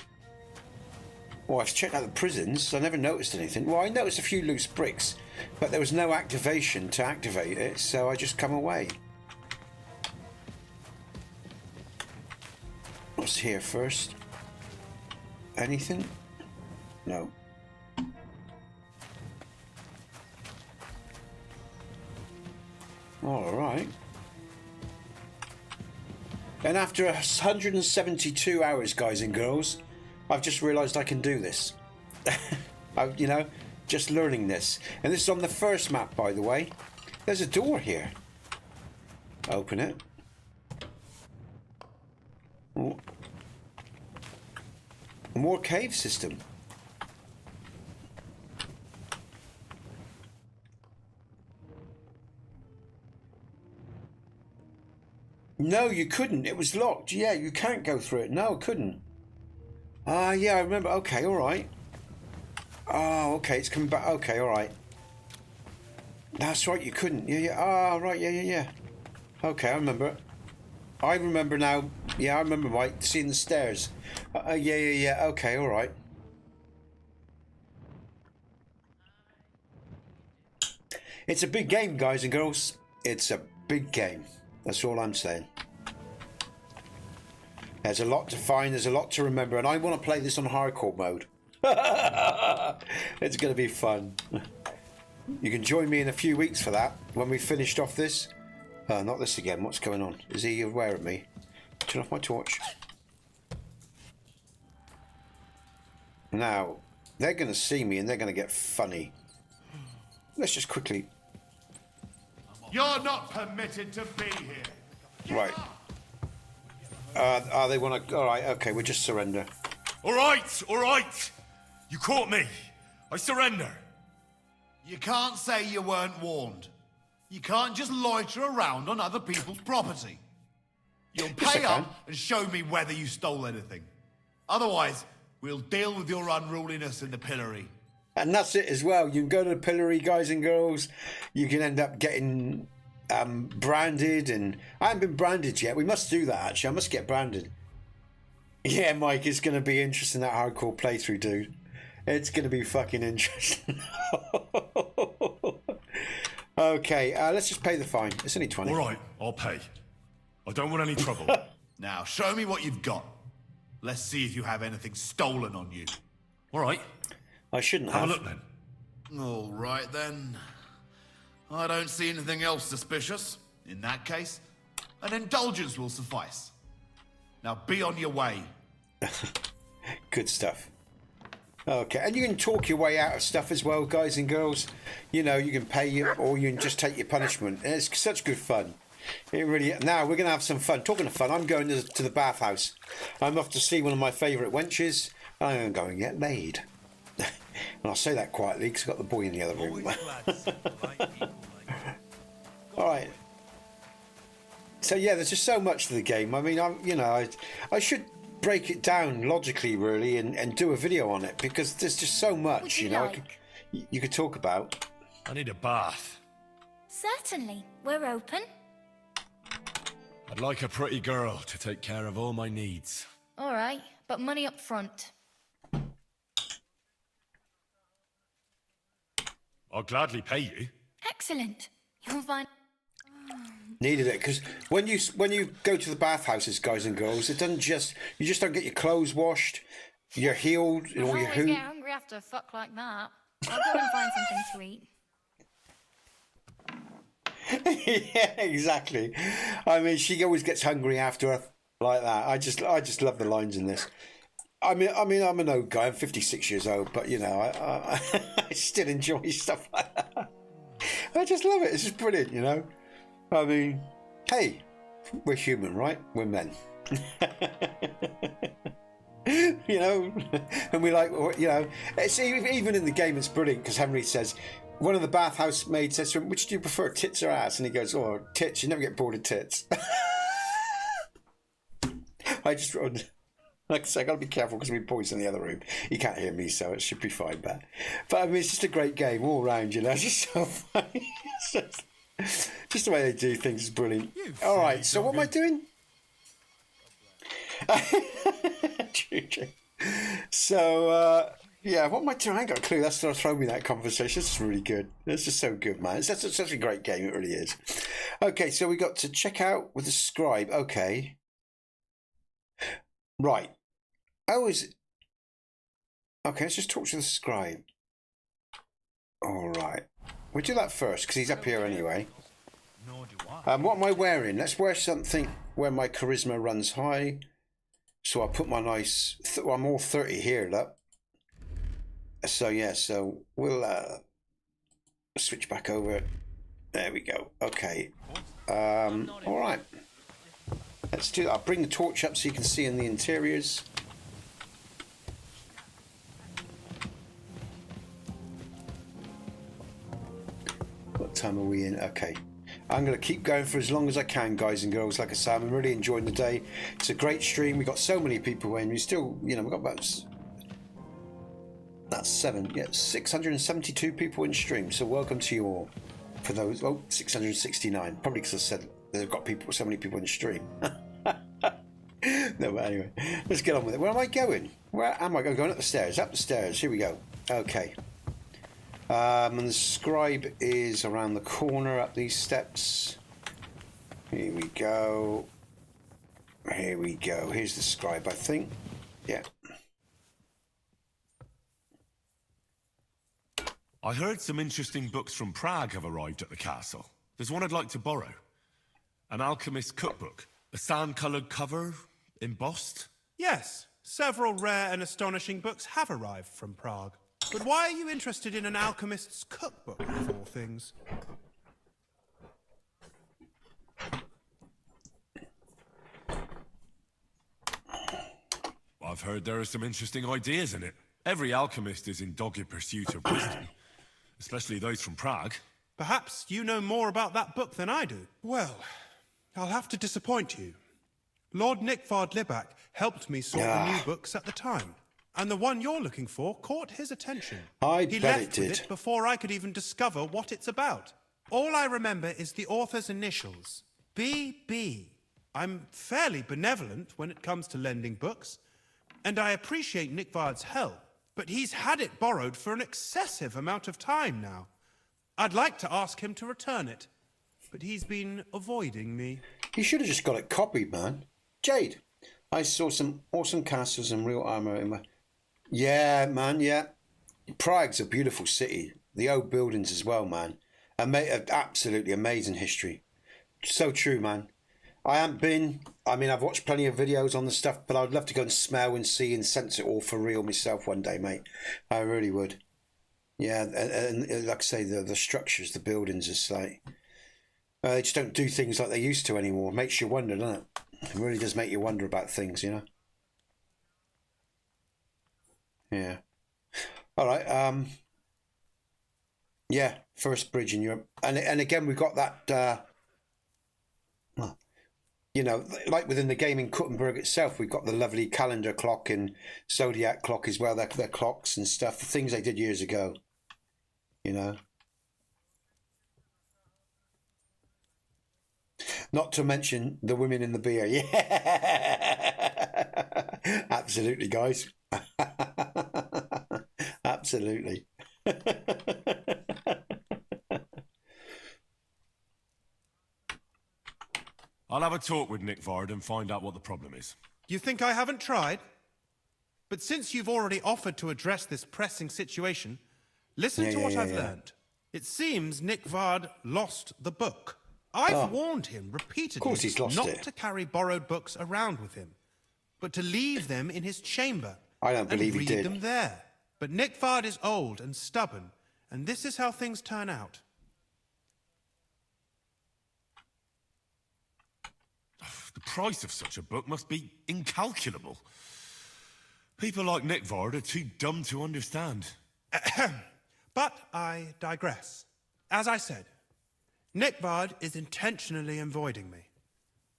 Well, I've checked out the prisons. I never noticed anything. Well, I noticed a few loose bricks, but there was no activation to activate it, so I just come away. What's here first? Anything? No. All right. And after 172 hours, guys and girls, I've just realised I can do this. You know, just learning this. And this is on the first map, by the way. There's a door here. Open it. Oh. More cave system. No, you couldn't. It was locked. Yeah, you can't go through it. No, couldn't. Ah, yeah, I remember. Okay, all right. Oh, okay, it's coming back. Okay, all right. That's right, you couldn't. Yeah, yeah. Ah, right, yeah. Okay, I remember. I remember now. Yeah, I remember, Mike, seeing the stairs. Yeah. Okay, all right. It's a big game, guys and girls. It's a big game. That's all I'm saying. There's a lot to find, there's a lot to remember, and I want to play this on hardcore mode. It's going to be fun. You can join me in a few weeks for that, when we finished off this. Not this again, what's going on? Is he aware of me? Turn off my torch. Now, they're going to see me and they're going to get funny. Let's just quickly... You're not permitted to be here. Right. They want to... All right, okay, we'll just surrender. All right. You caught me. I surrender. You can't say you weren't warned. You can't just loiter around on other people's property. You'll Yes, I pay can. up and show me whether you stole anything. Otherwise, we'll deal with your unruliness in the pillory. And that's it as well. You can go to the pillory, guys and girls. You can end up getting branded, and I haven't been branded yet. We must do that, actually. I must get branded. Yeah, Mike, it's going to be interesting, that hardcore playthrough, dude. It's going to be fucking interesting. Okay, let's just pay the fine. It's only 20. All right, I'll pay. I don't want any trouble. Now, show me what you've got. Let's see if you have anything stolen on you. All right. I shouldn't Have have. a look then. All right, then. I don't see anything else suspicious. In that case, an indulgence will suffice. Now be on your way. Good stuff. Okay, and you can talk your way out of stuff as well, guys and girls. You know, you can pay you, or you can just take your punishment. And it's such good fun. It really. Now we're gonna have some fun. Talking of fun, I'm going to the bathhouse. I'm off to see one of my favourite wenches. I'm going to get laid. And I'll say that quietly because I've got the boy in the other room. All right. So yeah, there's just so much to the game. I mean, I should break it down logically, really, and do a video on it because there's just so much. Would you know, like? you could talk about. I need a bath. Certainly. We're open. I'd like a pretty girl to take care of all my needs. All right, but money up front. I'll gladly pay you. Excellent. You'll find... Needed it, because when you go to the bathhouses, guys and girls, it doesn't just... You just don't get your clothes washed, you're healed, I or your always get hungry after a fuck like that. I'll go and find something to eat. Yeah, exactly. I mean, she always gets hungry after her like that. I just love the lines in this. I mean, I'm an old guy. I'm 56 years old, but you know, I still enjoy stuff like that. I just love it. It's just brilliant, you know. I mean, hey, we're human, right? We're men. You know, and we like, you know, it's even in the game it's brilliant because Henry says, one of the bathhouse maids says to him, which do you prefer, tits or ass? And he goes, oh, tits. You never get bored of tits. I just, like I say, I got to be careful because my boy's in the other room. He can't hear me, so it should be fine. But I mean, it's just a great game all round, you know. It's just so funny. Just the way they do things is brilliant. All right, so what am I doing? So, yeah, what am I doing? I ain't got a clue. That's sort of thrown me that conversation. It's really good. It's just so good, man. It's such a great game. It really is. Okay, so we got to check out with the scribe. Okay. Right. Oh, is it? Okay, let's just talk to the scribe. All right. We'll do that first because he's up here anyway. What am I wearing? Let's wear something where my charisma runs high. So I'll put my nice... I'm all 30 here, look. So, yeah, so we'll switch back over. There we go. Okay. All right. Let's do that. I'll bring the torch up so you can see in the interiors. What time are we in? Okay. I'm going to keep going for as long as I can, guys and girls. Like I say, I'm really enjoying the day. It's a great stream. We've got so many people in. We still, you know, we've got about... That's 672 people in stream. So welcome to you all. For those... Oh, 669. Probably because I said they've got people, so many people in stream. No, but anyway. Let's get on with it. Where am I going? Where am I going? Going up the stairs. Up the stairs. Here we go. Okay. And the scribe is around the corner up these steps. Here we go. Here we go. Here's the scribe, I think. Yeah. I heard some interesting books from Prague have arrived at the castle. There's one I'd like to borrow. An alchemist's cookbook. A sand-coloured cover, embossed. Yes, several rare and astonishing books have arrived from Prague. But why are you interested in an alchemist's cookbook, of all things? I've heard there are some interesting ideas in it. Every alchemist is in dogged pursuit of wisdom, especially those from Prague. Perhaps you know more about that book than I do. Well, I'll have to disappoint you. Lord Nickvard Libak helped me sort the new books at the time. And the one you're looking for caught his attention. He left with it before I could even discover what it's about. All I remember is the author's initials. BB. I'm fairly benevolent when it comes to lending books, and I appreciate Nickvard's help, but he's had it borrowed for an excessive amount of time now. I'd like to ask him to return it, but he's been avoiding me. You should have just got it copied, man. Jade, I saw some awesome castles and real armor in my... Yeah, man, yeah. Prague's a beautiful city. The old buildings as well, man. Absolutely amazing history. So true, man. I haven't been... I mean, I've watched plenty of videos on the stuff, but I'd love to go and smell and see and sense it all for real myself one day, mate. I really would. Yeah, and like I say, the structures, the buildings, it's like... they just don't do things like they used to anymore. It makes you wonder, doesn't it? It really does make you wonder about things, you know? Yeah. All right. Yeah, first bridge in Europe, and again we've got that. You know, like within the game in Kuttenberg itself, we've got the lovely calendar clock and zodiac clock as well. Their clocks and stuff, the things they did years ago. You know. Not to mention the women in the beer. Yeah. Absolutely, guys. Absolutely. I'll have a talk with Nick Vard and find out what the problem is. You think I haven't tried? But since you've already offered to address this pressing situation, listen to what I've learned. It seems Nick Vard lost the book. I've warned him repeatedly not to carry borrowed books around with him, but to leave them in his chamber. I don't believe he did. Read them there. But Nick Vard is old and stubborn, and this is how things turn out. The price of such a book must be incalculable. People like Nick Vard are too dumb to understand. But I digress. As I said, Nick Vard is intentionally avoiding me.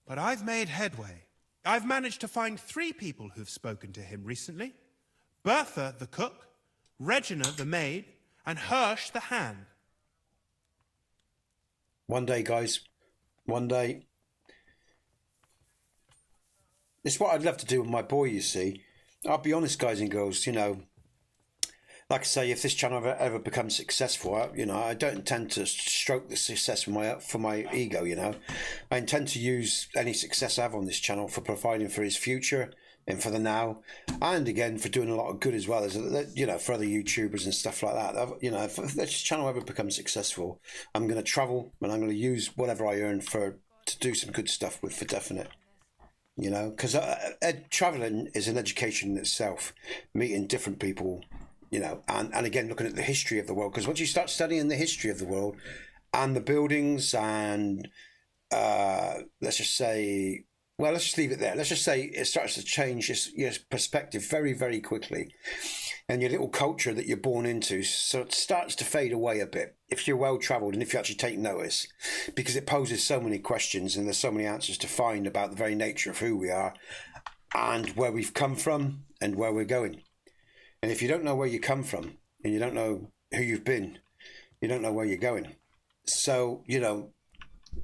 But I've made headway. I've managed to find 3 people who've spoken to him recently. Bertha, the cook, Regina, the maid, and Hirsch, the hand. One day, guys. One day. It's what I'd love to do with my boy, you see. I'll be honest, guys and girls, you know, like I say, if this channel ever becomes successful, I don't intend to stroke the success for my ego, you know. I intend to use any success I have on this channel for providing for his future and for the now, and again for doing a lot of good as well as, you know, for other YouTubers and stuff like that. You know, if this channel ever becomes successful, I'm going to travel and I'm going to use whatever I earn to do some good stuff with, for definite. You know, because traveling is an education in itself, meeting different people, you know, and again looking at the history of the world, because once you start studying the history of the world and the buildings and let's just say, well, let's just leave it there. Let's just say it starts to change your perspective very, very quickly, and your little culture that you're born into, so it starts to fade away a bit if you're well travelled and if you actually take notice, because it poses so many questions and there's so many answers to find about the very nature of who we are and where we've come from and where we're going. And if you don't know where you come from and you don't know who you've been, you don't know where you're going. So, you know,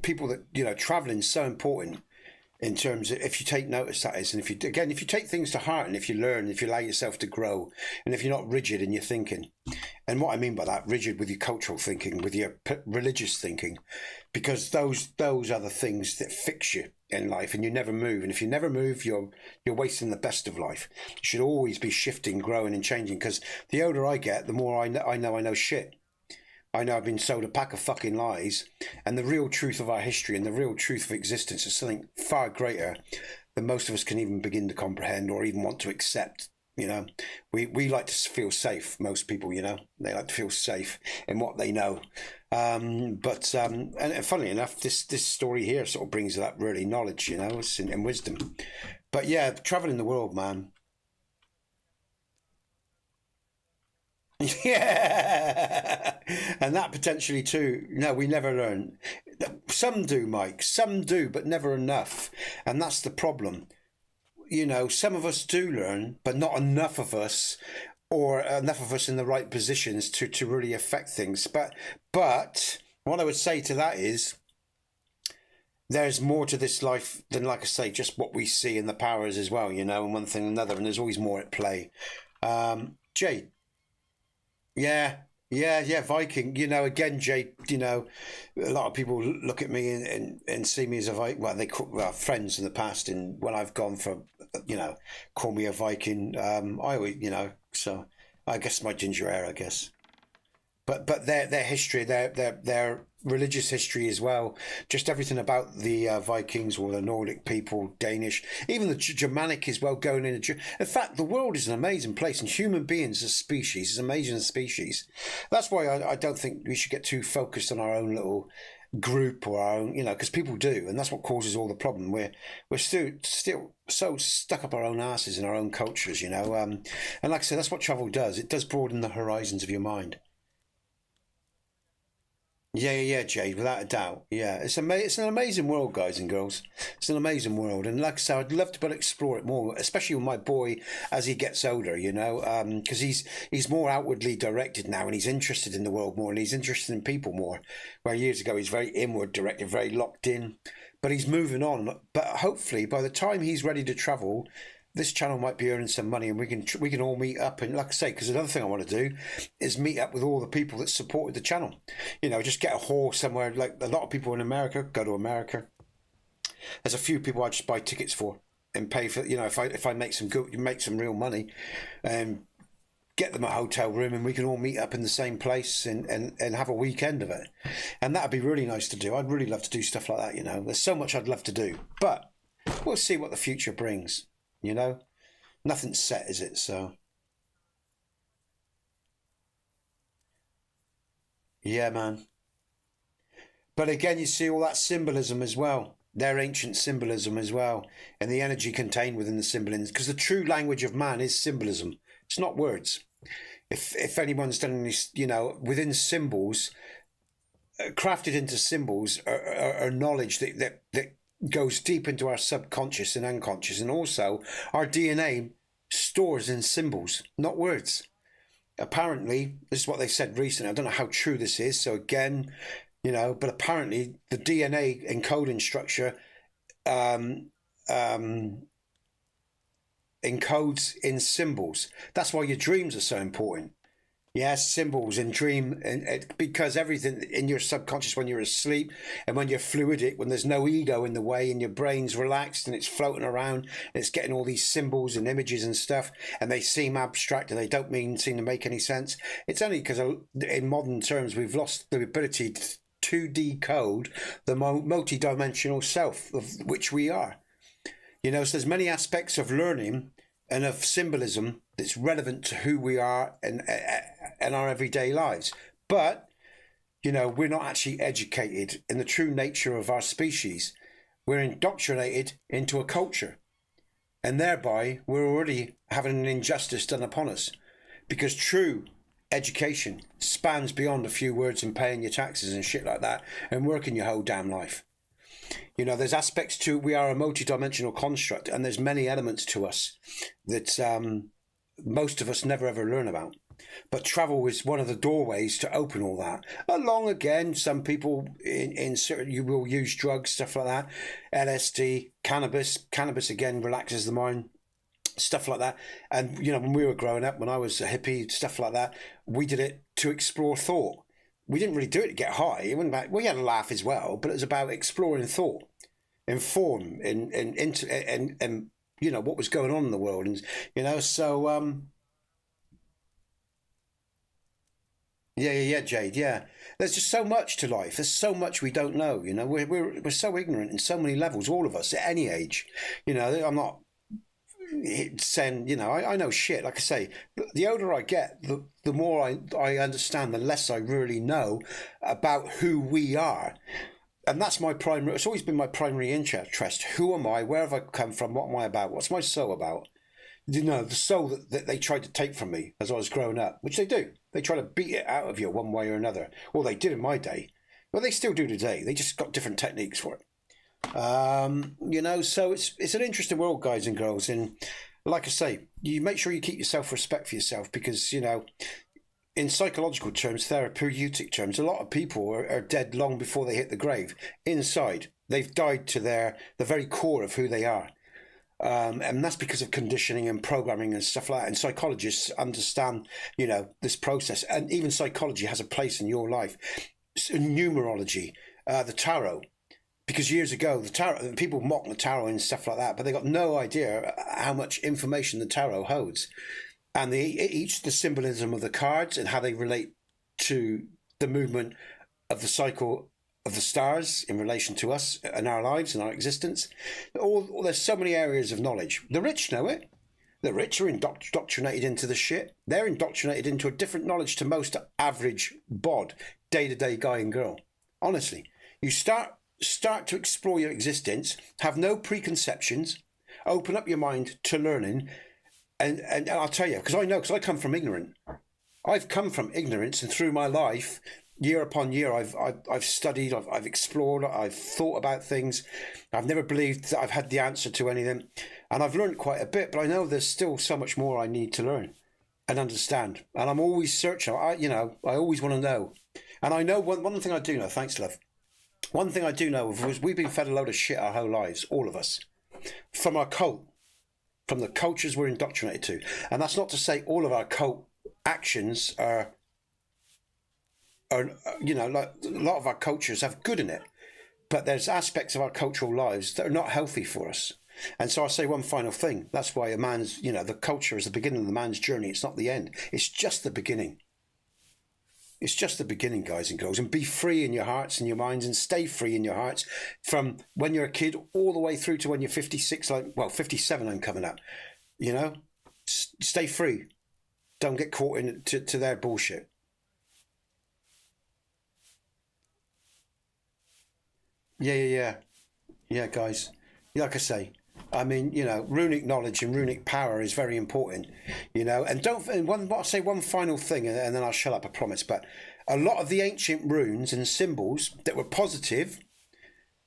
people that, you know, traveling is so important in terms of, if you take notice, that is, and if you take things to heart and if you learn, if you allow yourself to grow, and if you're not rigid in your thinking. And what I mean by that, rigid with your cultural thinking, with your religious thinking, because those are the things that fix you in life, and you never move. And if you never move, you're wasting the best of life. You should always be shifting, growing and changing, because the older I get, the more I know shit. I know I've been sold a pack of fucking lies, and the real truth of our history and the real truth of existence is something far greater than most of us can even begin to comprehend or even want to accept. You know, we like to feel safe. Most people, you know, they like to feel safe in what they know. And funnily enough, this story here sort of brings that really knowledge, you know, and wisdom. But yeah, traveling the world, man. Yeah, and that potentially too. No, we never learn. Some do, Mike. Some do, but never enough. And that's the problem. You know, some of us do learn, but not enough of us, or enough of us in the right positions to really affect things. But what I would say to that is, there's more to this life than, like I say, just what we see in the powers as well. You know, and one thing and another, and there's always more at play. Jay. Yeah, Viking. You know, again, Jay, you know, a lot of people look at me and see me as a Viking. Well, they call friends in the past, and when I've gone for, you know, call me a Viking. I always, you know, so I guess my ginger hair, I guess. But their history, their religious history as well, just everything about the Vikings or the Nordic people, Danish, even the Germanic as well, going in. In fact, the world is an amazing place, and human beings as a species is an amazing species. That's why I don't think we should get too focused on our own little group or our own, you know, because people do, and that's what causes all the problem. We're still so stuck up our own asses in our own cultures, you know. And like I said, that's what travel does. It does broaden the horizons of your mind. Yeah, Jade, without a doubt. Yeah, it's an amazing world, guys and girls. It's an amazing world, and like I said, I'd love to explore it more, especially with my boy as he gets older. You know, because he's more outwardly directed now, and he's interested in the world more, and he's interested in people more. Where years ago he's very inward directed, very locked in, but he's moving on. But hopefully, by the time he's ready to travel, this channel might be earning some money, and we can all meet up. And like I say, because another thing I want to do is meet up with all the people that supported the channel. You know, just get a hall somewhere. Like a lot of people in America, go to America. there's a few people I just buy tickets for and pay for. You know, if I make some real money, and get them a hotel room, and we can all meet up in the same place and have a weekend of it. And that'd be really nice to do. I'd really love to do stuff like that. You know, there's so much I'd love to do, but we'll see what the future brings. You know, nothing's set, is it? So. Yeah, man. But again, you see all that symbolism as well. Their ancient symbolism as well. And the energy contained within the symbolism. Because the true language of man is symbolism. It's not words. If anyone's done any, you know, within symbols, crafted into symbols are knowledge that goes deep into our subconscious and unconscious. And also our DNA stores in symbols, not words. Apparently, this is what they said recently. I don't know how true this is. So again, you know, but apparently the DNA encoding structure encodes in symbols. That's why your dreams are so important. Yes, symbols and dream, because everything in your subconscious when you're asleep and when you're fluidic, when there's no ego in the way and your brain's relaxed and it's floating around and it's getting all these symbols and images and stuff, and they seem abstract and they don't seem to make any sense. It's only because in modern terms we've lost the ability to decode the multi-dimensional self of which we are. You know, so there's many aspects of learning and of symbolism that's relevant to who we are and our everyday lives. But, you know, we're not actually educated in the true nature of our species. We're indoctrinated into a culture. And thereby, we're already having an injustice done upon us. Because true education spans beyond a few words and paying your taxes and shit like that and working your whole damn life. You know, there's aspects to, we are a multi-dimensional construct, and there's many elements to us that most of us never ever learn about. But travel is one of the doorways to open all that. Along again, some people in certain, you will use drugs, stuff like that, LSD, cannabis. Cannabis again relaxes the mind, stuff like that. And you know, when we were growing up, when I was a hippie, stuff like that, we did it to explore thought. We didn't really do it to get high. It wasn't about, we had a laugh as well, but it was about exploring thought, inform, and you know what was going on in the world, and you know. So yeah, Jade. Yeah, there's just so much to life. There's so much we don't know. You know, we're so ignorant in so many levels. All of us at any age. You know, I'm not saying, you know, I know shit. Like I say, the older I get, the more I understand, the less I really know about who we are. And that's my primary, it's always been my primary interest. Who am I? Where have I come from? What am I about? What's my soul about? You know, the soul that they tried to take from me as I was growing up, which they do. They try to beat it out of you one way or another. Well, they did in my day. Well, they still do today. They just got different techniques for it. You know, so it's an interesting world, guys and girls. And like I say, you make sure you keep your self-respect for yourself, because, you know, in psychological terms, therapeutic terms, a lot of people are dead long before they hit the grave. Inside, they've died to the very core of who they are. And that's because of conditioning and programming and stuff like that. And psychologists understand, you know, this process. And even psychology has a place in your life. Numerology, the tarot. Because years ago, the tarot, people mock the tarot and stuff like that, but they got no idea how much information the tarot holds. And the symbolism of the cards and how they relate to the movement of the cycle of the stars in relation to us and our lives and our existence. There's so many areas of knowledge. The rich know it. The rich are indoctrinated into the shit. They're indoctrinated into a different knowledge to most average bod, day-to-day guy and girl. Honestly, you start to explore your existence, have no preconceptions, open up your mind to learning. And I'll tell you, because I come from ignorant. I've come from ignorance, and through my life, year upon year, I've studied, I've explored, I've thought about things. I've never believed that I've had the answer to anything. And I've learned quite a bit, but I know there's still so much more I need to learn and understand. And I'm always searching. I always want to know. And I know one thing I do know, thanks, love. One thing I do know is we've been fed a load of shit our whole lives, all of us, from our cult, from the cultures we're indoctrinated to. And that's not to say all of our cult actions are, you know, like a lot of our cultures have good in it. but there's aspects of our cultural lives that are not healthy for us. And so I'll say one final thing. That's why a man's, the culture is the beginning of the man's journey. It's not the end. It's just the beginning. It's just the beginning, guys and girls. And be free in your hearts and your minds, and stay free in your hearts from when you're a kid all the way through to when you're 56, 57 I'm coming up. Stay free. Don't get caught into their bullshit. Yeah, guys. Like I say, I mean, runic knowledge and runic power is very important, and I'll say one final thing, and then I'll shut up, I promise. But a lot of the ancient runes and symbols that were positive,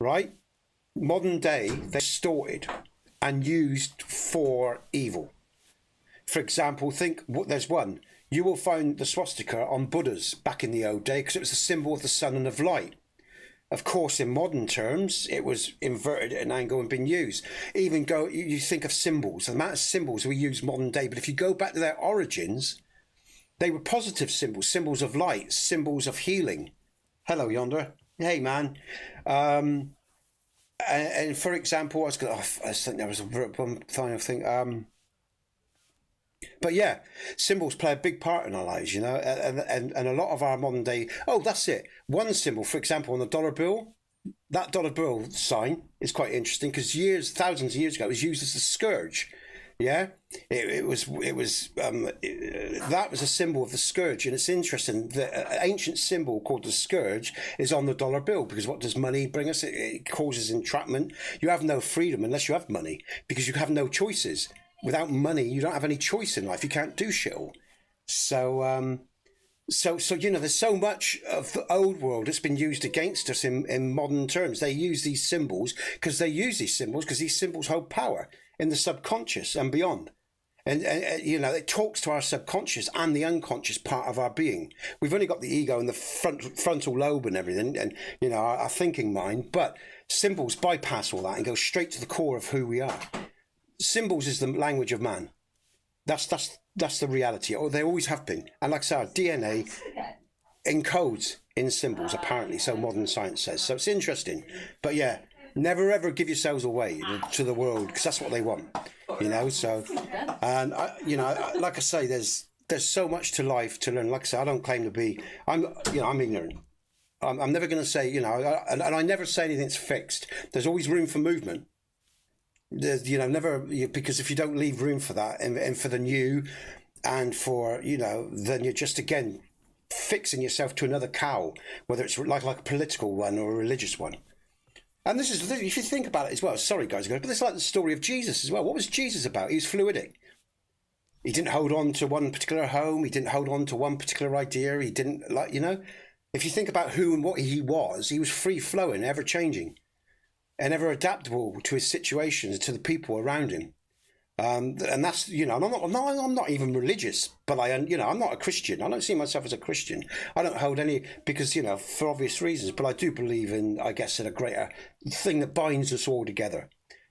right? Modern day, they're distorted and used for evil. For example, there's one. You will find the swastika on Buddhas back in the old day because it was a symbol of the sun and of light. Of course, in modern terms, it was inverted at an angle and been used. You think of symbols, the amount of symbols we use modern day, but if you go back to their origins, they were positive symbols, symbols of light, symbols of healing. Hello, yonder. Hey, man. And for example, I think there was one final thing. But yeah, symbols play a big part in our lives, and a lot of our modern day. Oh, that's it. One symbol, for example, on the dollar bill, that dollar bill sign is quite interesting because thousands of years ago, it was used as a scourge. Yeah, that was a symbol of the scourge, and it's interesting that an ancient symbol called the scourge is on the dollar bill because what does money bring us? It causes entrapment. You have no freedom unless you have money because you have no choices. Without money, you don't have any choice in life. You can't do shit all. So there's so much of the old world that's been used against us in modern terms. They use these symbols because these symbols hold power in the subconscious and beyond. And it talks to our subconscious and the unconscious part of our being. We've only got the ego and the frontal lobe and everything, and our thinking mind. But symbols bypass all that and go straight to the core of who we are. Symbols is the language of man. That's the reality. Or they always have been. And like I said, our DNA encodes in symbols, apparently, so modern science says. So it's interesting. But yeah, never ever give yourselves away to the world because that's what they want. So, and like I say, there's so much to life to learn. Like I say, I don't claim to be. I'm ignorant. I'm never going to say, and I never say anything's fixed. There's always room for movement. There's, because if you don't leave room for that and for the new and for, then you're just, again, fixing yourself to another cow, whether it's like a political one or a religious one. And this is, if you think about it as well, sorry guys, but it's like the story of Jesus as well. What was Jesus about? He was fluidic. He didn't hold on to one particular home. He didn't hold on to one particular idea. He didn't if you think about who and what he was free flowing, ever changing. And ever adaptable to his situations, to the people around him, and that's I'm not even religious, but I'm not a Christian. I don't see myself as a Christian. I don't hold any because for obvious reasons. But I do believe in, I guess, in a greater thing that binds us all together,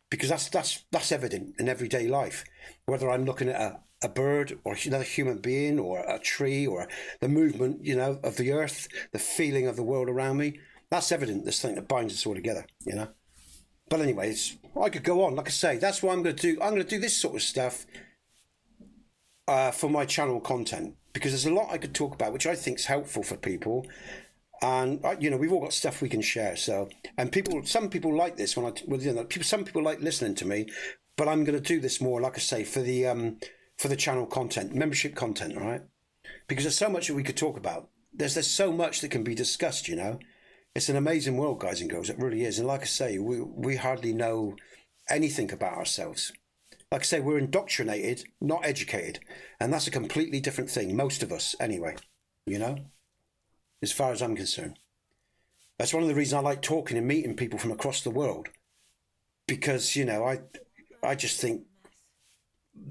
because that's evident in everyday life. Whether I'm looking at a bird or another human being or a tree or the movement of the earth, the feeling of the world around me, that's evident. This thing that binds us all together. But anyways, I could go on. Like I say, that's what I'm going to do. I'm going to do this sort of stuff for my channel content because there's a lot I could talk about, which I think is helpful for people. And we've all got stuff we can share. So, and some people like this some people like listening to me, but I'm going to do this more, like I say, for the channel content, membership content, all right? Because there's so much that we could talk about. There's so much that can be discussed, It's an amazing world, guys and girls. It really is. And like I say, we hardly know anything about ourselves. Like I say, we're indoctrinated, not educated. And that's a completely different thing. Most of us, anyway, as far as I'm concerned. That's one of the reasons I like talking and meeting people from across the world. Because, I just think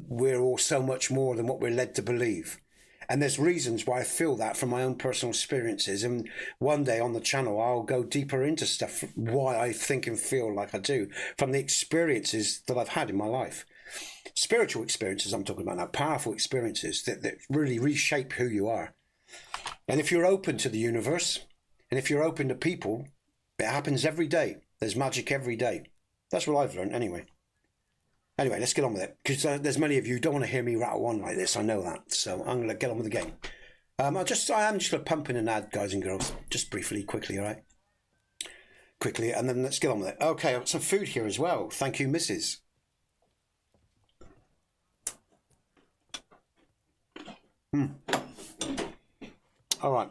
we're all so much more than what we're led to believe. And there's reasons why I feel that from my own personal experiences. And one day on the channel, I'll go deeper into stuff, why I think and feel like I do, from the experiences that I've had in my life. Spiritual experiences I'm talking about now, powerful experiences that really reshape who you are. And if you're open to the universe, and if you're open to people It happens every day. There's magic every day. That's what I've learned anyway. Anyway, let's get on with it, because there's many of you who don't want to hear me rattle on like this. I know that, so I'm going to get on with the game. I am just going to pump in and add, guys and girls, just briefly, quickly, all right? Quickly, and then let's get on with it. Okay, I've got some food here as well. Thank you, Mrs. All right.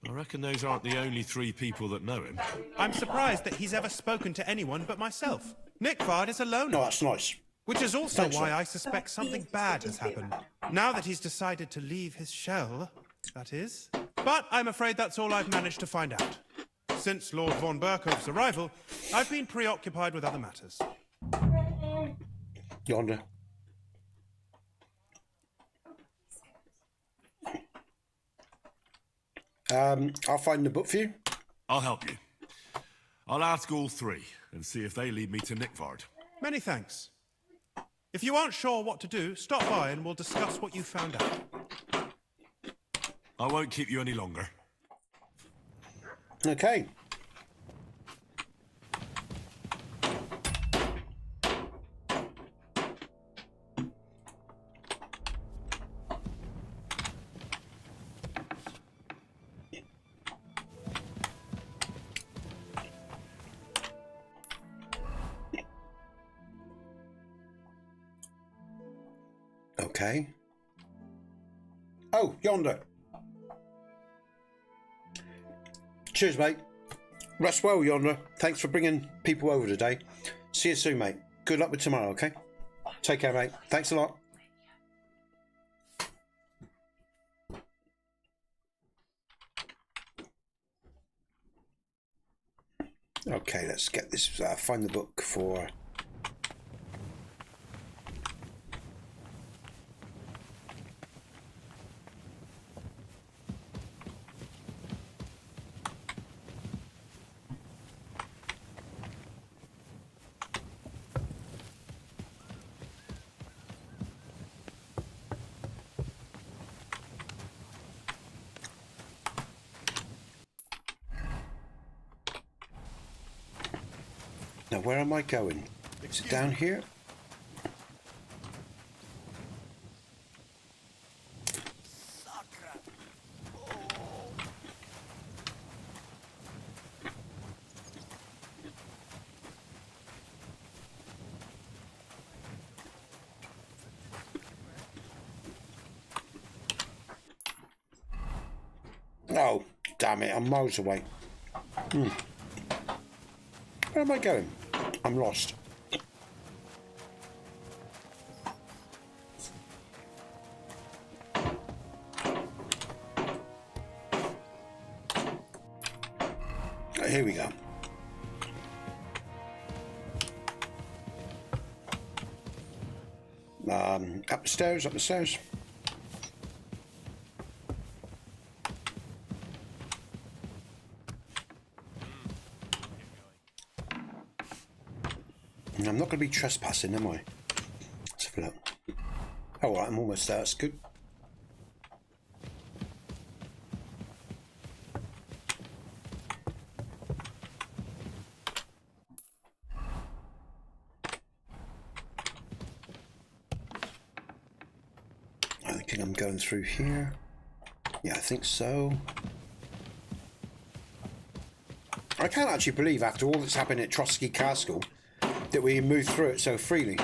I reckon those aren't the only 3 people that know him. I'm surprised that he's ever spoken to anyone but myself. Nickford is a loner. No, that's nice. Which is also Thanks, why sir. I suspect something bad has happened. Now that he's decided to leave his shell, that is. But I'm afraid that's all I've managed to find out. Since Lord von Berkhoff's arrival, I've been preoccupied with other matters. Yonder. I'll find the book for you. I'll help you. I'll ask all 3 and see if they lead me to Nickford. Many thanks. If you aren't sure what to do, stop by and we'll discuss what you found out. I won't keep you any longer. Okay. Okay. Oh, yonder. Cheers, mate. Rest well, yonder. Thanks for bringing people over today. See you soon, mate. Good luck with tomorrow, okay? Take care, mate. Thanks a lot. Okay, let's get this. Find the book for. Now, where am I going? Is it down here? Oh, damn it, I'm miles away. Where am I going? I'm lost. Here we go. Up the stairs, up the stairs. I'm not going to be trespassing, am I? Let's have a look. Oh, right, I'm almost there. That's good. I think I'm going through here. Yeah, I think so. I can't actually believe, after all that's happened at Trotsky Castle, that we moved through it so freely.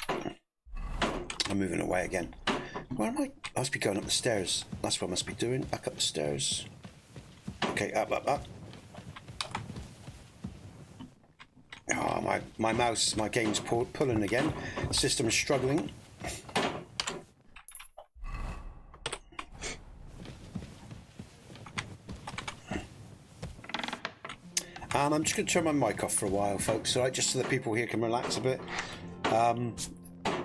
I'm moving away again. Where am I? I must be going up the stairs. That's what I must be doing. Back up the stairs. Okay, up, up, up. Oh, my mouse, my game's pulling again. System's struggling. And I'm just going to turn my mic off for a while, folks, all right, just so that people here can relax a bit. And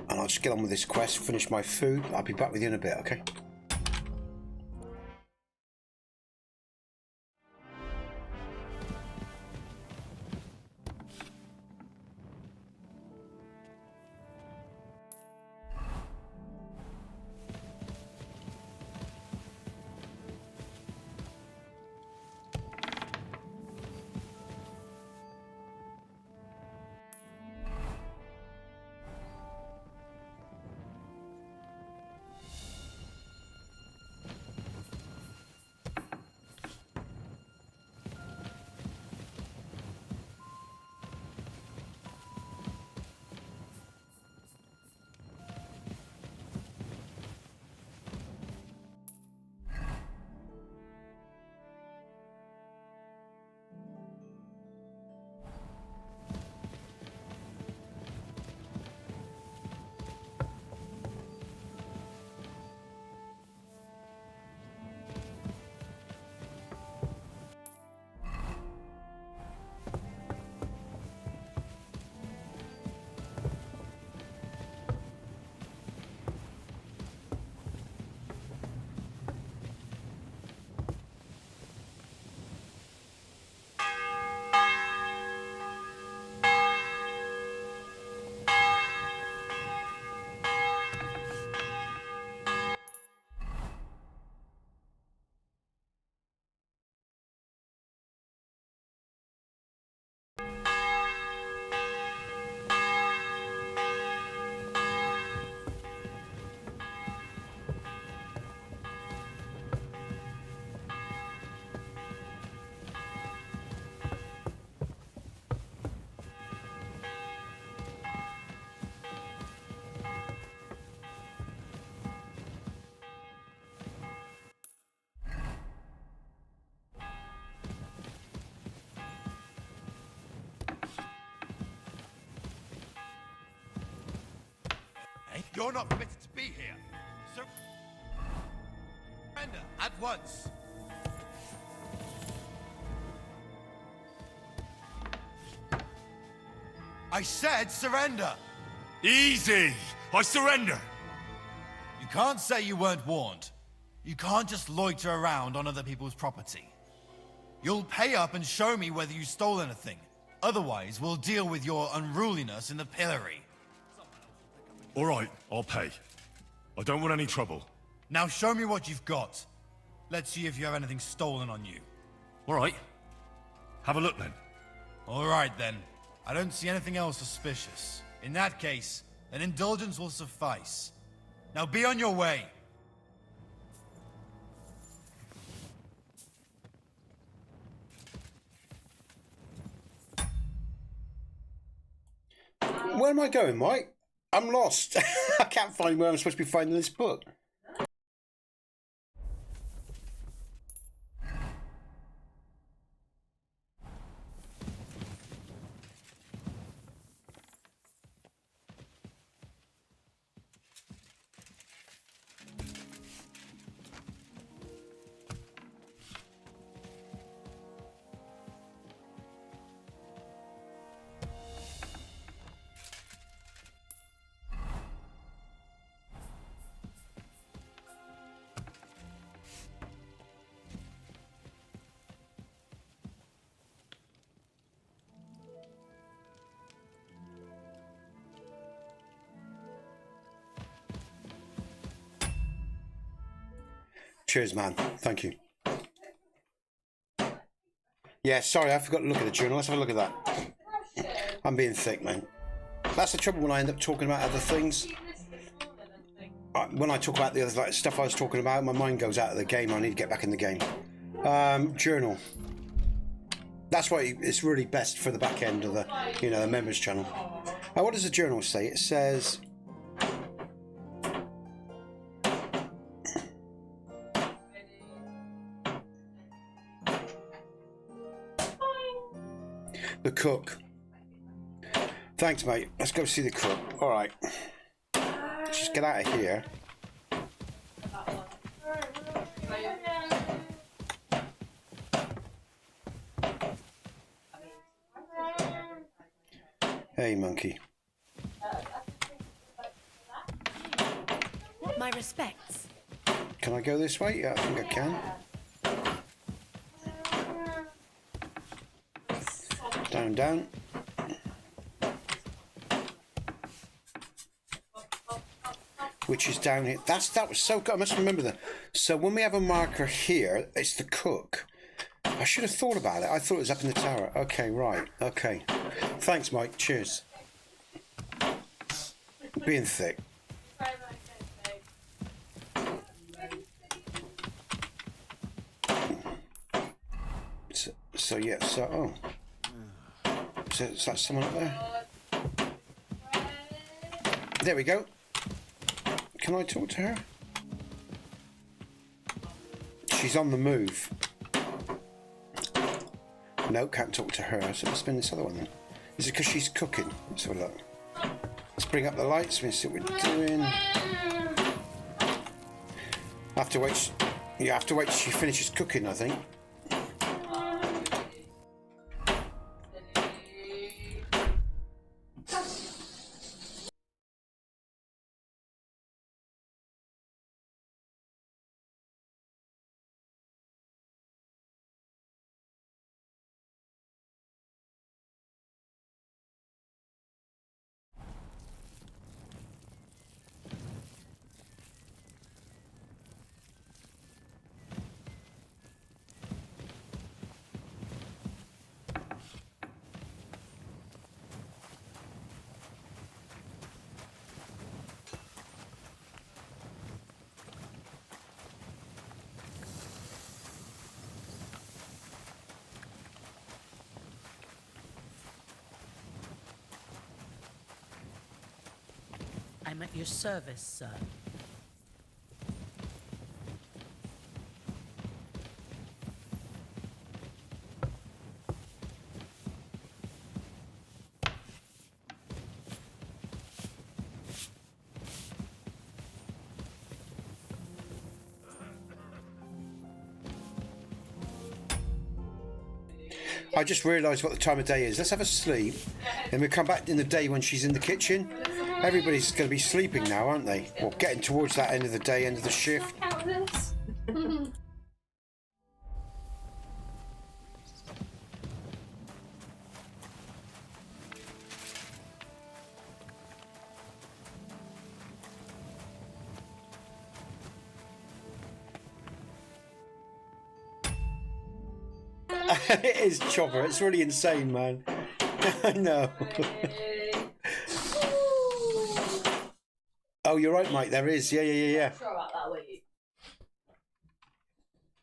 I'll just get on with this quest, finish my food. I'll be back with you in a bit, okay? You're not permitted to be here. Surrender at once. I said surrender. Easy! I surrender! You can't say you weren't warned. You can't just loiter around on other people's property. You'll pay up and show me whether you stole anything. Otherwise, we'll deal with your unruliness in the pillory. All right, I'll pay. I don't want any trouble. Now show me what you've got. Let's see if you have anything stolen on you. All right. Have a look then. All right then. I don't see anything else suspicious. In that case, an indulgence will suffice. Now be on your way. Where am I going, Mike? I'm lost. I can't find where I'm supposed to be finding this book. Cheers, man. Thank you. Yeah, sorry, I forgot to look at the journal. Let's have a look at that. I'm being thick, man. That's the trouble when I end up talking about other things. When I talk about the other stuff I was talking about, my mind goes out of the game. I need to get back in the game. Journal. That's why it's really best for the back end of the, the members channel. What does the journal say? It says... The cook. Thanks, mate. Let's go see the cook. All right. Let's just get out of here. Hey, monkey. My respects. Can I go this way? Yeah, I think I can. Down, down. Which is down here. That was so good. I must remember that. So when we have a marker here, it's the cook. I should have thought about it. I thought it was up in the tower. Okay, right. Okay. Thanks, Mike. Cheers. Being thick. So yeah, so oh. So is that someone up there? There we go. Can I talk to her? She's on the move. No, can't talk to her. So let's spin this other one then. Is it because she's cooking? Let's have a look. Let's bring up the lights. Let's see what we're doing. I have to wait. You have to wait till she finishes cooking, I think. I'm at your service, sir. I just realised what the time of day is. Let's have a sleep. Then we'll come back in the day when she's in the kitchen. Everybody's going to be sleeping now, aren't they? Or getting towards that end of the day, end of the shift. It is Chopper. It's really insane, man. I know. Oh, you're right, Mike. There is. Yeah. Sure about that, were you?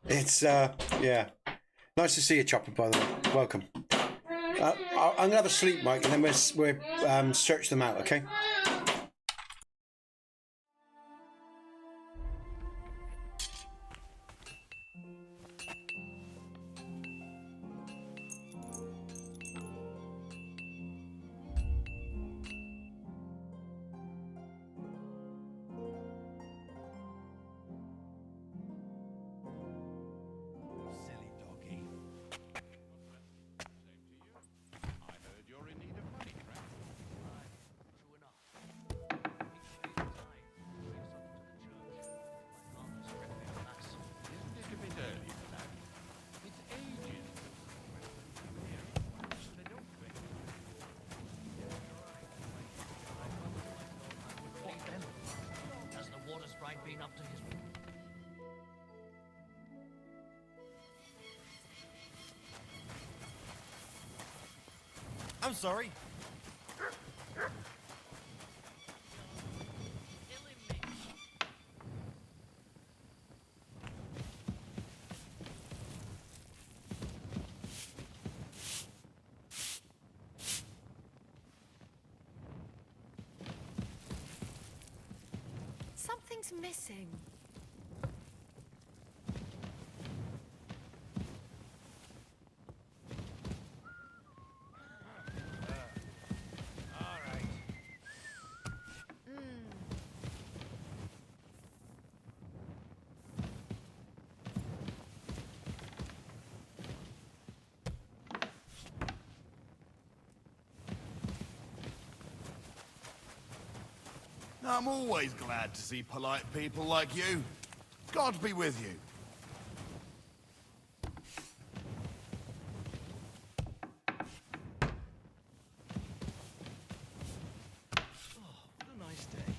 It's yeah. Nice to see you, Chopper. By the way, welcome. I'm gonna have a sleep, Mike, and then we'll search them out. Okay. I'm sorry. Something's missing. I'm always glad to see polite people like you. God be with you. What a nice day.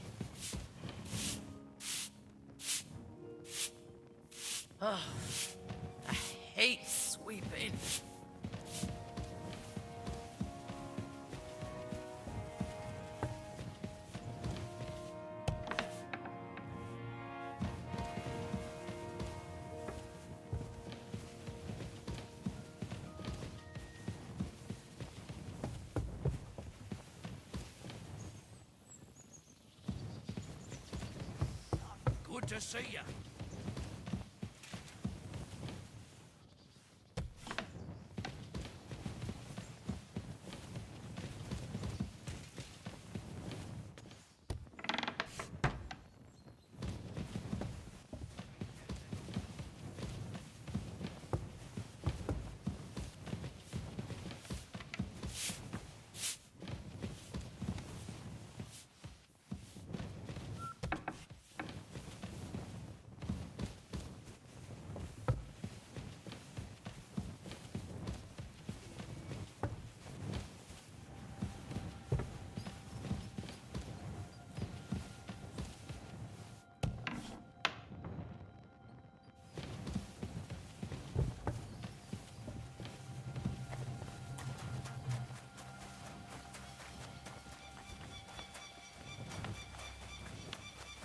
Oh, I hate sweeping. Good to see you.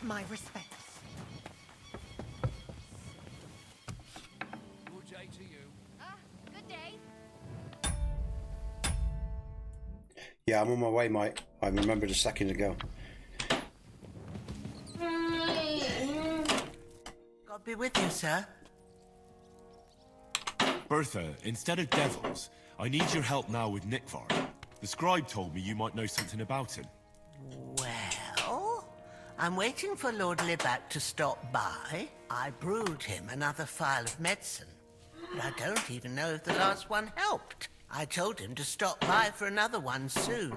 My respects. Good day to you. Good day. Yeah, I'm on my way, Mike. I remembered a second ago. God be with you, sir. Bertha, instead of devils, I need your help now with Nickford. The scribe told me you might know something about him. Well, I'm waiting for Lord Libac to stop by. I brewed him another phial of medicine, but I don't even know if the last one helped. I told him to stop by for another one soon.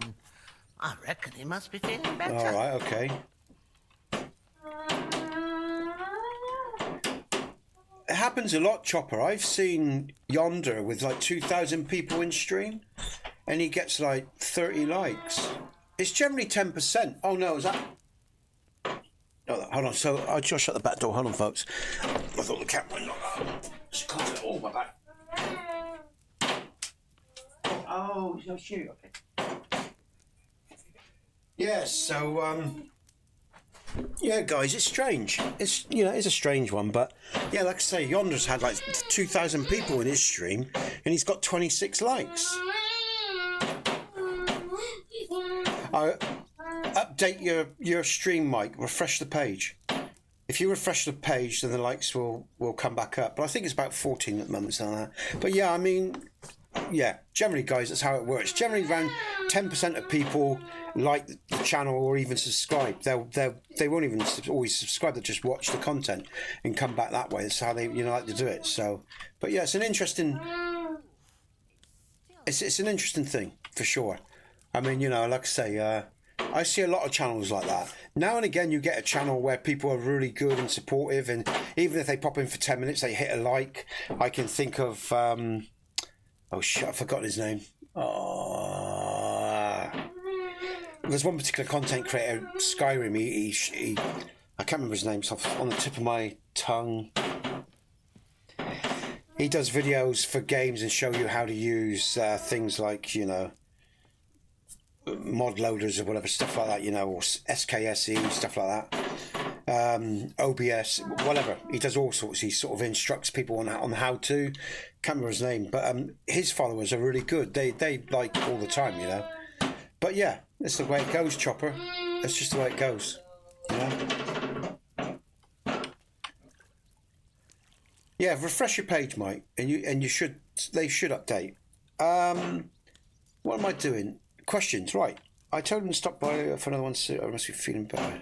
I reckon he must be feeling better. All right, okay. It happens a lot, Chopper. I've seen Yonder with like 2,000 people in stream, and he gets like 30 likes. It's generally 10%. Oh no, is that... Oh, hold on, so I'll just shut the back door. Hold on, folks. I thought the camera not... Oh, my back. Oh, no shoot. Okay. Yeah, so, yeah, guys, it's strange. It's, you know, it's a strange one, but yeah, like I say, Yonder's had like 2,000 people in his stream, and he's got 26 likes. Update your stream, Mike. Refresh the page. If you refresh the page, then the likes will come back up. But I think it's about 14 at the moment, something like that. But yeah, I mean, yeah, generally, guys, that's how it works. Generally, around 10% of people like the channel or even subscribe. They won't even always subscribe. They just watch the content and come back that way. That's how they like to do it. So, but yeah, it's an interesting. It's an interesting thing for sure. I mean, you know, like I say, I see a lot of channels like that. Now and again, you get a channel where people are really good and supportive, and even if they pop in for 10 minutes, they hit a like. I can think of, oh shit, I've forgotten his name. There's one particular content creator, Skyrim. He I can't remember his name. It's on the tip of my tongue. He does videos for games and show you how to use things like, you know, mod loaders or whatever, stuff like that, you know, or SKSE, stuff like that, OBS, whatever. He does all sorts. He sort of instructs people on how to. Can't remember his name, but his followers are really good. They like all the time, you know. But yeah, that's the way it goes, Chopper. That's just the way it goes, you know. Yeah, refresh your page, Mike, and they should update. What am I doing? Questions, right. I told him to stop by for another one soon. I must be feeling better.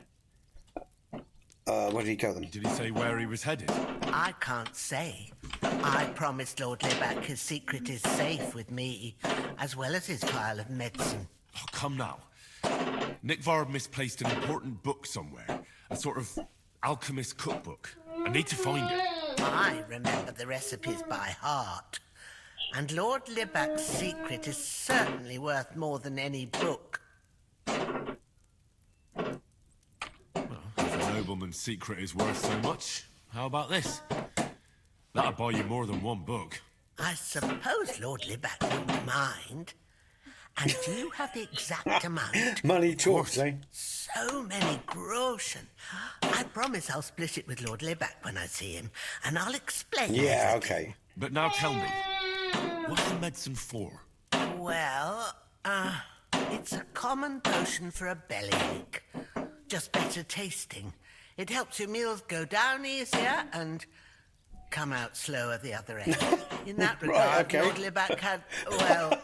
Where did he go then? Did he say where he was headed? I can't say. I promised Lord Libac his secret is safe with me, as well as his vial of medicine. Oh, come now. Nickvar misplaced an important book somewhere. A sort of alchemist cookbook. I need to find it. I remember the recipes by heart. And Lord Libac's secret is certainly worth more than any book. Well, if a nobleman's secret is worth so much, how about this? That'll buy you more than one book. I suppose Lord Libac wouldn't mind. And do you have the exact amount? Money talks, eh? So many groschen. I promise I'll split it with Lord Libac when I see him, and I'll explain Yeah, everything. okay. But now tell me, what's the medicine for? Well, it's a common potion for a bellyache. Just better tasting. It helps your meals go down easier and come out slower the other end. In that regard, Right, okay. Lord Libac had, well,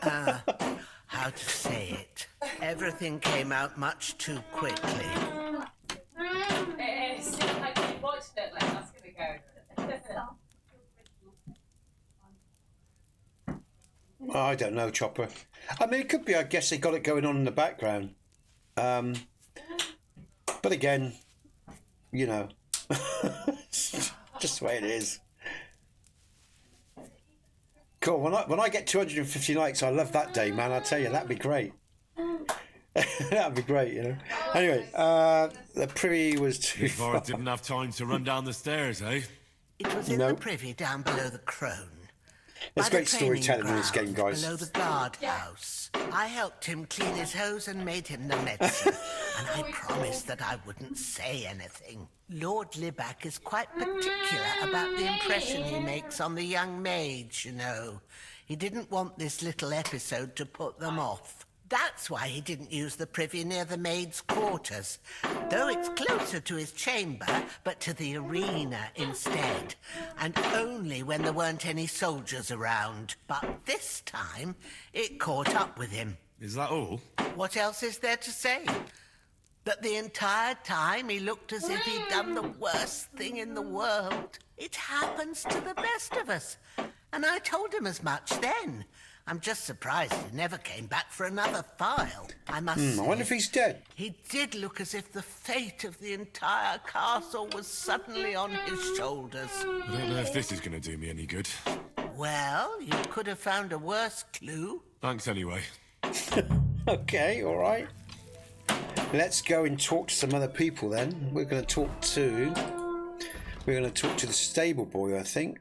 how to say it? Everything came out much too quickly. It is. I keep watching it like that's gonna go. I don't know, Chopper. I mean, it could be, I guess they got it going on in the background. But again, you know, just the way it is. Cool. When I get 250 likes, I love that day, man. I tell you, that'd be great. That'd be great, you know. Anyway, the privy was too far. Nickvar didn't have time to run down the stairs, eh? It was in the privy down below the crone. There's By the great storytelling in training this game, ground guys. Below the guardhouse. I helped him clean his hose and made him the medicine, and I promised that I wouldn't say anything. Lord Libac is quite particular about the impression he makes on the young maids, you know. He didn't want this little episode to put them off. That's why he didn't use the privy near the maids' quarters, though it's closer to his chamber, but to the arena instead, and only when there weren't any soldiers around. But this time, it caught up with him. Is that all? What else is there to say? That the entire time he looked as if he'd done the worst thing in the world. It happens to the best of us. And I told him as much then. I'm just surprised he never came back for another file. I must say, I wonder if he's dead. he did look as if the fate of the entire castle was suddenly on his shoulders. I don't know if this is going to do me any good. Well, you could have found a worse clue. Thanks anyway. Okay, all right. Let's go and talk to some other people then. We're going to talk to the stable boy, I think.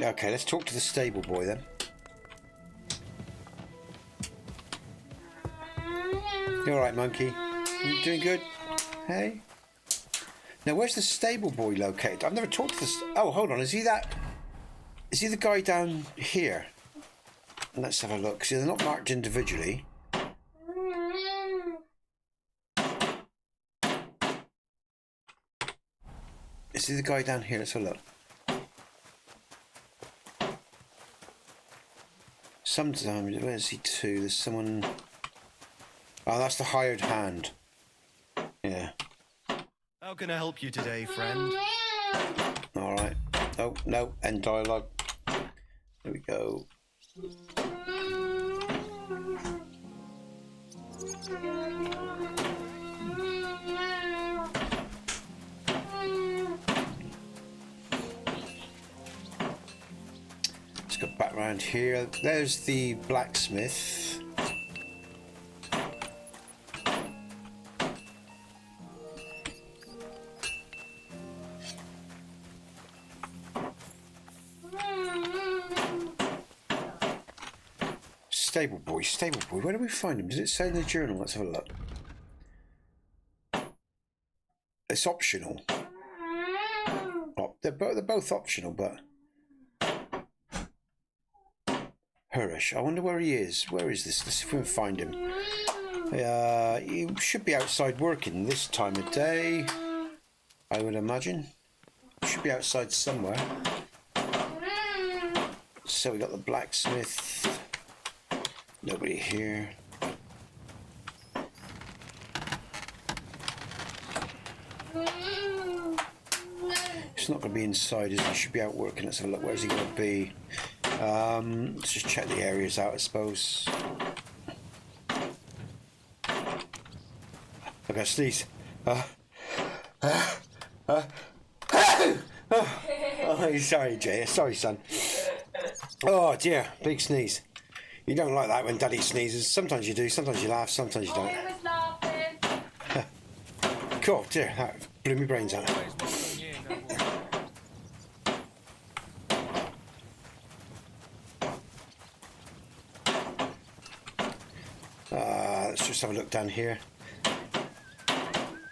Okay, let's talk to the stable boy then. You all right, monkey? You doing good? Hey. Now, where's the stable boy located? I've never talked to this. Oh, hold on. Is he the guy down here? Let's have a look. See, they're not marked individually. Is he the guy down here? Let's have a look. Sometimes, where's he to? There's someone. Oh, that's the hired hand. Yeah. How can I help you today, friend? All right. Oh, no. End dialogue. There we go. Let's go back around here. There's the blacksmith. Stable boy, where do we find him? Does it say in the journal? Let's have a look. It's optional. Oh, they're both optional, but Hurish. I wonder where he is. Where is this? Let's see if we can find him. He should be outside working this time of day, I would imagine. He should be outside somewhere. So we got the blacksmith. Nobody here. He's not going to be inside, is he? He should be out working. Let's have a look. Where's he going to be? Let's just check the areas out, I suppose. I gotta sneeze. Oh, sorry, Jay. Sorry, son. Oh dear, big sneeze. You don't like that when Daddy sneezes. Sometimes you do, sometimes you laugh, sometimes you don't. I was laughing. Cool, dear, that blew my brains out. Let's just have a look down here.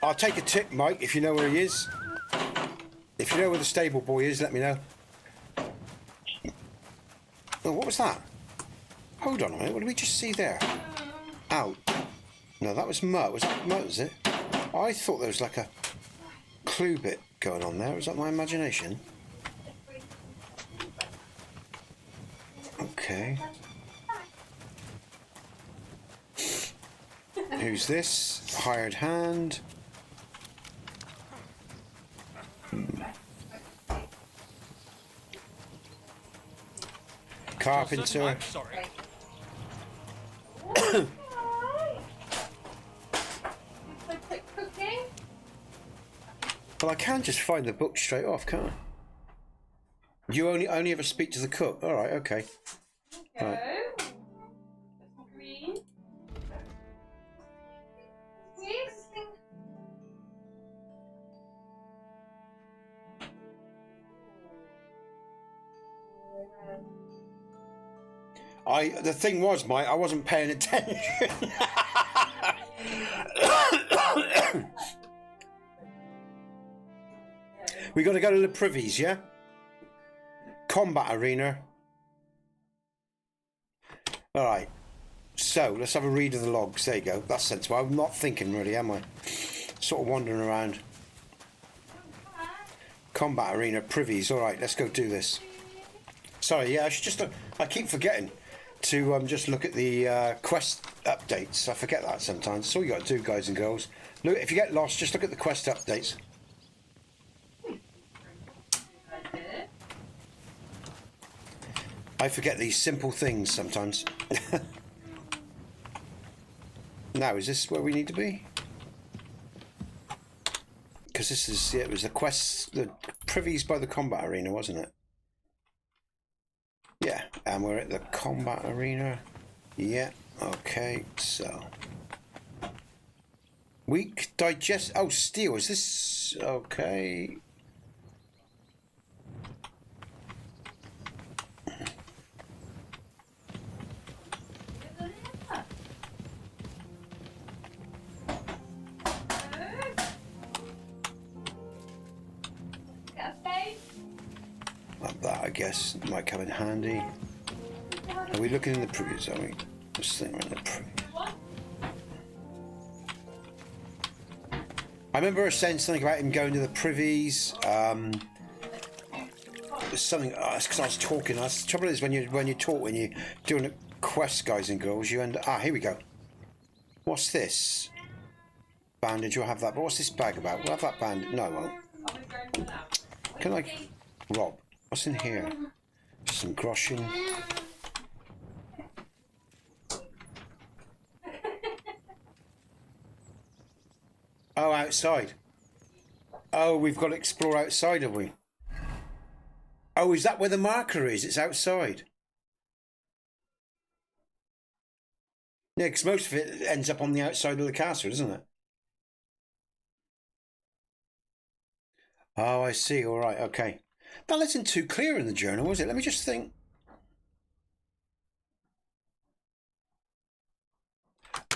I'll take a tip, Mike, if you know where he is. If you know where the stable boy is, let me know. Oh, what was that? Hold on a minute, what did we just see there? Out. No, that was Mutt. Was that Mutt, was it? I thought there was like a clue bit going on there. Was that my imagination? Okay. Who's this? Hired hand. Carpenter. I'm sorry. Well, I can just find the book straight off, can't I? You only ever speak to the cook. All right, okay. Go. Right. Green. The thing was, Mike, I wasn't paying attention. We got to go to the privies, yeah? Combat arena. All right. So let's have a read of the logs. There you go. That's sensible. I'm not thinking really, am I? Sort of wandering around. Combat arena privies. All right, let's go do this. Sorry, yeah, I should just. I keep forgetting to just look at the quest updates. I forget that sometimes. That's all you got to do, guys and girls. Look, if you get lost, just look at the quest updates. I forget these simple things sometimes. Now, is this where we need to be? Because this is, yeah, it was the quest, the privies by the combat arena, wasn't it? Yeah, and we're at the combat arena. Yeah, okay, so. Weak digest, oh, steel, is this, okay. Like that, I guess, might come in handy. Are we looking in the previous? Are we? Just think we're in the previous. I remember her saying something about him going to the privies. There's something. It's because I was talking. The trouble is when you talk, when you're doing a quest, guys and girls, you end. Ah, here we go. What's this? Bandage. You'll have that. But what's this bag about? We'll have that bandage. No, I won't. Can I? Rob. What's in here? Some groschen. Oh, outside. Oh, we've got to explore outside, have we? Oh, is that where the marker is? It's outside. Yeah, because most of it ends up on the outside of the castle, doesn't it? Oh, I see. All right. Okay. That wasn't too clear in the journal, was it? Let me just think.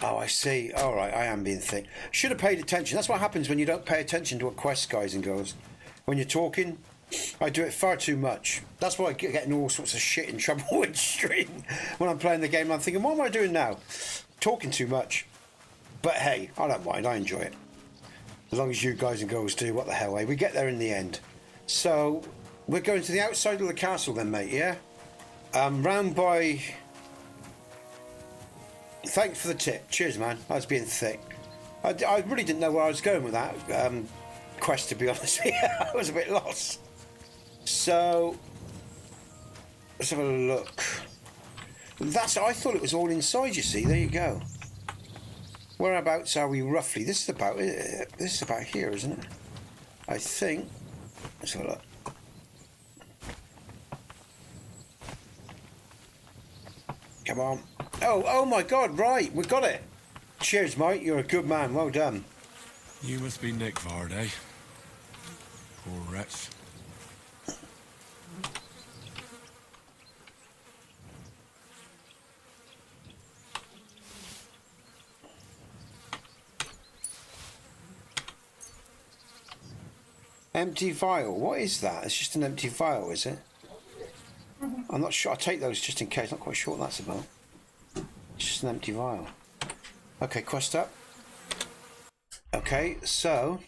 Oh, I see. All right, I am being thick. Should have paid attention. That's what happens when you don't pay attention to a quest, guys and girls. When you're talking, I do it far too much. That's why I get in all sorts of shit in trouble with stream when I'm playing the game. I'm thinking, what am I doing now? Talking too much. But hey, I don't mind. I enjoy it. As long as you guys and girls do, what the hell, eh? We get there in the end. So, we're going to the outside of the castle then, mate, yeah? Round by... Thanks for the tip. Cheers, man. I was being thick. I really didn't know where I was going with that quest, to be honest with you. I was a bit lost. So, let's have a look. I thought it was all inside, you see. There you go. Whereabouts are we roughly? This is about here, isn't it? I think. Let's have a look. Come on. Oh my God, right, we got it. Cheers, mate, you're a good man, well done. You must be Nick Vard, eh? Poor wretch. Empty vial, what is that? It's just an empty vial, is it? I'm not sure, I'll take those just in case, not quite sure what that's about. It's just an empty vial. Okay, quest up. Okay, so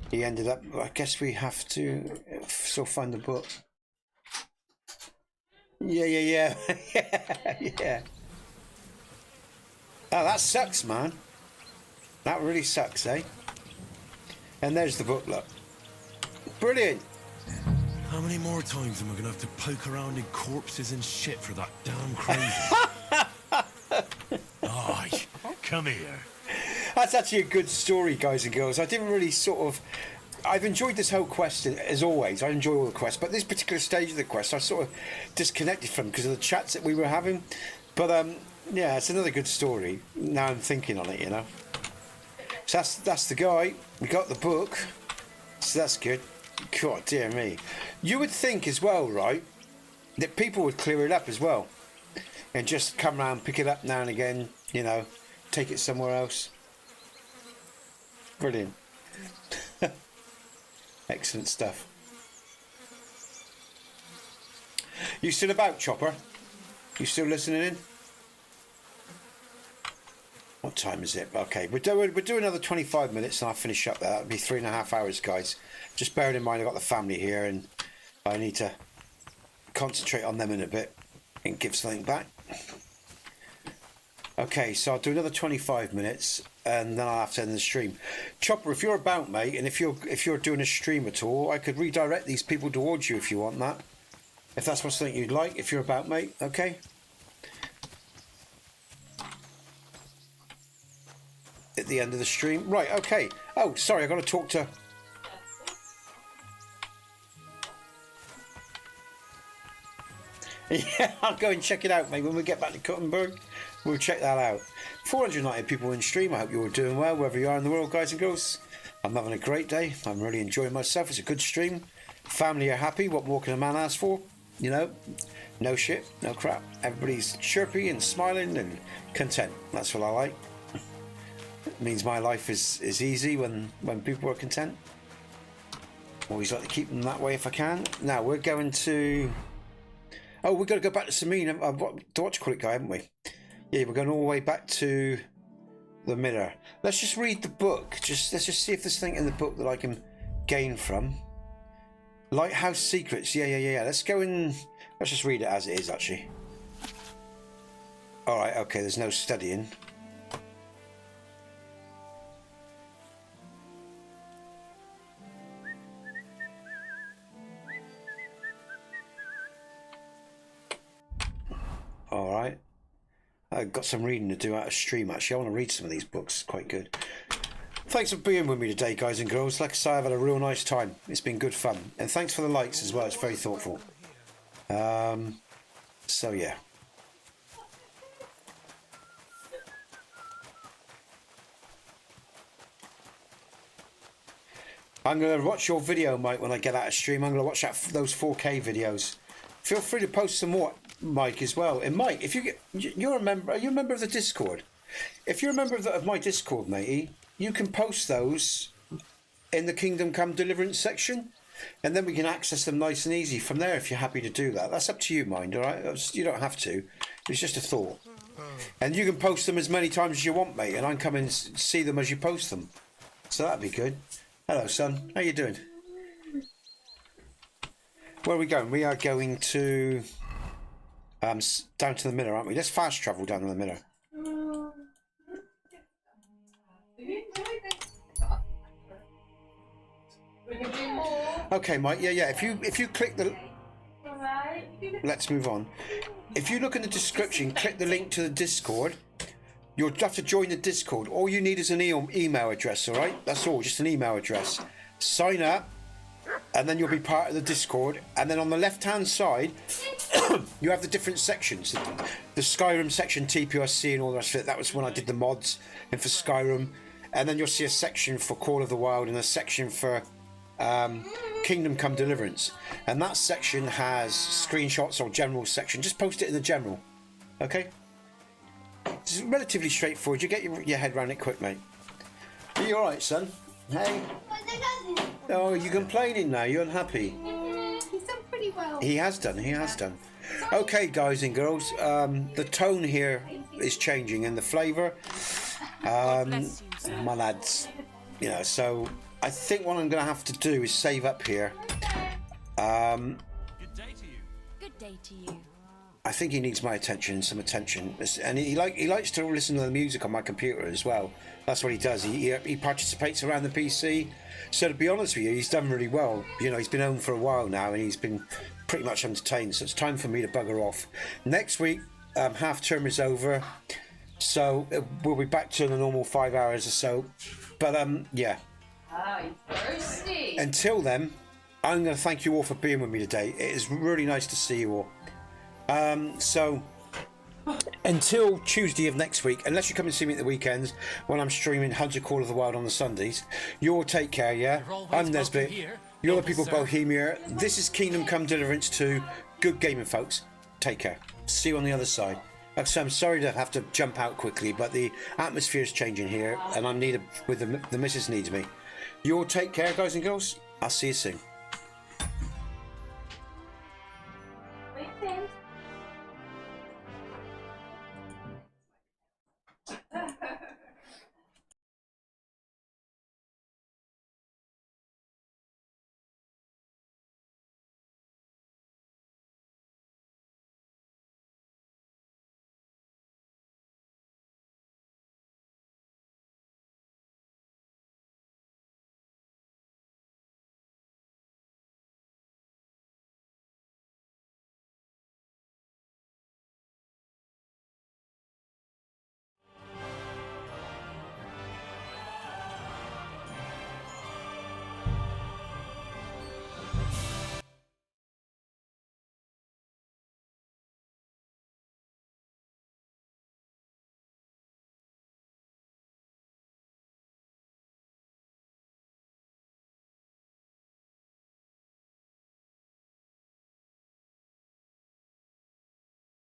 he ended up, I guess we have to still find the book. Yeah. Yeah. Oh, that sucks, man. That really sucks, eh? And there's the book, look. Brilliant. How many more times am I gonna have to poke around in corpses and shit for that damn crazy? Aye, come here. That's actually a good story, guys and girls. I didn't really I've enjoyed this whole quest, as always. I enjoy all the quests, but this particular stage of the quest I sort of disconnected from because of the chats that we were having. But yeah, it's another good story. Now I'm thinking on it, you know. So that's the guy. We got the book, so that's good. God, dear me. You would think as well, right, that people would clear it up as well and just come around, pick it up now and again, you know, take it somewhere else. Brilliant. Excellent stuff. You still about, Chopper? You still listening in? What time is it? Okay, we'll do another 25 minutes and I'll finish up there. That'll be 3.5 hours, guys. Just bearing in mind I've got the family here and I need to concentrate on them in a bit and give something back. Okay, so I'll do another 25 minutes and then I'll have to end the stream. Chopper, if you're about, mate, and if you're doing a stream at all, I could redirect these people towards you if you want that. if that's what something you'd like, if you're about, mate, okay? At the end of the stream. Right, okay. Oh, sorry, I've got to talk to... Yeah, I'll go and check it out, mate. When we get back to Kuttenberg, we'll check that out. 490 people in stream. I hope you're all doing well, wherever you are in the world, guys and girls. I'm having a great day. I'm really enjoying myself. It's a good stream. Family are happy. What more can a man ask for? You know, no shit, no crap. Everybody's chirpy and smiling and content. That's what I like. It means my life is easy when people are content. Always like to keep them that way if I can. Now we're going to... Oh, we've got to go back to Samine, the what you call it guy, haven't we? Yeah, we're going all the way back to the Miller. Let's just read the book. Let's just see if there's something in the book that I can gain from. Lighthouse Secrets. Yeah. Let's go and let's just read it as it is, actually. All right. Okay. There's no studying. All right. I've got some reading to do out of stream, actually. I want to read some of these books. Quite good. Thanks for being with me today, guys and girls. Like I say, I've had a real nice time. It's been good fun. And thanks for the likes as well. It's very thoughtful. So, yeah. I'm going to watch your video, Mike, when I get out of stream. I'm going to watch those 4K videos. Feel free to post some more, Mike, as well. And Mike, if you're a member, are you a member of the Discord? If you're a member of my Discord, matey, you can post those in the Kingdom Come Deliverance section, and then we can access them nice and easy from there if you're happy to do that. That's up to you, mind, all right? You don't have to. It's just a thought. And you can post them as many times as you want, mate, and I can come and see them as you post them. So that'd be good. Hello, son. How you doing? Where are we going? We are going to down to the Miller, aren't we? Let's fast travel down to the Miller. Okay, Mike. Yeah. If you click the, let's move on. If you look in the description, click the link to the Discord. You'll have to join the Discord. All you need is an email address. All right, that's all. Just an email address. Sign up, and then you'll be part of the Discord. And then on the left-hand side, you have the different sections. The Skyrim section, TPRC, and all the rest of it. That was when I did the mods and for Skyrim. And then you'll see a section for Call of the Wild and a section for Kingdom Come Deliverance. And that section has screenshots or general section. Just post it in the general. Okay? It's relatively straightforward. You get your head around it quick, mate. Are you alright, son? Hey? Oh, you're complaining now. You're unhappy. He's done pretty well. He has done. Okay, guys and girls. The tone here is changing and the flavour. My lads. You know, so I think what I'm going to have to do is save up here. Good day to you. I think he needs my attention, some attention, and he likes to listen to the music on my computer as well. That's what he does. He participates around the PC. So to be honest with you, he's done really well. You know, he's been home for a while now, and he's been pretty much entertained. So it's time for me to bugger off. Next week, half term is over, so we'll be back to the normal 5 hours or so. But yeah. Oh, he's thirsty. Until then, I'm going to thank you all for being with me today. It is really nice to see you all. So until Tuesday of next week, unless you come and see me at the weekends when I'm streaming Hunter Call of the Wild on the Sundays, you all take care, yeah? I'm Nesbit. You're the people of Bohemia. This is Kingdom Come Deliverance 2. Good gaming, folks. Take care. See you on the other side. So I'm sorry to have to jump out quickly, but the atmosphere is changing here, and I'm needed with the missus needs me. You all take care, guys and girls. I'll see you soon. Wait, Sam.